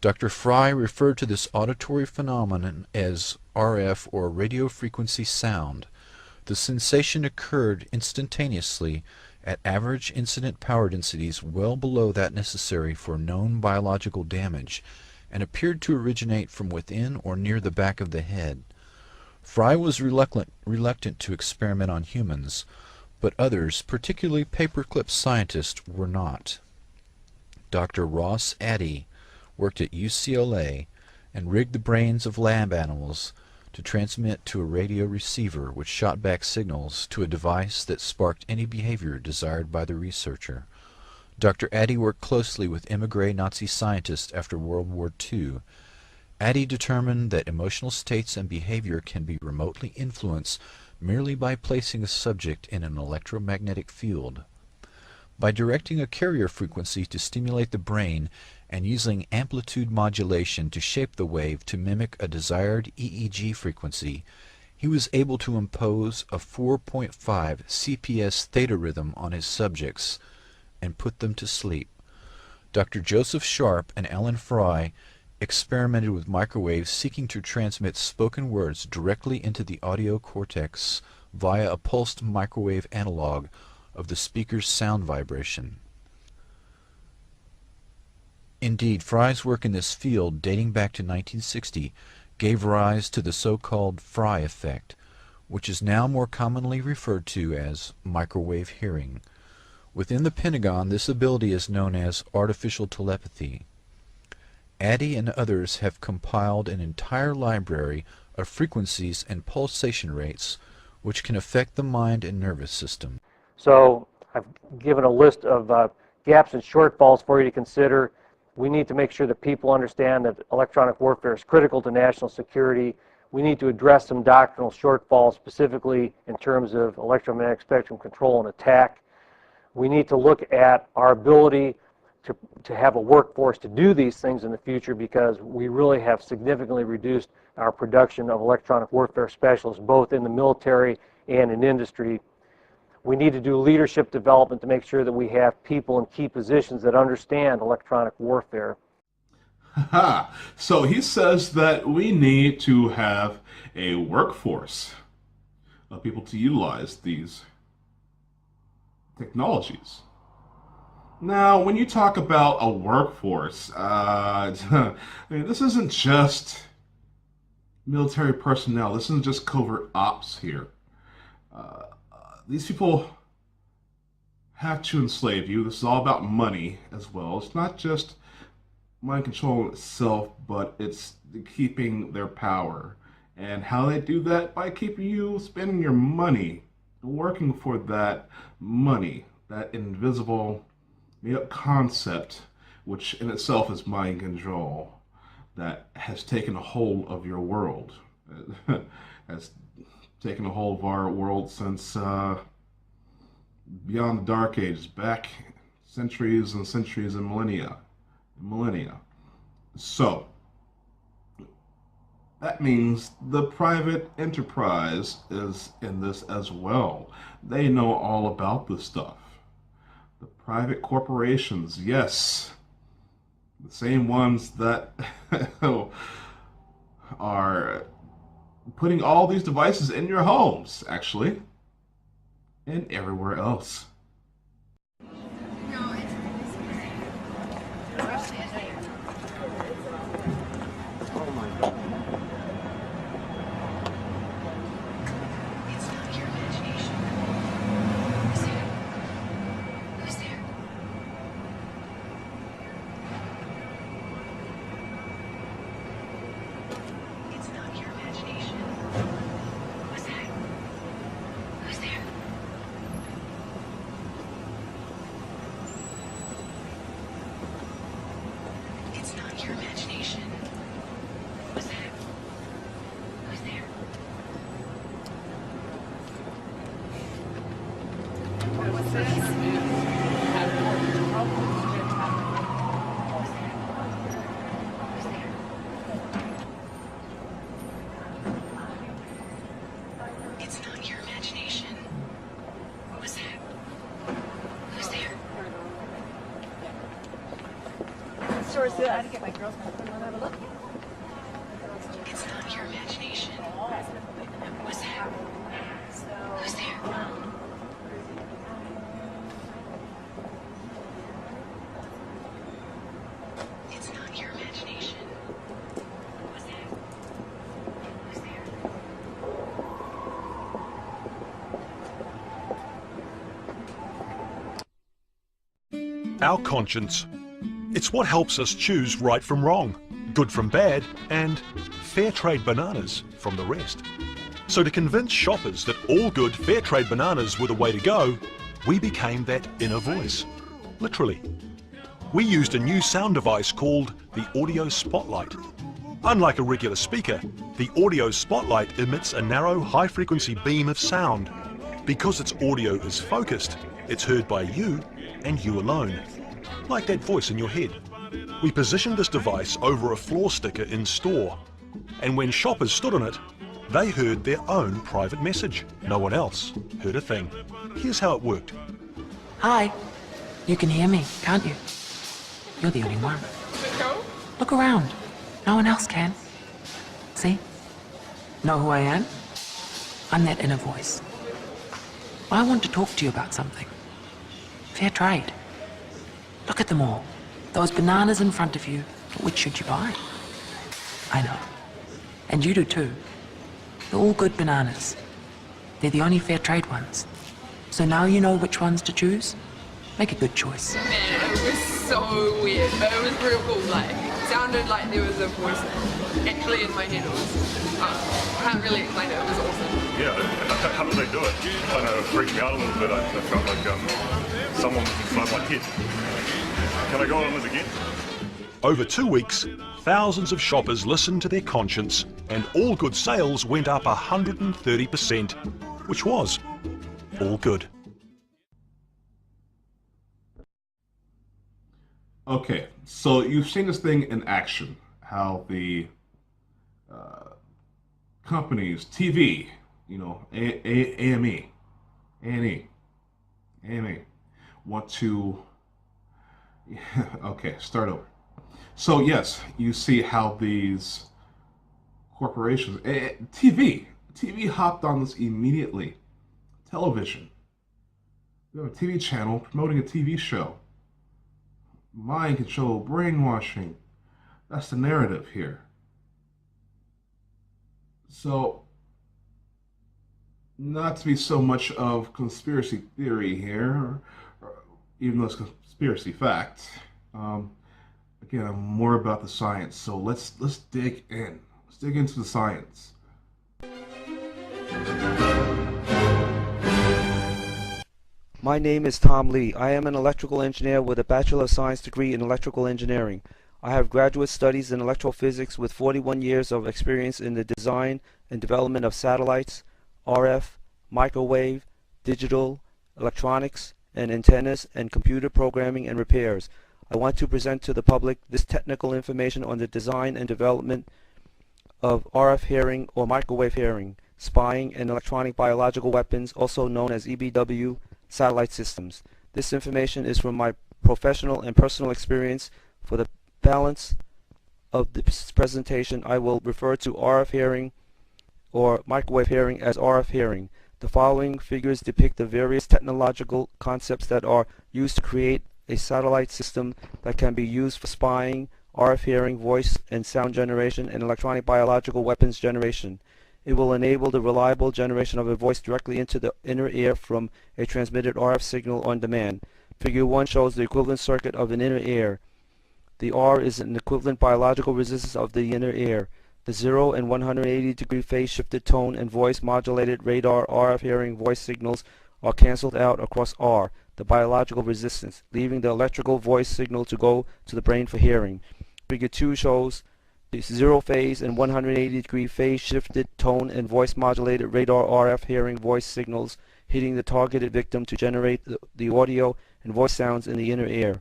S5: Dr. Fry referred to this auditory phenomenon as RF, or radio frequency sound. The sensation occurred instantaneously at average incident power densities well below that necessary for known biological damage, and appeared to originate from within or near the back of the head. Fry was reluctant to experiment on humans, but others, particularly paperclip scientists, were not. Dr. Ross Addy worked at UCLA and rigged the brains of lab animals to transmit to a radio receiver which shot back signals to a device that sparked any behavior desired by the researcher. Dr. Addy worked closely with émigré Nazi scientists after World War II. Addy determined that emotional states and behavior can be remotely influenced merely by placing a subject in an electromagnetic field. By directing a carrier frequency to stimulate the brain and using amplitude modulation to shape the wave to mimic a desired EEG frequency, he was able to impose a 4.5 CPS theta rhythm on his subjects and put them to sleep. Dr. Joseph Sharp and Alan Fry experimented with microwaves seeking to transmit spoken words directly into the audio cortex via a pulsed microwave analog of the speaker's sound vibration. Indeed, Fry's work in this field, dating back to 1960, gave rise to the so-called Fry effect, which is now more commonly referred to as microwave hearing. Within the Pentagon, this ability is known as artificial telepathy. Addy and others have compiled an entire library of frequencies and pulsation rates which can affect the mind and nervous system.
S2: So I've given a list of gaps and shortfalls for you to consider. We need to make sure that people understand that electronic warfare is critical to national security. We need to address some doctrinal shortfalls, specifically in terms of electromagnetic spectrum control and attack. We need to look at our ability to have a workforce to do these things in the future, because we really have significantly reduced our production of electronic warfare specialists, both in the military and in industry. We need to do leadership development to make sure that we have people in key positions that understand electronic warfare.
S3: So he says that we need to have a workforce of people to utilize these technologies. Now, when you talk about a workforce, I mean, this isn't just military personnel. This isn't just covert ops here. These people have to enslave you. This is all about money as well. It's not just mind control in itself, but it's keeping their power. And how they do that? By keeping you spending your money, working for that money, that invisible made-up concept, which in itself is mind control, that has taken a hold of your world. Has taken a hold of our world since beyond the Dark Ages, back centuries and centuries and millennia. So that means the private enterprise is in this as well. They know all about this stuff. The private corporations, yes, the same ones that are putting all these devices in your homes, actually. and everywhere else.
S10: I had to get my girls to have a look. It's not your imagination. What's that? Who's there? It's not your imagination. What's that? Who's
S11: there? Our conscience. It's what helps us choose right from wrong, good from bad, and fair trade bananas from the rest. So to convince shoppers that all good fair trade bananas were the way to go, we became that inner voice, literally. We used a new sound device called the Audio Spotlight. Unlike a regular speaker, the Audio Spotlight emits a narrow, high-frequency beam of sound. Because its audio is focused, it's heard by you and you alone. Like that voice in your head. We positioned this device over a floor sticker in store, and when shoppers stood on it, they heard their own private message. No one else heard a thing. Here's how it worked.
S12: Hi, you can hear me, can't you? You're the only one. Look around. No one else can. See? Know who I am? I'm that inner voice. I want to talk to you about something. Fair trade. Look at them all. Those bananas in front of you. Which should you buy? I know. And you do too. They're all good bananas. They're the only fair trade ones. So now you know which ones to choose? Make a good choice.
S13: Man, it was so weird, but it was real cool. Like, it sounded like there was a voice actually in my head. It was, I can't really explain it. It was awesome.
S14: Yeah, how did they do it? Kind of freaked me out a little bit. I felt like someone was inside my head. Can I go on this again?
S11: Over 2 weeks, thousands of shoppers listened to their conscience, and all good sales went up 130%, which was all good.
S3: Okay, so you've seen this thing in action, how the companies, TV, you know, AME, want to, okay, start over. So yes, you see how these corporations, TV hopped on this immediately. Television. We have a TV channel promoting a TV show. Mind control, brainwashing. That's the narrative here. So, not to be so much of conspiracy theory here, or even though it's conspiracy fact. Again, I'm more about the science. So let's dig in. Let's dig into the science.
S26: My name is Tom Lee. I am an electrical engineer with a Bachelor of Science degree in electrical engineering. I have graduate studies in electrophysics with 41 years of experience in the design and development of satellites, RF, microwave, digital, electronics, and antennas, and computer programming and repairs. I want to present to the public this technical information on the design and development of RF hearing or microwave hearing, spying, and electronic biological weapons, also known as EBW, satellite systems. This information is from my professional and personal experience. For the balance of this presentation, I will refer to RF hearing or microwave hearing as RF hearing. The following figures depict the various technological concepts that are used to create a satellite system that can be used for spying, RF hearing, voice and sound generation, and electronic biological weapons generation. It will enable the reliable generation of a voice directly into the inner ear from a transmitted RF signal on demand. Figure 1 shows the equivalent circuit of an inner ear. The R is an equivalent biological resistance of the inner ear. The 0 and 180 degree phase shifted tone and voice modulated radar RF hearing voice signals are cancelled out across R, the biological resistance, leaving the electrical voice signal to go to the brain for hearing. Figure 2 shows the 0 phase and 180 degree phase shifted tone and voice modulated radar RF hearing voice signals hitting the targeted victim to generate the audio and voice sounds in the inner ear.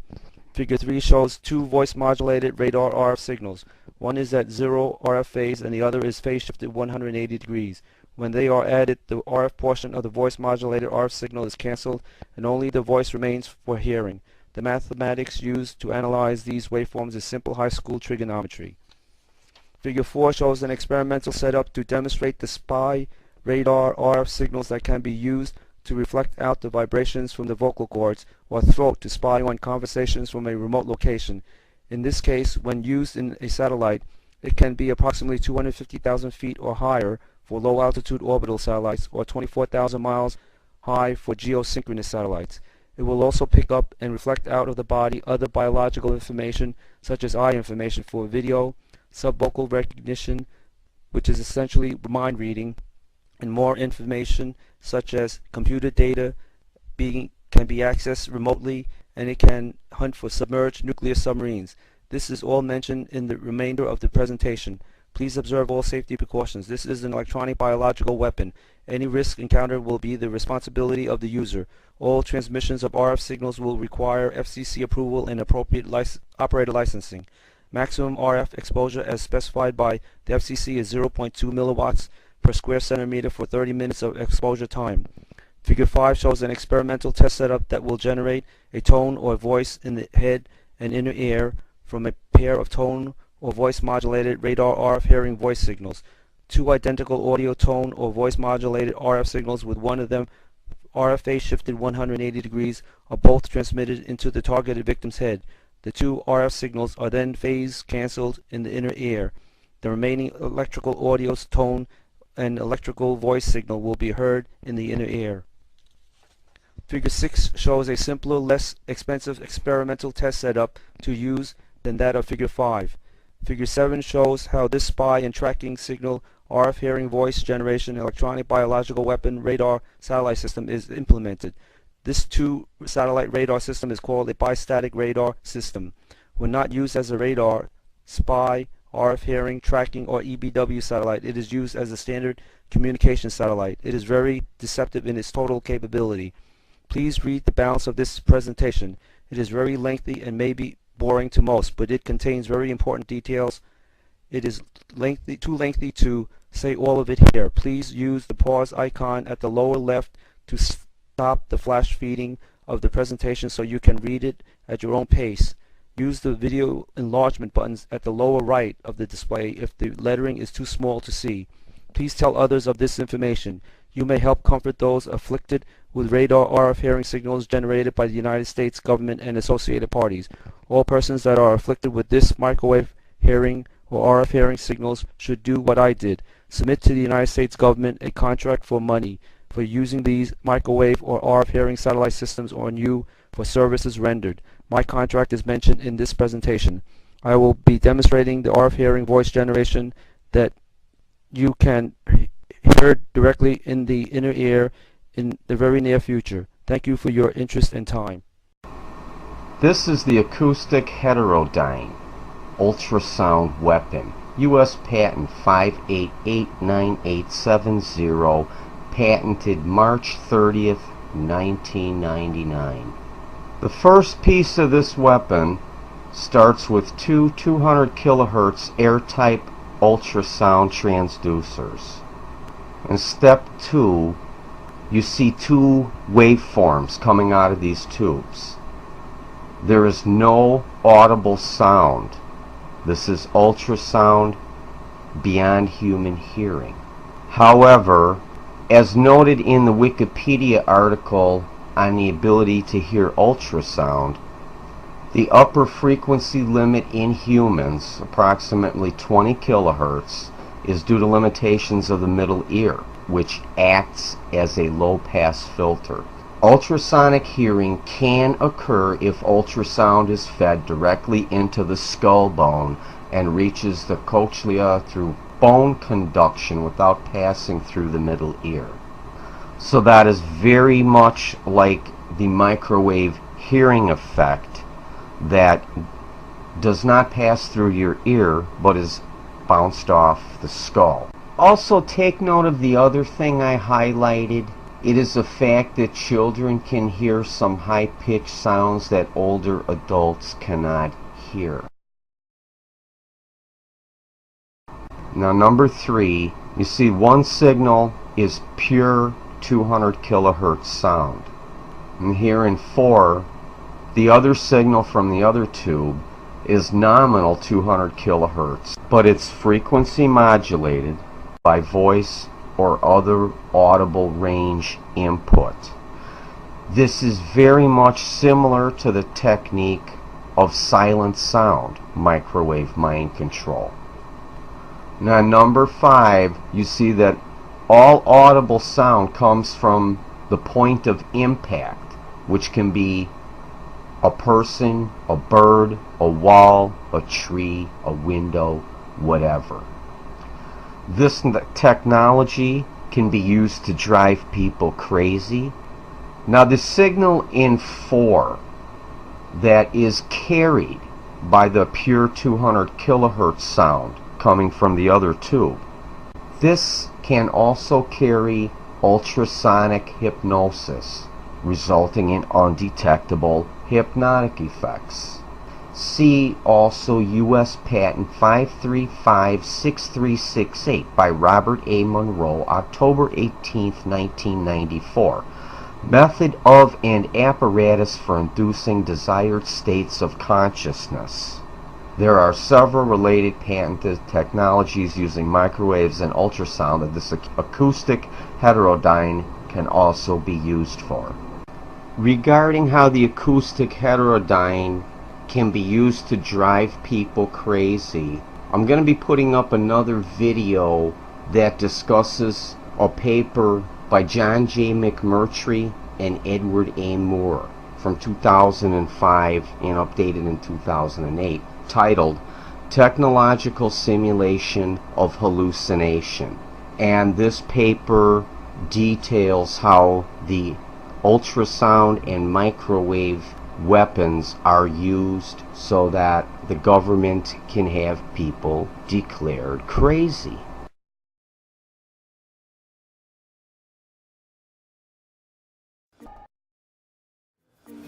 S26: Figure 3 shows two voice modulated radar RF signals. One is at 0 RF phase and the other is phase shifted 180 degrees. When they are added, the RF portion of the voice modulated RF signal is cancelled and only the voice remains for hearing. The mathematics used to analyze these waveforms is simple high school trigonometry. Figure 4 shows an experimental setup to demonstrate the SPY radar RF signals that can be used to reflect out the vibrations from the vocal cords or throat to spy on conversations from a remote location. In this case, when used in a satellite, it can be approximately 250,000 feet or higher for low-altitude orbital satellites or 24,000 miles high for geosynchronous satellites. It will also pick up and reflect out of the body other biological information such as eye information for video, subvocal recognition, which is essentially mind reading, and more information such as computer data can be accessed remotely, and it can hunt for submerged nuclear submarines. This is all mentioned in the remainder of the presentation. Please observe all safety precautions. This is an electronic biological weapon. Any risk encountered will be the responsibility of the user. All transmissions of RF signals will require FCC approval and appropriate operator licensing. Maximum RF exposure as specified by the FCC is 0.2 milliwatts per square centimeter for 30 minutes of exposure time. Figure 5 shows an experimental test setup that will generate a tone or voice in the head and inner ear from a pair of tone or voice modulated radar RF hearing voice signals. Two identical audio tone or voice modulated RF signals with one of them RF phase shifted 180 degrees are both transmitted into the targeted victim's head. The two RF signals are then phase cancelled in the inner ear. The remaining electrical audio tone and electrical voice signal will be heard in the inner ear. Figure 6 shows a simpler, less expensive experimental test setup to use than that of Figure 5. Figure 7 shows how this spy and tracking signal RF hearing voice generation electronic biological weapon radar satellite system is implemented. This two-satellite radar system is called a bistatic radar system. When not used as a radar, spy, RF hearing, tracking, or EBW satellite, it is used as a standard communication satellite. It is very deceptive in its total capability. Please read the balance of this presentation. It is very lengthy and may be boring to most, but it contains very important details. It is too lengthy to say all of it here. Please use the pause icon at the lower left to stop the flash feeding of the presentation so you can read it at your own pace. Use the video enlargement buttons at the lower right of the display if the lettering is too small to see. Please tell others of this information. You may help comfort those afflicted with radar RF hearing signals generated by the United States government and associated parties. All persons that are afflicted with this microwave hearing or RF hearing signals should do what I did. Submit to the United States government a contract for money for using these microwave or RF hearing satellite systems on you for services rendered. My contract is mentioned in this presentation. I will be demonstrating the RF hearing voice generation that you can hear directly in the inner ear in the very near future. Thank you for your interest and time.
S1: This is the acoustic heterodyne ultrasound weapon. U.S. patent 5889870, patented March 30th, 1999. The first piece of this weapon starts with two 200 kilohertz air-type ultrasound transducers. In step 2, you see two waveforms coming out of these tubes. There is no audible sound. This is ultrasound beyond human hearing. However, As noted in the Wikipedia article on the ability to hear ultrasound, the upper frequency limit in humans, approximately 20 kilohertz, is due to limitations of the middle ear, which acts as a low-pass filter. Ultrasonic hearing can occur if ultrasound is fed directly into the skull bone and reaches the cochlea through bone conduction without passing through the middle ear. So that is very much like the microwave hearing effect that does not pass through your ear but is bounced off the skull. Also, take note of the other thing I highlighted. It is the fact that children can hear some high-pitched sounds that older adults cannot hear. Now, number 3, you see one signal is pure 200 kilohertz sound. And here in 4, the other signal from the other tube is nominal 200 kilohertz, but it's frequency modulated by voice or other audible range input. This is very much similar to the technique of silent sound, microwave mind control. Now, number 5, you see that all audible sound comes from the point of impact, which can be a person, a bird, a wall, a tree, a window, whatever. This technology can be used to drive people crazy. Now, the signal in 4 that is carried by the pure 200 kilohertz sound coming from the other tube, this can also carry ultrasonic hypnosis, resulting in undetectable hypnotic effects. See also U.S. Patent 5356368 by Robert A. Monroe, October 18, 1994. Method of and apparatus for inducing desired states of consciousness. There are several related patented technologies using microwaves and ultrasound that this acoustic heterodyne can also be used for. Regarding how the acoustic heterodyne can be used to drive people crazy, I'm going to be putting up another video that discusses a paper by John J. McMurtry and Edward A. Moore from 2005 and updated in 2008, titled Technological Simulation of Hallucination. And this paper details how the ultrasound and microwave weapons are used so that the government can have people declared crazy.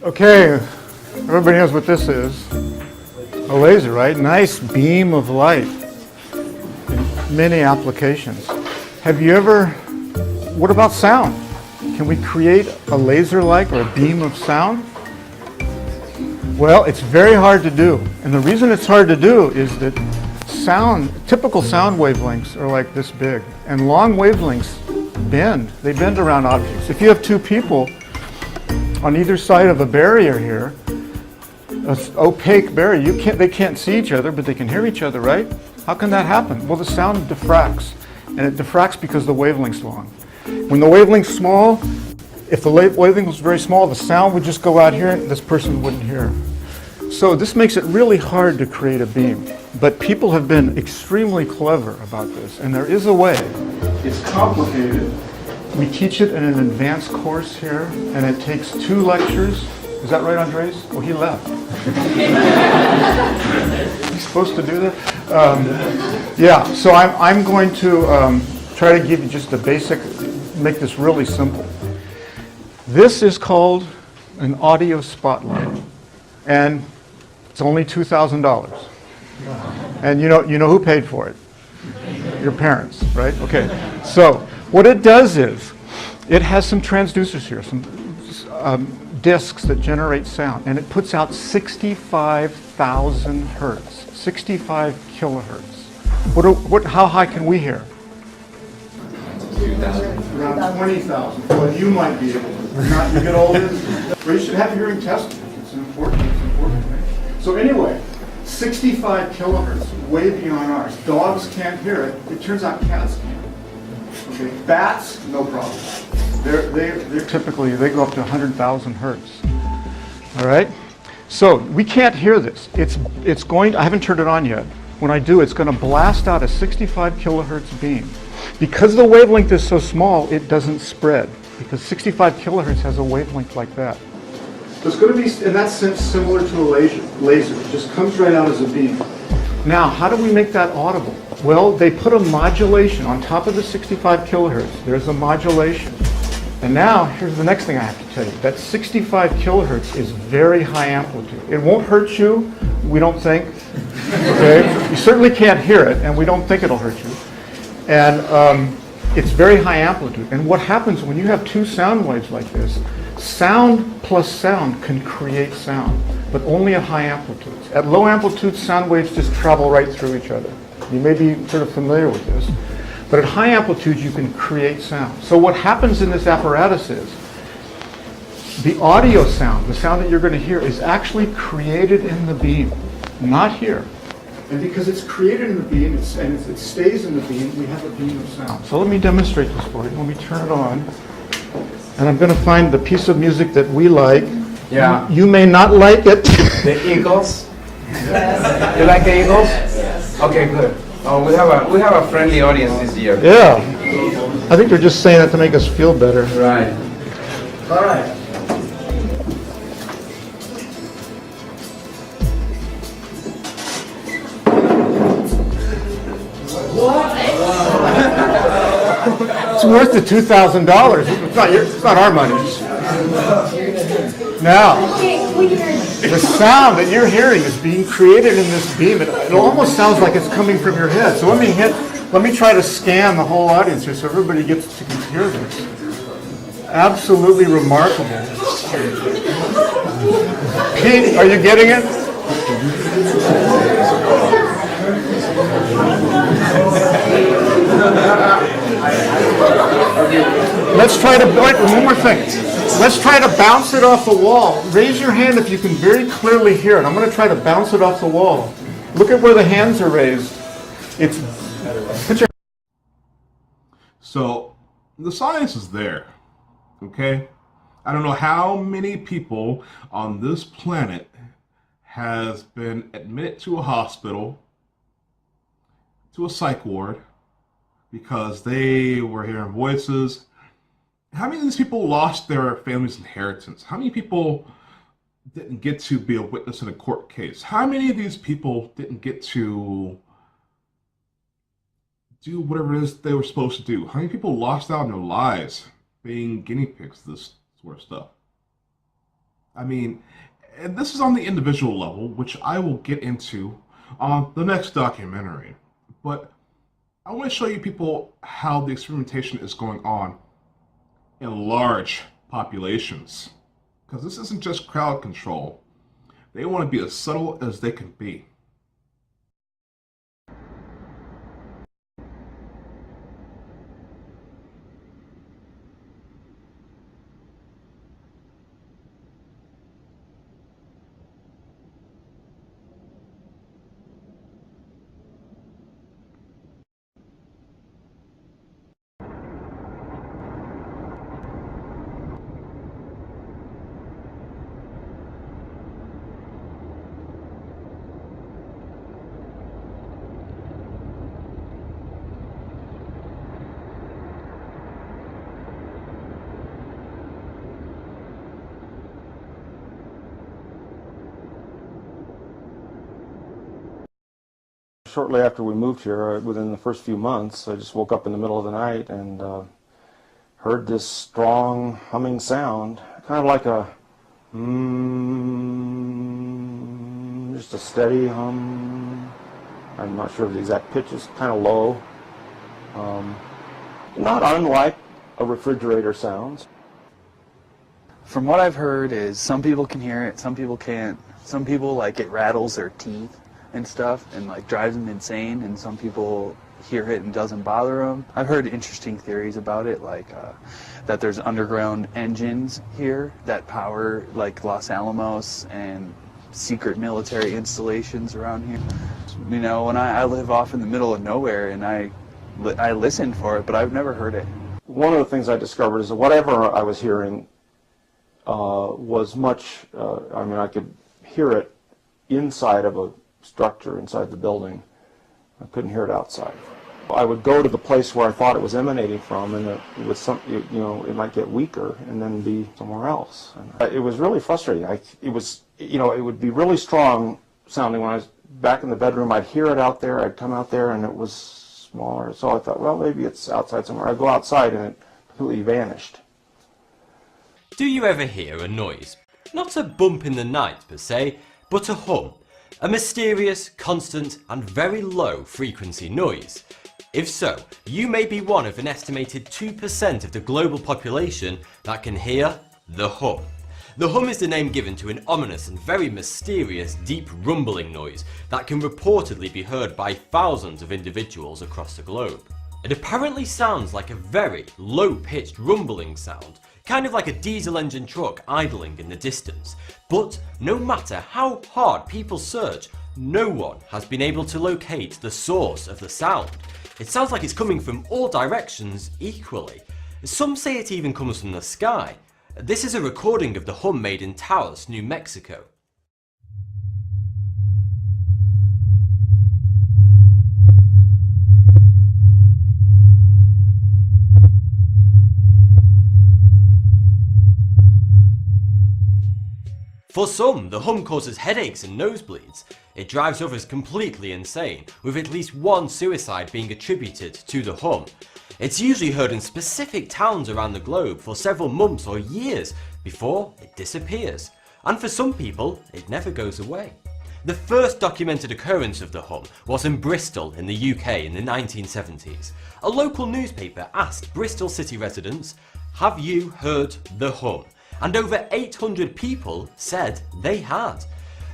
S21: Okay, everybody knows what this is. A laser, right? Nice beam of light in many applications. Have you ever, what about sound? Can we create a laser-like or a beam of sound? Well, it's very hard to do. And the reason it's hard to do is that typical sound wavelengths are like this big. And long wavelengths bend. They bend around objects. If you have two people on either side of a barrier here, an opaque barrier, they can't see each other, but they can hear each other, right? How can that happen? Well, the sound diffracts. And it diffracts because the wavelength's long. When the wavelength's small, if the wavelength was very small, the sound would just go out here and this person wouldn't hear. So this makes it really hard to create a beam. But people have been extremely clever about this, and there is a way. It's complicated. We teach it in an advanced course here, and it takes 2 lectures. Is that right, Andres? Oh, he left. He's supposed to do that? Yeah, so I'm going to try to give you just a basic, make this really simple. This is called an audio spotlight, and it's only $2,000. And you know who paid for it? Your parents, right? Okay. So what it does is it has some transducers here, some discs that generate sound, and it puts out 65,000 hertz, 65 kilohertz. How high can we hear?
S4: 20,000.
S21: Around 20,000. Well, you might be able to. Not you get older. But you should have hearing tested. It's important. It's important. So anyway, 65 kilohertz, way beyond ours. Dogs can't hear it. It turns out cats can. Okay, bats, no problem. They're typically, they go up to 100,000 hertz. All right? So we can't hear this. It's going, I haven't turned it on yet. When I do, it's going to blast out a 65 kilohertz beam. Because the wavelength is so small, it doesn't spread. Because 65 kilohertz has a wavelength like that. So it's going to be, in that sense, similar to a laser. It just comes right out as a beam. Now, how do we make that audible? Well, they put a modulation on top of the 65 kilohertz. There's a modulation. And now, here's the next thing I have to tell you. That 65 kilohertz is very high amplitude. It won't hurt you, we don't think. Okay? You certainly can't hear it, and we don't think it'll hurt you. And it's very high amplitude. And what happens when you have two sound waves like this, sound plus sound can create sound, but only at high amplitudes. At low amplitudes, sound waves just travel right through each other. You may be sort of familiar with this. But at high amplitudes, you can create sound. So what happens in this apparatus is, the audio sound, the sound that you're going to hear, is actually created in the beam, not here. And because it's created in the beam, and it stays in the beam, we have a beam of sound. So let me demonstrate this for you. Let me turn it on. And I'm going to find the piece of music that we like.
S4: Yeah.
S21: You may not like it.
S4: The Eagles? Yes. You like the Eagles? Yes. Okay, good. Oh, we have a friendly audience this year.
S21: Yeah. I think they're just saying that to make us feel better.
S4: Right. All right.
S21: It's worth the $2,000. It's not our money. Now, the sound that you're hearing is being created in this beam. It almost sounds like it's coming from your head. So let me try to scan the whole audience here so everybody gets to hear this. Absolutely remarkable. Pete, are you getting it? Let's try to, one more thing. Let's try to bounce it off the wall. Raise your hand if you can very clearly hear it. I'm going to try to bounce it off the wall. Look at where the hands are raised.
S3: So the science is there, okay? I don't know how many people on this planet has been admitted to a hospital, to a psych ward, because they were hearing voices. How many of these people lost their family's inheritance? How many people didn't get to be a witness in a court case? How many of these people didn't get to do whatever it is they were supposed to do? How many people lost out on their lives being guinea pigs to this sort of stuff? I mean, and this is on the individual level, which I will get into on the next documentary. But I want to show you people how the experimentation is going on in large populations. Because this isn't just crowd control. They want to be as subtle as they can be.
S1: Shortly after we moved here, within the first few months, I just woke up in the middle of the night and heard this strong humming sound, kind of like a just a steady hum. I'm not sure of the exact pitch, it's kind of low. Not unlike a refrigerator sounds.
S15: From what I've heard is some people can hear it, some people can't. Some people, like, it rattles their teeth. and stuff, and like drives them insane, and some people hear it and doesn't bother them. I've heard interesting theories about it, like that there's underground engines here that power like Los Alamos and secret military installations around here. You know, when I live off in the middle of nowhere, and I listened for it, but I've never heard it.
S16: One of the things I discovered is that whatever I was hearing was much, I mean, I could hear it inside of a structure, inside the building. I couldn't hear it outside. I would go to the place where I thought it was emanating from, and it was you know, it might get weaker and then be somewhere else. And it was really frustrating. It was, you know, it would be really strong sounding when I was back in the bedroom. I'd hear it out there. I'd come out there, and it was smaller. So I thought, well, maybe it's outside somewhere. I'd go outside, and it completely vanished.
S17: Do you ever hear a noise? Not a bump in the night per se, but a hum. A mysterious, constant, and very low frequency noise. If so, you may be one of an estimated 2% of the global population that can hear the hum. The hum is the name given to an ominous and very mysterious deep rumbling noise that can reportedly be heard by thousands of individuals across the globe. It apparently sounds like a very low-pitched rumbling sound, kind of like a diesel engine truck idling in the distance. But no matter how hard people search, no one has been able to locate the source of the sound. It sounds like it's coming from all directions equally. Some say it even comes from the sky. This is a recording of the hum made in Taos, New Mexico. For some, the hum causes headaches and nosebleeds. It drives others completely insane, with at least one suicide being attributed to the hum. It's usually heard in specific towns around the globe for several months or years before it disappears. And for some people, it never goes away. The first documented occurrence of the hum was in Bristol in the UK in the 1970s. A local newspaper asked Bristol city residents, "Have you heard the hum?" And over 800 people said they had.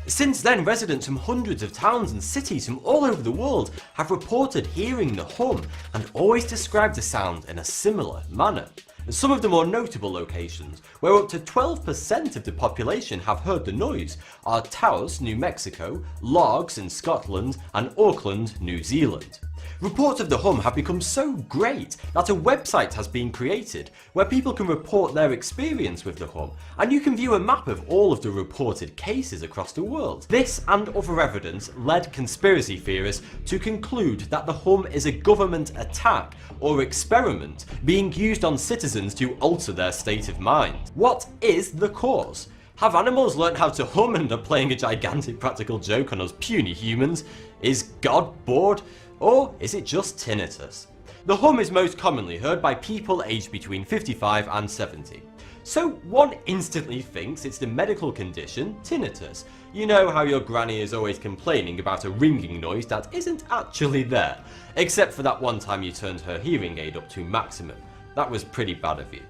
S17: Since then, residents from hundreds of towns and cities from all over the world have reported hearing the hum and always described the sound in a similar manner. Some of the more notable locations, where up to 12% of the population have heard the noise, are Taos, New Mexico, Largs in Scotland, and Auckland, New Zealand. Reports of the hum have become so great that a website has been created where people can report their experience with the hum, and you can view a map of all of the reported cases across the world. This and other evidence led conspiracy theorists to conclude that the hum is a government attack or experiment being used on citizens to alter their state of mind. What is the cause? Have animals learnt how to hum and are playing a gigantic practical joke on us puny humans? Is God bored? Or is it just tinnitus? The hum is most commonly heard by people aged between 55 and 70. So one instantly thinks it's the medical condition tinnitus. You know how your granny is always complaining about a ringing noise that isn't actually there, except for that one time you turned her hearing aid up to maximum. That was pretty bad of you.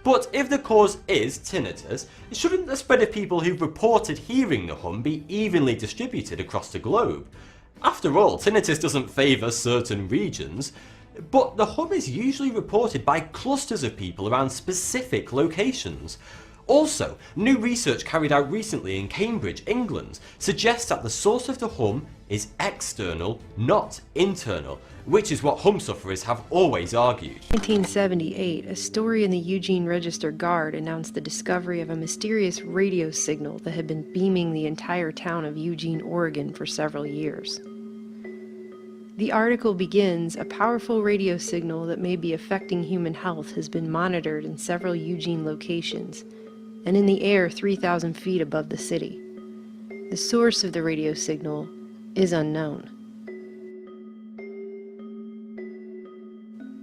S17: But if the cause is tinnitus, shouldn't the spread of people who've reported hearing the hum be evenly distributed across the globe? After all, tinnitus doesn't favour certain regions, but the hum is usually reported by clusters of people around specific locations. Also, new research carried out recently in Cambridge, England, suggests that the source of the hum is external, not internal, which is what hum sufferers have always argued.
S25: In 1978, a story in the Eugene Register-Guard announced the discovery of a mysterious radio signal that had been beaming the entire town of Eugene, Oregon for several years. The article begins, "A powerful radio signal that may be affecting human health has been monitored in several Eugene locations, and in the air 3,000 feet above the city. The source of the radio signal is unknown."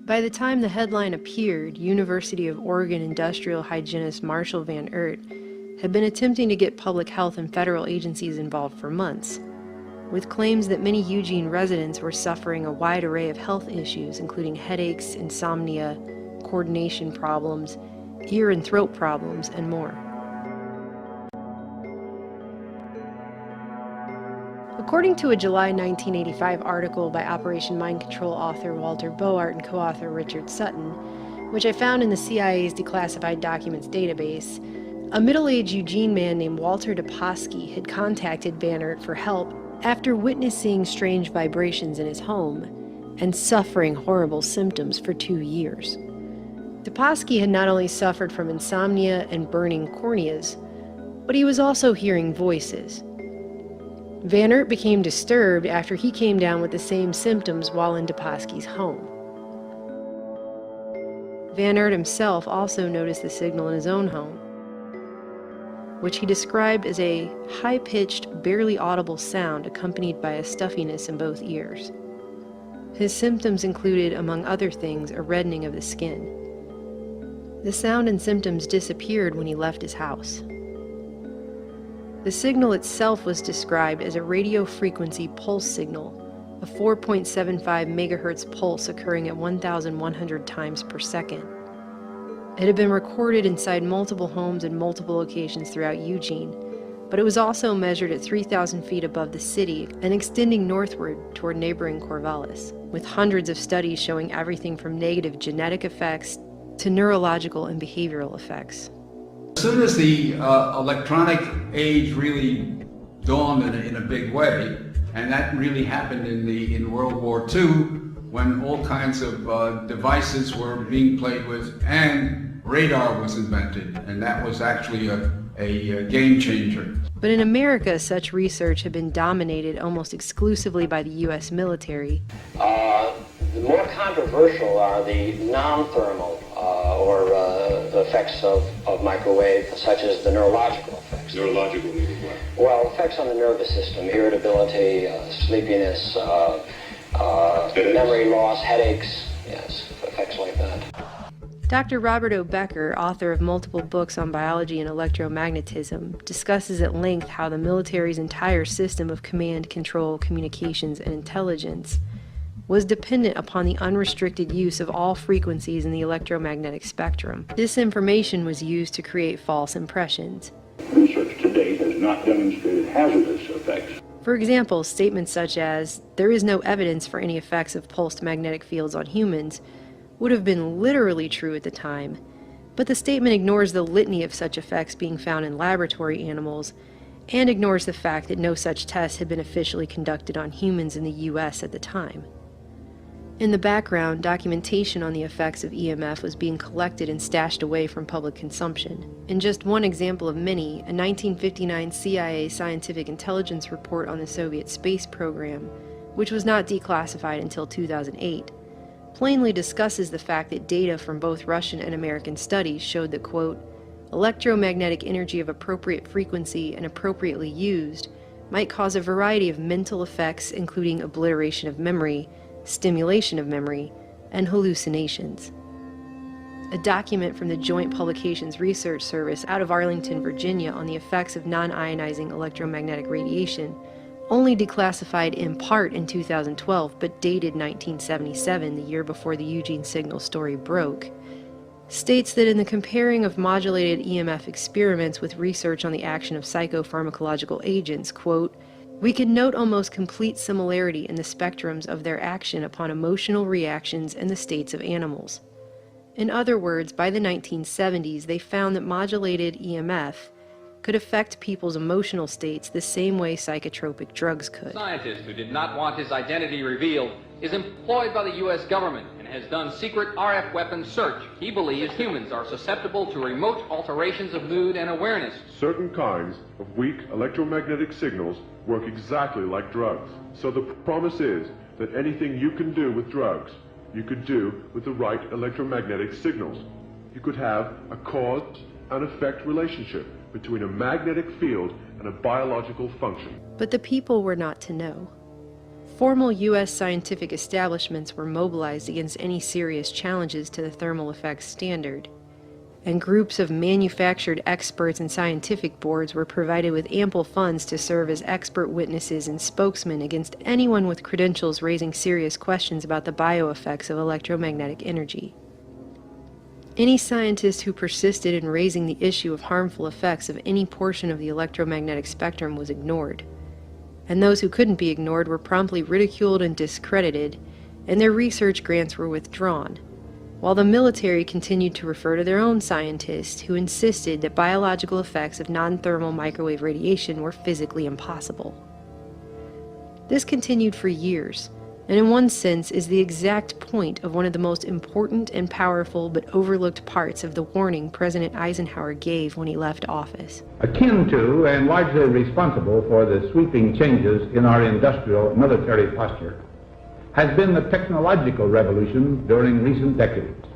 S25: By the time the headline appeared, University of Oregon industrial hygienist Marshall Van Oort had been attempting to get public health and federal agencies involved for months, with claims that many Eugene residents were suffering a wide array of health issues, including headaches, insomnia, coordination problems, ear and throat problems, and more.
S7: According to a July 1985 article by Operation Mind Control author Walter Boart and co-author Richard Sutton, which I found in the CIA's declassified documents database, a middle-aged Eugene man named Walter Duposky had contacted Van Oort for help after witnessing strange vibrations in his home and suffering horrible symptoms for 2 years. Duposky had not only suffered from insomnia and burning corneas, but he was also hearing voices. Van Oort became disturbed after he came down with the same symptoms while in Duposky's home. Van Oort himself also noticed the signal in his own home, which he described as a high-pitched, barely audible sound accompanied by a stuffiness in both ears. His symptoms included, among other things, a reddening of the skin. The sound and symptoms disappeared when he left his house. The signal itself was described as a radio frequency pulse signal, a 4.75 megahertz pulse occurring at 1,100 times per second. It had been recorded inside multiple homes in multiple locations throughout Eugene, but it was also measured at 3,000 feet above the city and extending northward toward neighboring Corvallis, with hundreds of studies showing everything from negative genetic effects to neurological and behavioral effects.
S8: As soon as the electronic age really dawned in a big way, and that really happened in World War II, when all kinds of devices were being played with, and radar was invented, and that was actually a game changer.
S7: But in America, such research had been dominated almost exclusively by the U.S. military.
S18: The more controversial are the non-thermal or the effects of microwave, such as the neurological effects.
S14: Neurological meaning what?
S18: Well, effects on the nervous system, irritability, sleepiness, memory loss, headaches, yes, effects like that.
S7: Dr. Robert O. Becker, author of multiple books on biology and electromagnetism, discusses at length how the military's entire system of command, control, communications, and intelligence was dependent upon the unrestricted use of all frequencies in the electromagnetic spectrum. This information was used to create false impressions.
S14: Research to date has not demonstrated hazardous effects.
S7: For example, statements such as, "There is no evidence for any effects of pulsed magnetic fields on humans," would have been literally true at the time, but the statement ignores the litany of such effects being found in laboratory animals and ignores the fact that no such tests had been officially conducted on humans in the U.S. at the time. In the background, documentation on the effects of EMF was being collected and stashed away from public consumption. In just one example of many, a 1959 CIA scientific intelligence report on the Soviet space program, which was not declassified until 2008, plainly discusses the fact that data from both Russian and American studies showed that, quote, electromagnetic energy of appropriate frequency and appropriately used might cause a variety of mental effects, including obliteration of memory, stimulation of memory, and hallucinations. A document from the Joint Publications Research Service out of Arlington, Virginia on the effects of non-ionizing electromagnetic radiation, only declassified in part in 2012 but dated 1977, the year before the Eugene signal story broke, states that in the comparing of modulated EMF experiments with research on the action of psychopharmacological agents, quote, we can note almost complete similarity in the spectrums of their action upon emotional reactions and the states of animals. In other words, by the 1970s, they found that modulated EMF could affect people's emotional states the same way psychotropic drugs could.
S19: A scientist who did not want his identity revealed is employed by the U.S. government and has done secret RF weapons search. He believes humans are susceptible to remote alterations of mood and awareness.
S20: Certain kinds of weak electromagnetic signals work exactly like drugs. So the promise is that anything you can do with drugs, you could do with the right electromagnetic signals. You could have a cause and effect relationship between a magnetic field and a biological function.
S7: But the people were not to know. Formal U.S. scientific establishments were mobilized against any serious challenges to the thermal effects standard, and groups of manufactured experts and scientific boards were provided with ample funds to serve as expert witnesses and spokesmen against anyone with credentials raising serious questions about the bioeffects of electromagnetic energy. Any scientist who persisted in raising the issue of harmful effects of any portion of the electromagnetic spectrum was ignored. and those who couldn't be ignored were promptly ridiculed and discredited, and their research grants were withdrawn, while the military continued to refer to their own scientists who insisted that biological effects of non-thermal microwave radiation were physically impossible. This continued for years, and in one sense is the exact point of one of the most important and powerful but overlooked parts of the warning President Eisenhower gave when he left office.
S5: Akin to and largely responsible for the sweeping changes in our industrial military posture has been the technological revolution during recent decades.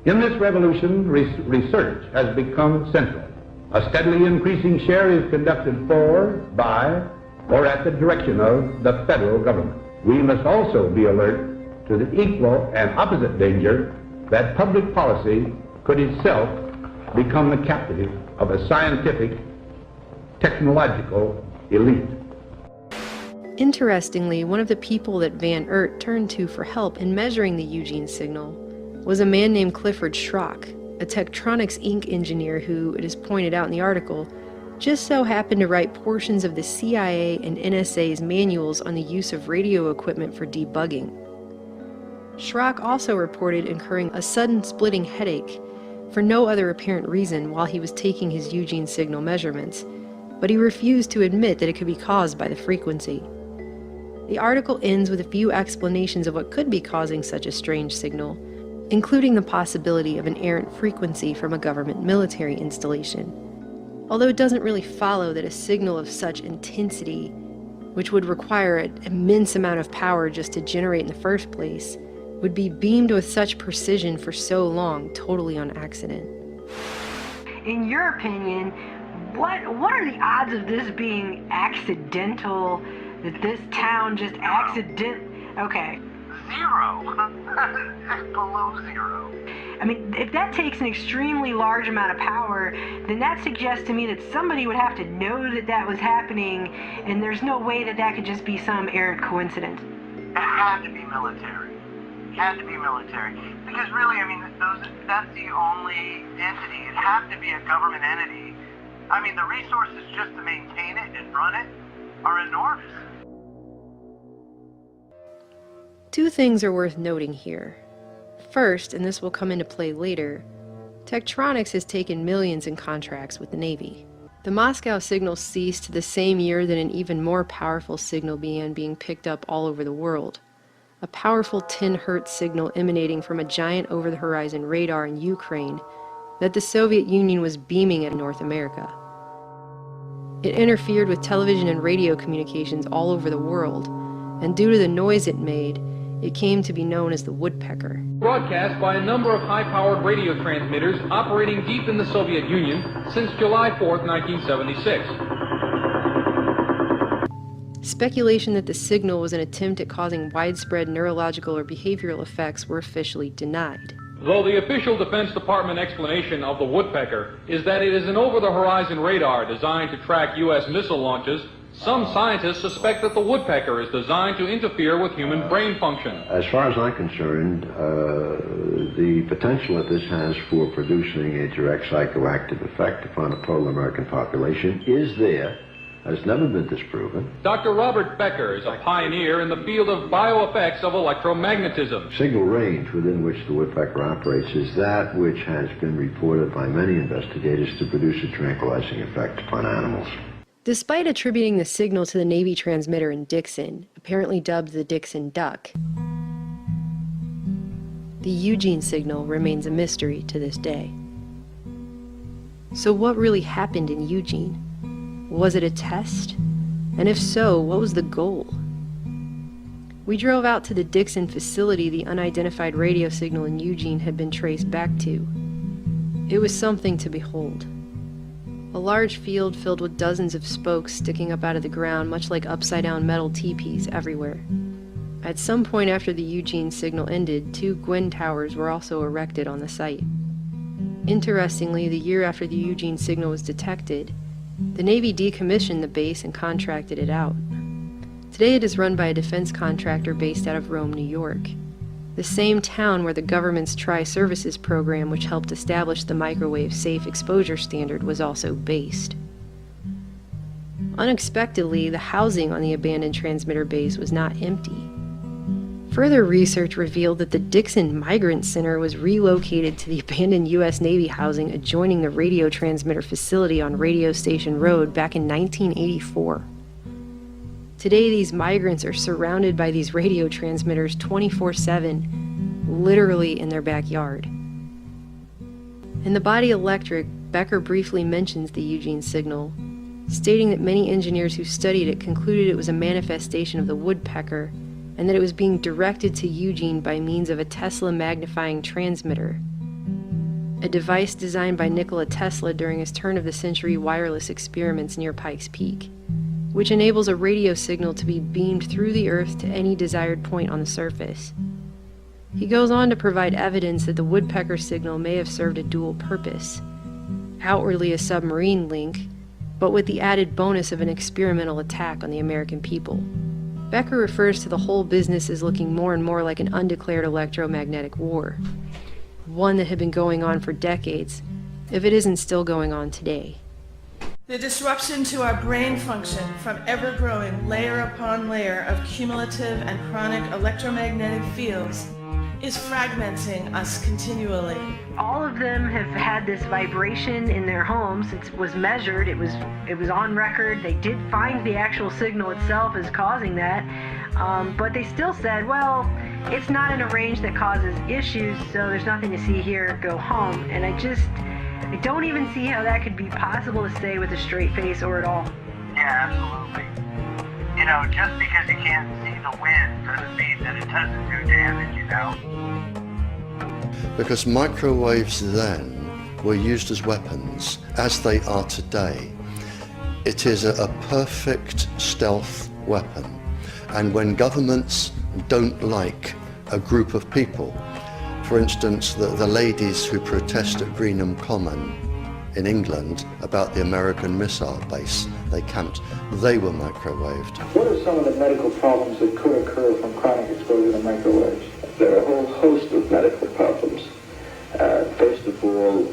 S5: In this revolution, research has become central. A steadily increasing share is conducted for, by, or at the direction of the federal government. We must also be alert to the equal and opposite danger that public policy could itself become the captive of a scientific, technological elite.
S7: Interestingly, one of the people that Van Oort turned to for help in measuring the Eugene signal was a man named Clifford Schrock, a Tektronix Inc. engineer who, it is pointed out in the article, just so happened to write portions of the CIA and NSA's manuals on the use of radio equipment for debugging. Schrock also reported incurring a sudden splitting headache for no other apparent reason while he was taking his Eugene signal measurements, but he refused to admit that it could be caused by the frequency. The article ends with a few explanations of what could be causing such a strange signal, including the possibility of an errant frequency from a government military installation. Although it doesn't really follow that a signal of such intensity, which would require an immense amount of power just to generate in the first place, would be beamed with such precision for so long totally on accident.
S6: In your opinion, what are the odds of this being accidental? That this town just okay.
S9: Zero. Below zero.
S6: I mean, if that takes an extremely large amount of power, then that suggests to me that somebody would have to know that that was happening, and there's no way that that could just be some errant coincidence.
S9: It had to be military. Because really, I mean, that's the only entity. It had to be a government entity. I mean, the resources just to maintain it and run it are enormous.
S7: Two things are worth noting here. First, and this will come into play later, Tektronix has taken millions in contracts with the Navy. The Moscow signal ceased the same year that an even more powerful signal began being picked up all over the world. A powerful 10 Hz signal emanating from a giant over-the-horizon radar in Ukraine that the Soviet Union was beaming at North America. It interfered with television and radio communications all over the world, and due to the noise it made, it came to be known as the woodpecker.
S19: Broadcast by a number of high-powered radio transmitters operating deep in the Soviet Union since July 4th, 1976.
S7: Speculation that the signal was an attempt at causing widespread neurological or behavioral effects were officially denied.
S19: Though the official Defense Department explanation of the woodpecker is that it is an over-the-horizon radar designed to track U.S. missile launches, some scientists suspect that the woodpecker is designed to interfere with human brain function.
S22: As far as I'm concerned, the potential that this has for producing a direct psychoactive effect upon the total American population is there. Has never been disproven.
S19: Dr. Robert Becker is a pioneer in the field of bioeffects of electromagnetism.
S22: Signal range within which the woodpecker operates is that which has been reported by many investigators to produce a tranquilizing effect upon animals.
S7: Despite attributing the signal to the Navy transmitter in Dixon, apparently dubbed the Dixon Duck, the Eugene signal remains a mystery to this day. So what really happened in Eugene? Was it a test? And if so, what was the goal? We drove out to the Dixon facility the unidentified radio signal in Eugene had been traced back to. It was something to behold. A large field filled with dozens of spokes sticking up out of the ground, much like upside-down metal teepees everywhere. At some point after the Eugene signal ended, 2 Gwyn towers were also erected on the site. Interestingly, the year after the Eugene signal was detected, the Navy decommissioned the base and contracted it out. Today it is run by a defense contractor based out of Rome, New York, the same town where the government's Tri-Services program, which helped establish the microwave safe exposure standard, was also based. Unexpectedly, the housing on the abandoned transmitter base was not empty. Further research revealed that the Dixon Migrant Center was relocated to the abandoned U.S. Navy housing adjoining the radio transmitter facility on Radio Station Road back in 1984. Today, these migrants are surrounded by these radio transmitters 24/7, literally in their backyard. In The Body Electric, Becker briefly mentions the Eugene signal, stating that many engineers who studied it concluded it was a manifestation of the woodpecker, and that it was being directed to Eugene by means of a Tesla magnifying transmitter, a device designed by Nikola Tesla during his turn-of-the-century wireless experiments near Pikes Peak, which enables a radio signal to be beamed through the Earth to any desired point on the surface. He goes on to provide evidence that the woodpecker signal may have served a dual purpose, outwardly a submarine link, but with the added bonus of an experimental attack on the American people. Becker refers to the whole business as looking more and more like an undeclared electromagnetic war, one that had been going on for decades, if it isn't still going on today.
S2: The disruption to our brain function from ever-growing layer upon layer of cumulative and chronic electromagnetic fields is fragmenting us continually.
S6: All of them have had this vibration in their homes. It was measured. It was on record. They did find the actual signal itself as causing that, but they still said, well, it's not in a range that causes issues, so there's nothing to see here. Go home. And I don't even see how that could be possible to say with a straight face or at all.
S9: Yeah, absolutely. You know, just because you can't see the wind doesn't mean that it doesn't do damage, you know?
S22: Because microwaves then were used as weapons, as they are today. It is a perfect stealth weapon. And when governments don't like a group of people, for instance, the ladies who protest at Greenham Common in England about the American missile base they camped, they were microwaved.
S10: What are some of the medical problems that could occur from chronic exposure to microwaves? There are a whole host of medical problems. First of all,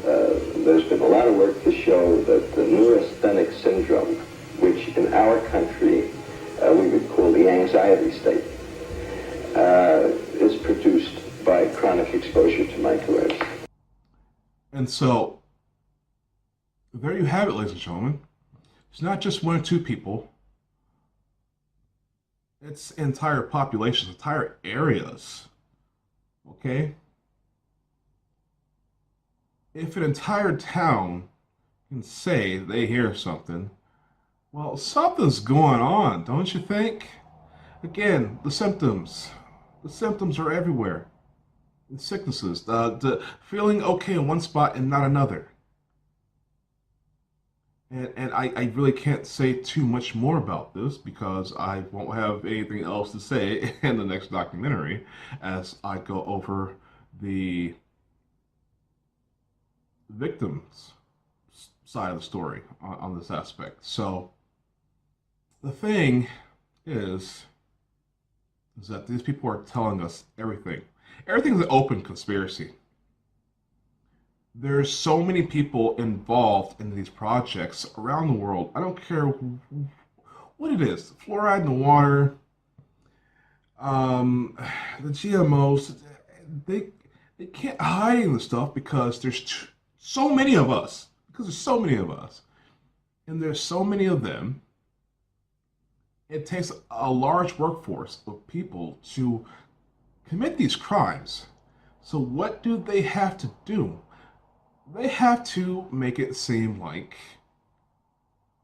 S10: there's been a lot of work to show that the neurasthenic syndrome, which in our country we would call the anxiety state, is produced by chronic exposure to microwaves.
S3: And so, there you have it, ladies and gentlemen. It's not just one or two people. It's entire populations, entire areas. Okay? If an entire town can say they hear something, well, something's going on, don't you think? Again, the symptoms. The symptoms are everywhere. The sicknesses, the feeling okay in one spot and not another. And I really can't say too much more about this because I won't have anything else to say in the next documentary as I go over the victims' side of the story on this aspect. So the thing is that these people are telling us everything. Everything's an open conspiracy. There's so many people involved in these projects around the world. I don't care what it is. Fluoride in the water, the GMOs, they can't hide the stuff because there's so many of us. Because there's so many of us. And there's so many of them. It takes a large workforce of people to commit these crimes. So what do they have to do? They have to make it seem like,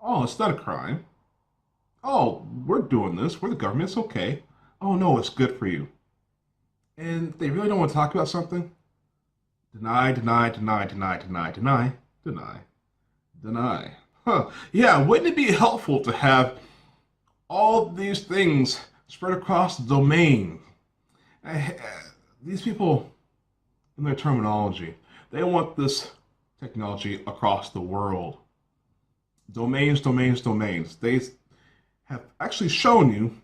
S3: oh, it's not a crime. Oh, we're doing this. We're the government. It's okay. Oh, no, it's good for you. And they really don't want to talk about something. Deny, deny, deny, deny, deny, deny, deny, deny. Huh. Yeah, wouldn't it be helpful to have all these things spread across the domain? These people, in their terminology, they want this technology across the world. Domains, domains, domains. They have actually shown you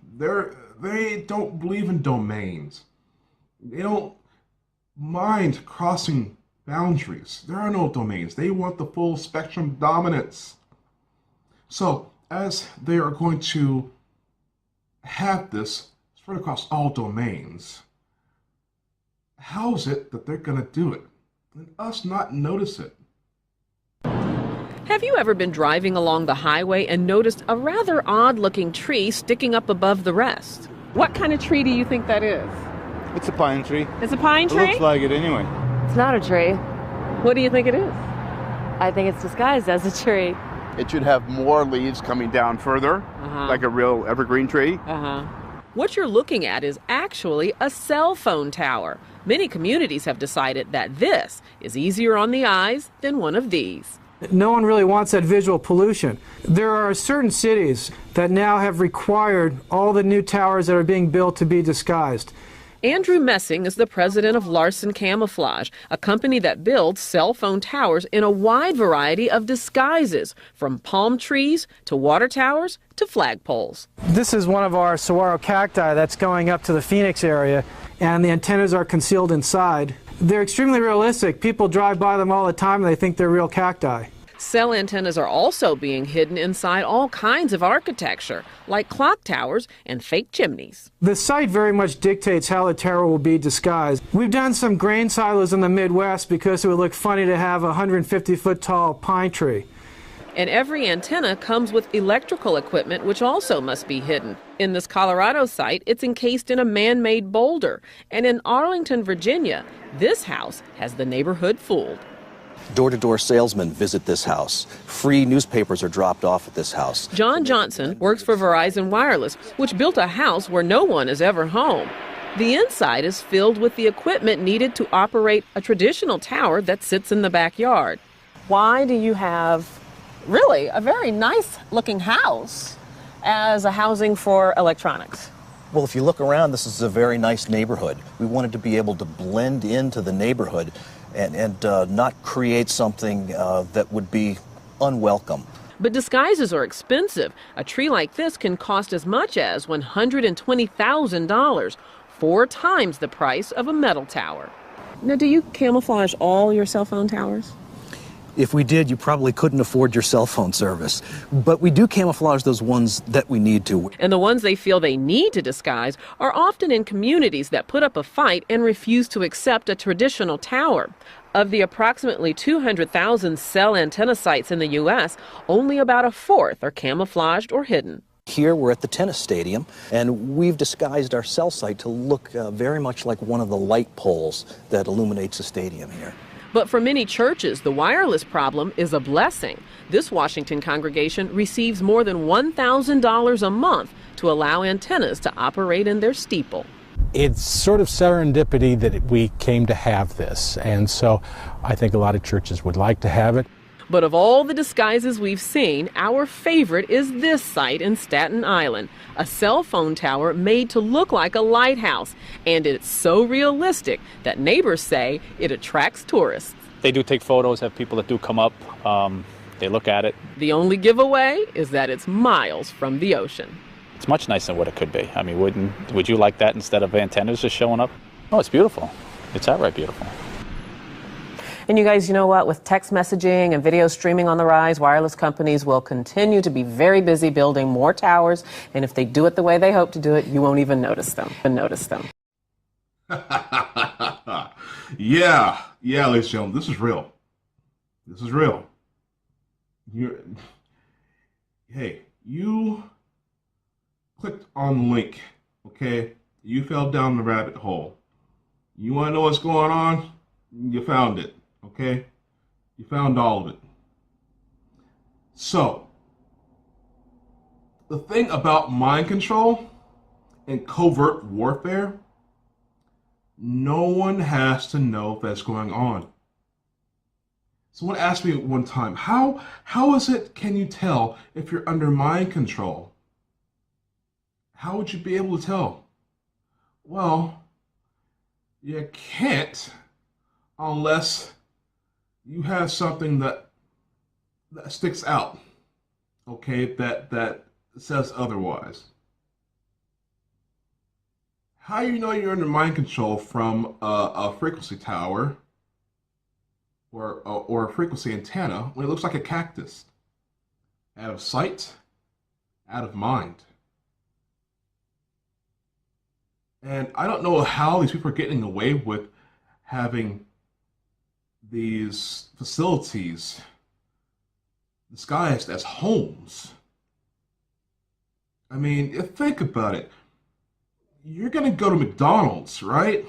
S3: they don't believe in domains. They don't mind crossing boundaries. There are no domains. They want the full spectrum dominance. So as they are going to have this spread across all domains, how is it that they're going to do it and us not notice it?
S11: Have you ever been driving along the highway and noticed a rather odd-looking tree sticking up above the rest? What kind of tree do you think that is?
S21: It's a pine tree.
S11: It's a pine tree?
S21: It looks like it anyway.
S12: It's not a tree.
S11: What do you think it is?
S12: I think it's disguised as a tree.
S13: It should have more leaves coming down further, like a real evergreen tree.
S11: What you're looking at is actually a cell phone tower. Many communities have decided that this is easier on the eyes than one of these.
S23: No one really wants that visual pollution. There are certain cities that now have required all the new towers that are being built to be disguised.
S11: Andrew Messing is the president of Larson Camouflage, a company that builds cell phone towers in a wide variety of disguises, from palm trees to water towers to flagpoles.
S23: This is one of our saguaro cacti that's going up to the Phoenix area, and the antennas are concealed inside. They're extremely realistic. People drive by them all the time and they think they're real cacti.
S11: Cell antennas are also being hidden inside all kinds of architecture, like clock towers and fake chimneys.
S23: The site very much dictates how the tower will be disguised. We've done some grain silos in the Midwest because it would look funny to have a 150-foot tall pine tree.
S11: And every antenna comes with electrical equipment, which also must be hidden. In this Colorado site, it's encased in a man-made boulder. And in Arlington, Virginia, this house has the neighborhood fooled.
S24: Door-to-door salesmen visit this house. Free newspapers are dropped off at this house.
S11: John Johnson works for Verizon Wireless, which built a house where no one is ever home. The inside is filled with the equipment needed to operate a traditional tower that sits in the backyard. Why do you have really a very nice looking house as a housing for electronics?
S24: Well, if you look around, this is a very nice neighborhood. We wanted to be able to blend into the neighborhood and not create something that would be unwelcome.
S11: But disguises are expensive. A tree like this can cost as much as $120,000, 4 times the price of a metal tower. Now, do you camouflage all your cell phone towers?
S24: If we did, you probably couldn't afford your cell phone service. But we do camouflage those ones that we need to.
S11: And the ones they feel they need to disguise are often in communities that put up a fight and refuse to accept a traditional tower. Of the approximately 200,000 cell antenna sites in the U.S., only about a fourth are camouflaged or hidden.
S24: Here we're at the tennis stadium, and we've disguised our cell site to look very much like one of the light poles that illuminates the stadium here.
S11: But for many churches, the wireless problem is a blessing. This Washington congregation receives more than $1,000 a month to allow antennas to operate in their steeple.
S26: It's sort of serendipity that we came to have this, and so I think a lot of churches would like to have it.
S11: But of all the disguises we've seen, our favorite is this site in Staten Island, a cell phone tower made to look like a lighthouse. And it's so realistic that neighbors say it attracts tourists.
S27: They do take photos, have people that do come up, they look at it.
S11: The only giveaway is that it's miles from the ocean.
S27: It's much nicer than what it could be. I mean, would you like that instead of antennas just showing up? Oh, it's beautiful. It's outright beautiful.
S11: And you guys, you know what? With text messaging and video streaming on the rise, wireless companies will continue to be very busy building more towers. And if they do it the way they hope to do it, you won't even notice them.
S3: Yeah, ladies and gentlemen, this is real. This is real. Hey, you clicked on the link, okay? You fell down the rabbit hole. You want to know what's going on? You found it. Okay? You found all of it. So, the thing about mind control and covert warfare, no one has to know that's going on. Someone asked me one time, how is it can you tell if you're under mind control? How would you be able to tell? Well, you can't unless you have something that sticks out, okay, that says otherwise. How do you know you're under mind control from a frequency tower or a frequency antenna when it looks like a cactus? Out of sight, out of mind. And I don't know how these people are getting away with having these facilities disguised as homes. I mean, think about it. You're going to go to McDonald's, right?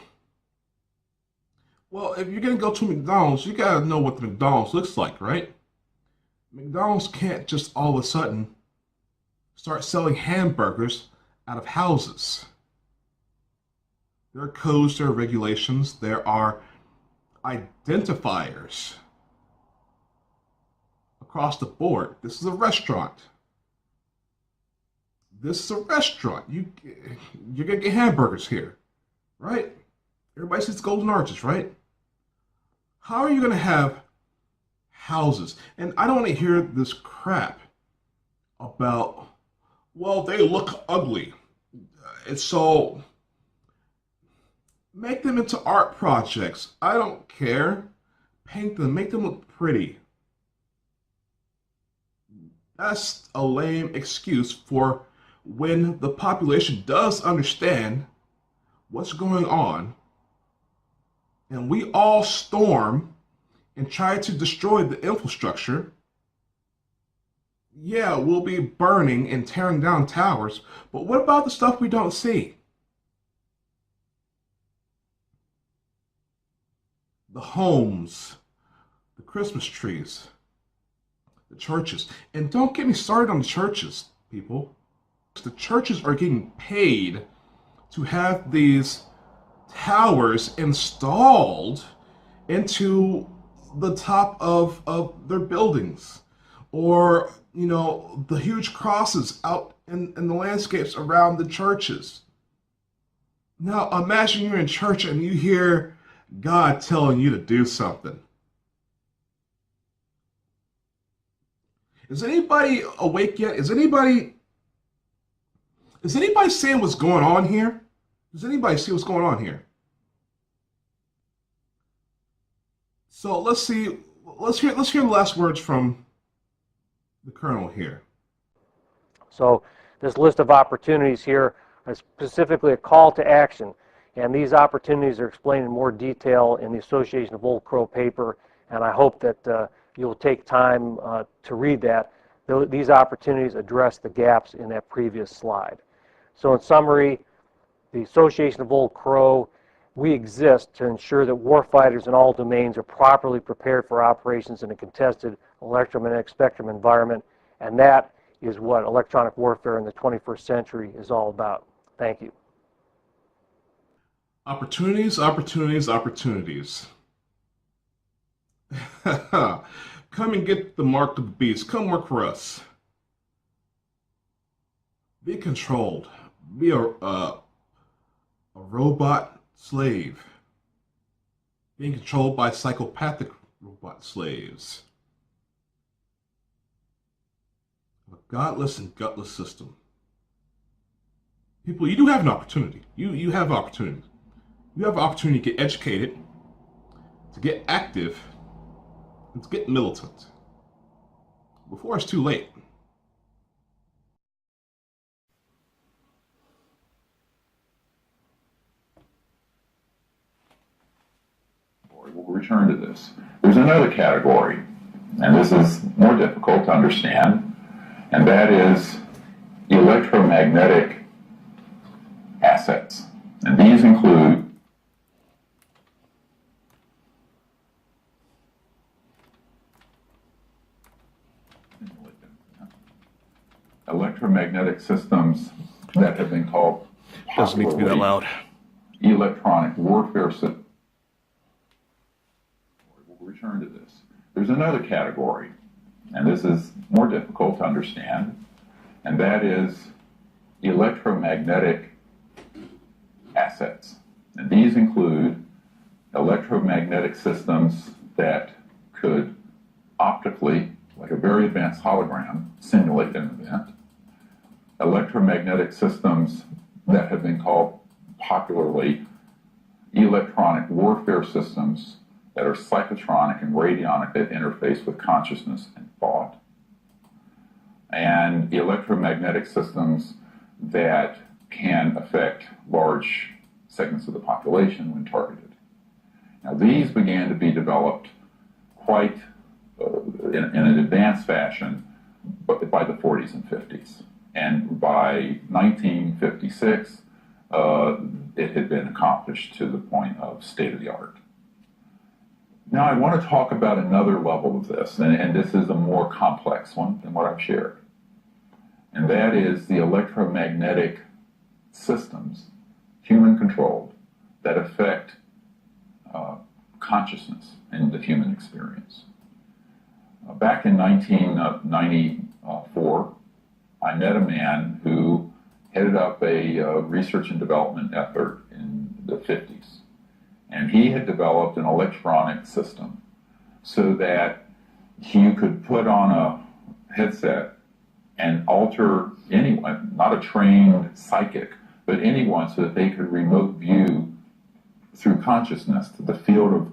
S3: Well, if you're going to go to McDonald's, you got to know what the McDonald's looks like, right? McDonald's can't just all of a sudden start selling hamburgers out of houses. There are codes, there are regulations, there are identifiers across the board. This is a restaurant. This is a restaurant. You're going to get hamburgers here, right? Everybody sees Golden Arches, right? How are you going to have houses? And I don't want to hear this crap about, well, they look ugly. And so make them into art projects. I don't care. Paint them, make them look pretty. That's a lame excuse for when the population does understand what's going on, and we all storm and try to destroy the infrastructure. Yeah, we'll be burning and tearing down towers, but what about the stuff we don't see? The homes, the Christmas trees, the churches. And don't get me started on the churches, people. The churches are getting paid to have these towers installed into the top of their buildings, or, you know, the huge crosses out in the landscapes around the churches. Now imagine you're in church and you hear God telling you to do something. Is anybody awake yet? Is anybody seeing what's going on here? Does anybody see what's going on here? So let's hear the last words from the Colonel here.
S1: So this list of opportunities here is specifically a call to action, and these opportunities are explained in more detail in the Association of Old Crow paper, and I hope that you'll take time to read that. These opportunities address the gaps in that previous slide. So in summary, the Association of Old Crow, we exist to ensure that warfighters in all domains are properly prepared for operations in a contested electromagnetic spectrum environment, and that is what electronic warfare in the 21st century is all about. Thank you.
S3: Opportunities, opportunities, opportunities. Come and get the mark of the beast. Come work for us. Be controlled. Be a robot slave. Being controlled by psychopathic robot slaves. A godless and gutless system. People, you do have an opportunity. You have opportunity. You have an opportunity to get educated, to get active, and to get militant before it's too late.
S4: We'll return to this. There's another category, and this is more difficult to understand, and that is electromagnetic assets. And these include electromagnetic systems that have been called
S8: doesn't need to be that loud.
S4: Electronic warfare systems. We'll return to this. There's another category, and this is more difficult to understand, and that is electromagnetic assets. And these include electromagnetic systems that could optically, like a very advanced hologram, simulate an event. Electromagnetic systems that have been called popularly electronic warfare systems that are psychotronic and radionic that interface with consciousness and thought. and electromagnetic systems that can affect large segments of the population when targeted. Now, these began to be developed quite in an advanced fashion by the 40s and 50s. And by 1956, it had been accomplished to the point of state-of-the-art. Now, I want to talk about another level of this, and this is a more complex one than what I've shared. And that is the electromagnetic systems, human-controlled, that affect consciousness in the human experience. Back in 1994, I met a man who headed up a research and development effort in the 50s. And he had developed an electronic system so that you could put on a headset and alter anyone, not a trained psychic, but anyone, so that they could remote view through consciousness to the field of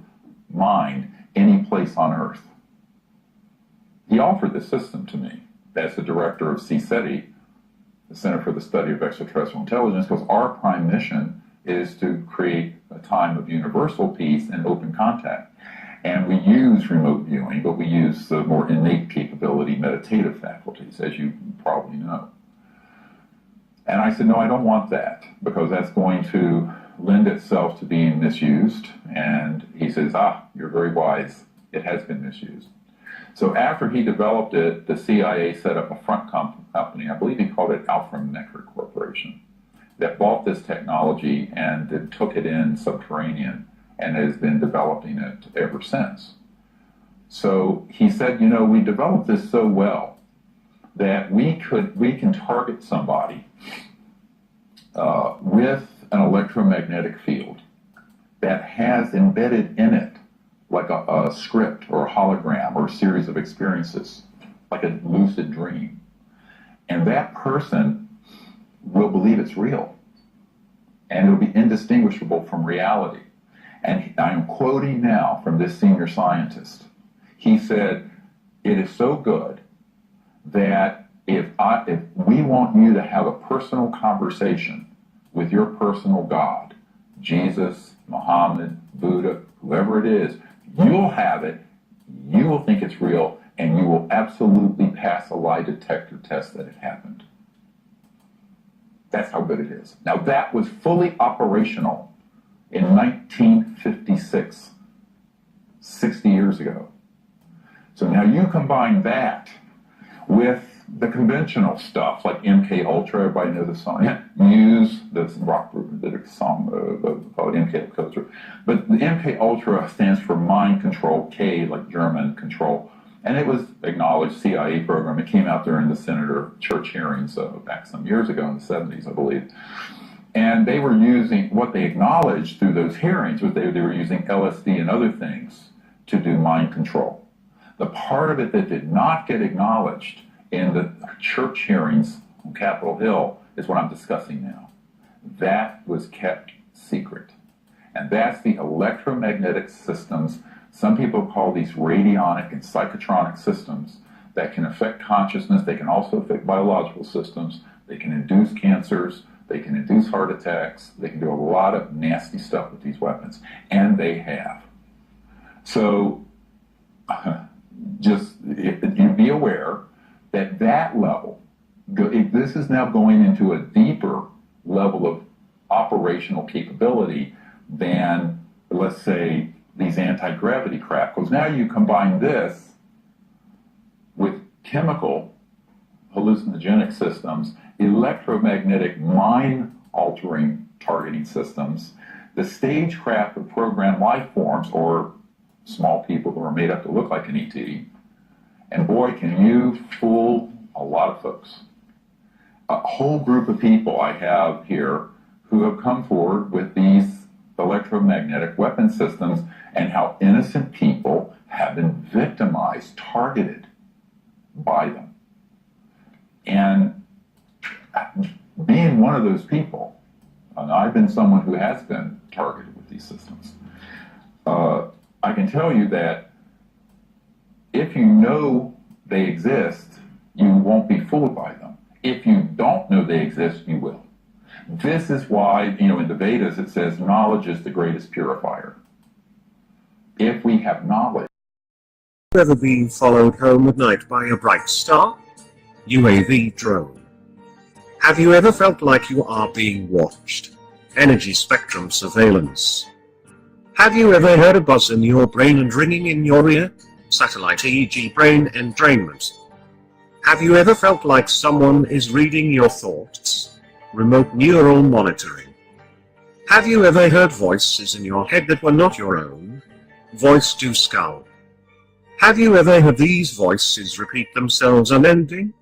S4: mind any place on Earth. He offered this system to me as the director of CSETI, the Center for the Study of Extraterrestrial Intelligence, because our prime mission is to create a time of universal peace and open contact. And we use remote viewing, but we use the more innate capability, meditative faculties, as you probably know. And I said, no, I don't want that, because that's going to lend itself to being misused. And he says, you're very wise. It has been misused. So after he developed it, the CIA set up a front company, I believe he called it Alphametric Corporation, that bought this technology and then took it in subterranean and has been developing it ever since. So he said, we developed this so well that we can target somebody with an electromagnetic field that has embedded in it like a script or a hologram or a series of experiences, like a lucid dream. And that person will believe it's real. And it'll be indistinguishable from reality. And I'm quoting now from this senior scientist. He said, it is so good that if we want you to have a personal conversation with your personal God, Jesus, Muhammad, Buddha, whoever it is, you'll have it, you will think it's real, and you will absolutely pass a lie detector test that it happened. That's how good it is. Now, that was fully operational in 1956, 60 years ago. So now you combine that with the conventional stuff like MK Ultra. Everybody knows the song. Muse, the rock group did a song called MK Ultra. But the MK Ultra stands for mind control, K like German control. And it was acknowledged CIA program. It came out during the Senator Church hearings back some years ago in the 70s, I believe. And they were using, what they acknowledged through those hearings was they were using LSD and other things to do mind control. The part of it that did not get acknowledged in the church hearings on Capitol Hill is what I'm discussing now. That was kept secret. And that's the electromagnetic systems. Some people call these radionic and psychotronic systems that can affect consciousness. They can also affect biological systems. They can induce cancers. They can induce heart attacks. They can do a lot of nasty stuff with these weapons. And they have. So just be aware that that level, this is now going into a deeper level of operational capability than, let's say, these anti-gravity crap. Because now you combine this with chemical hallucinogenic systems, electromagnetic mind-altering targeting systems, the stagecraft of programmed life forms, or small people who are made up to look like an ET, and boy, can you fool a lot of folks. A whole group of people I have here who have come forward with these electromagnetic weapon systems and how innocent people have been victimized, targeted by them. And being one of those people, and I've been someone who has been targeted with these systems, I can tell you that if you know they exist, you won't be fooled by them. If you don't know they exist, you will. This is why, in the Vedas it says knowledge is the greatest purifier. If we have knowledge.
S8: Ever been followed home at night by a bright star? UAV drone. Have you ever felt like you are being watched? Energy spectrum surveillance. Have you ever heard a buzz in your brain and ringing in your ear? Satellite EEG brain entrainment. Have you ever felt like someone is reading your thoughts? Remote neural monitoring. Have you ever heard voices in your head that were not your own? Voice to skull. Have you ever heard these voices repeat themselves unending?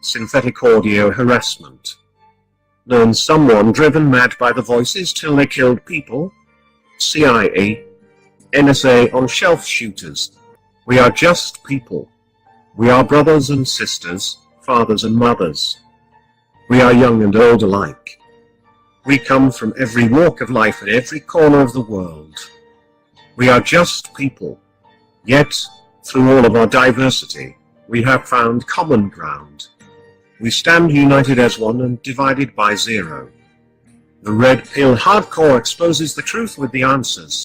S8: Synthetic audio harassment. Known someone driven mad by the voices till they killed people? CIA, NSA on shelf shooters. We are just people. We are brothers and sisters, fathers and mothers. We are young and old alike. We come from every walk of life and every corner of the world. We are just people. Yet, through all of our diversity, we have found common ground. We stand united as one and divided by zero. The Red Pill Hardcore exposes the truth with the answers.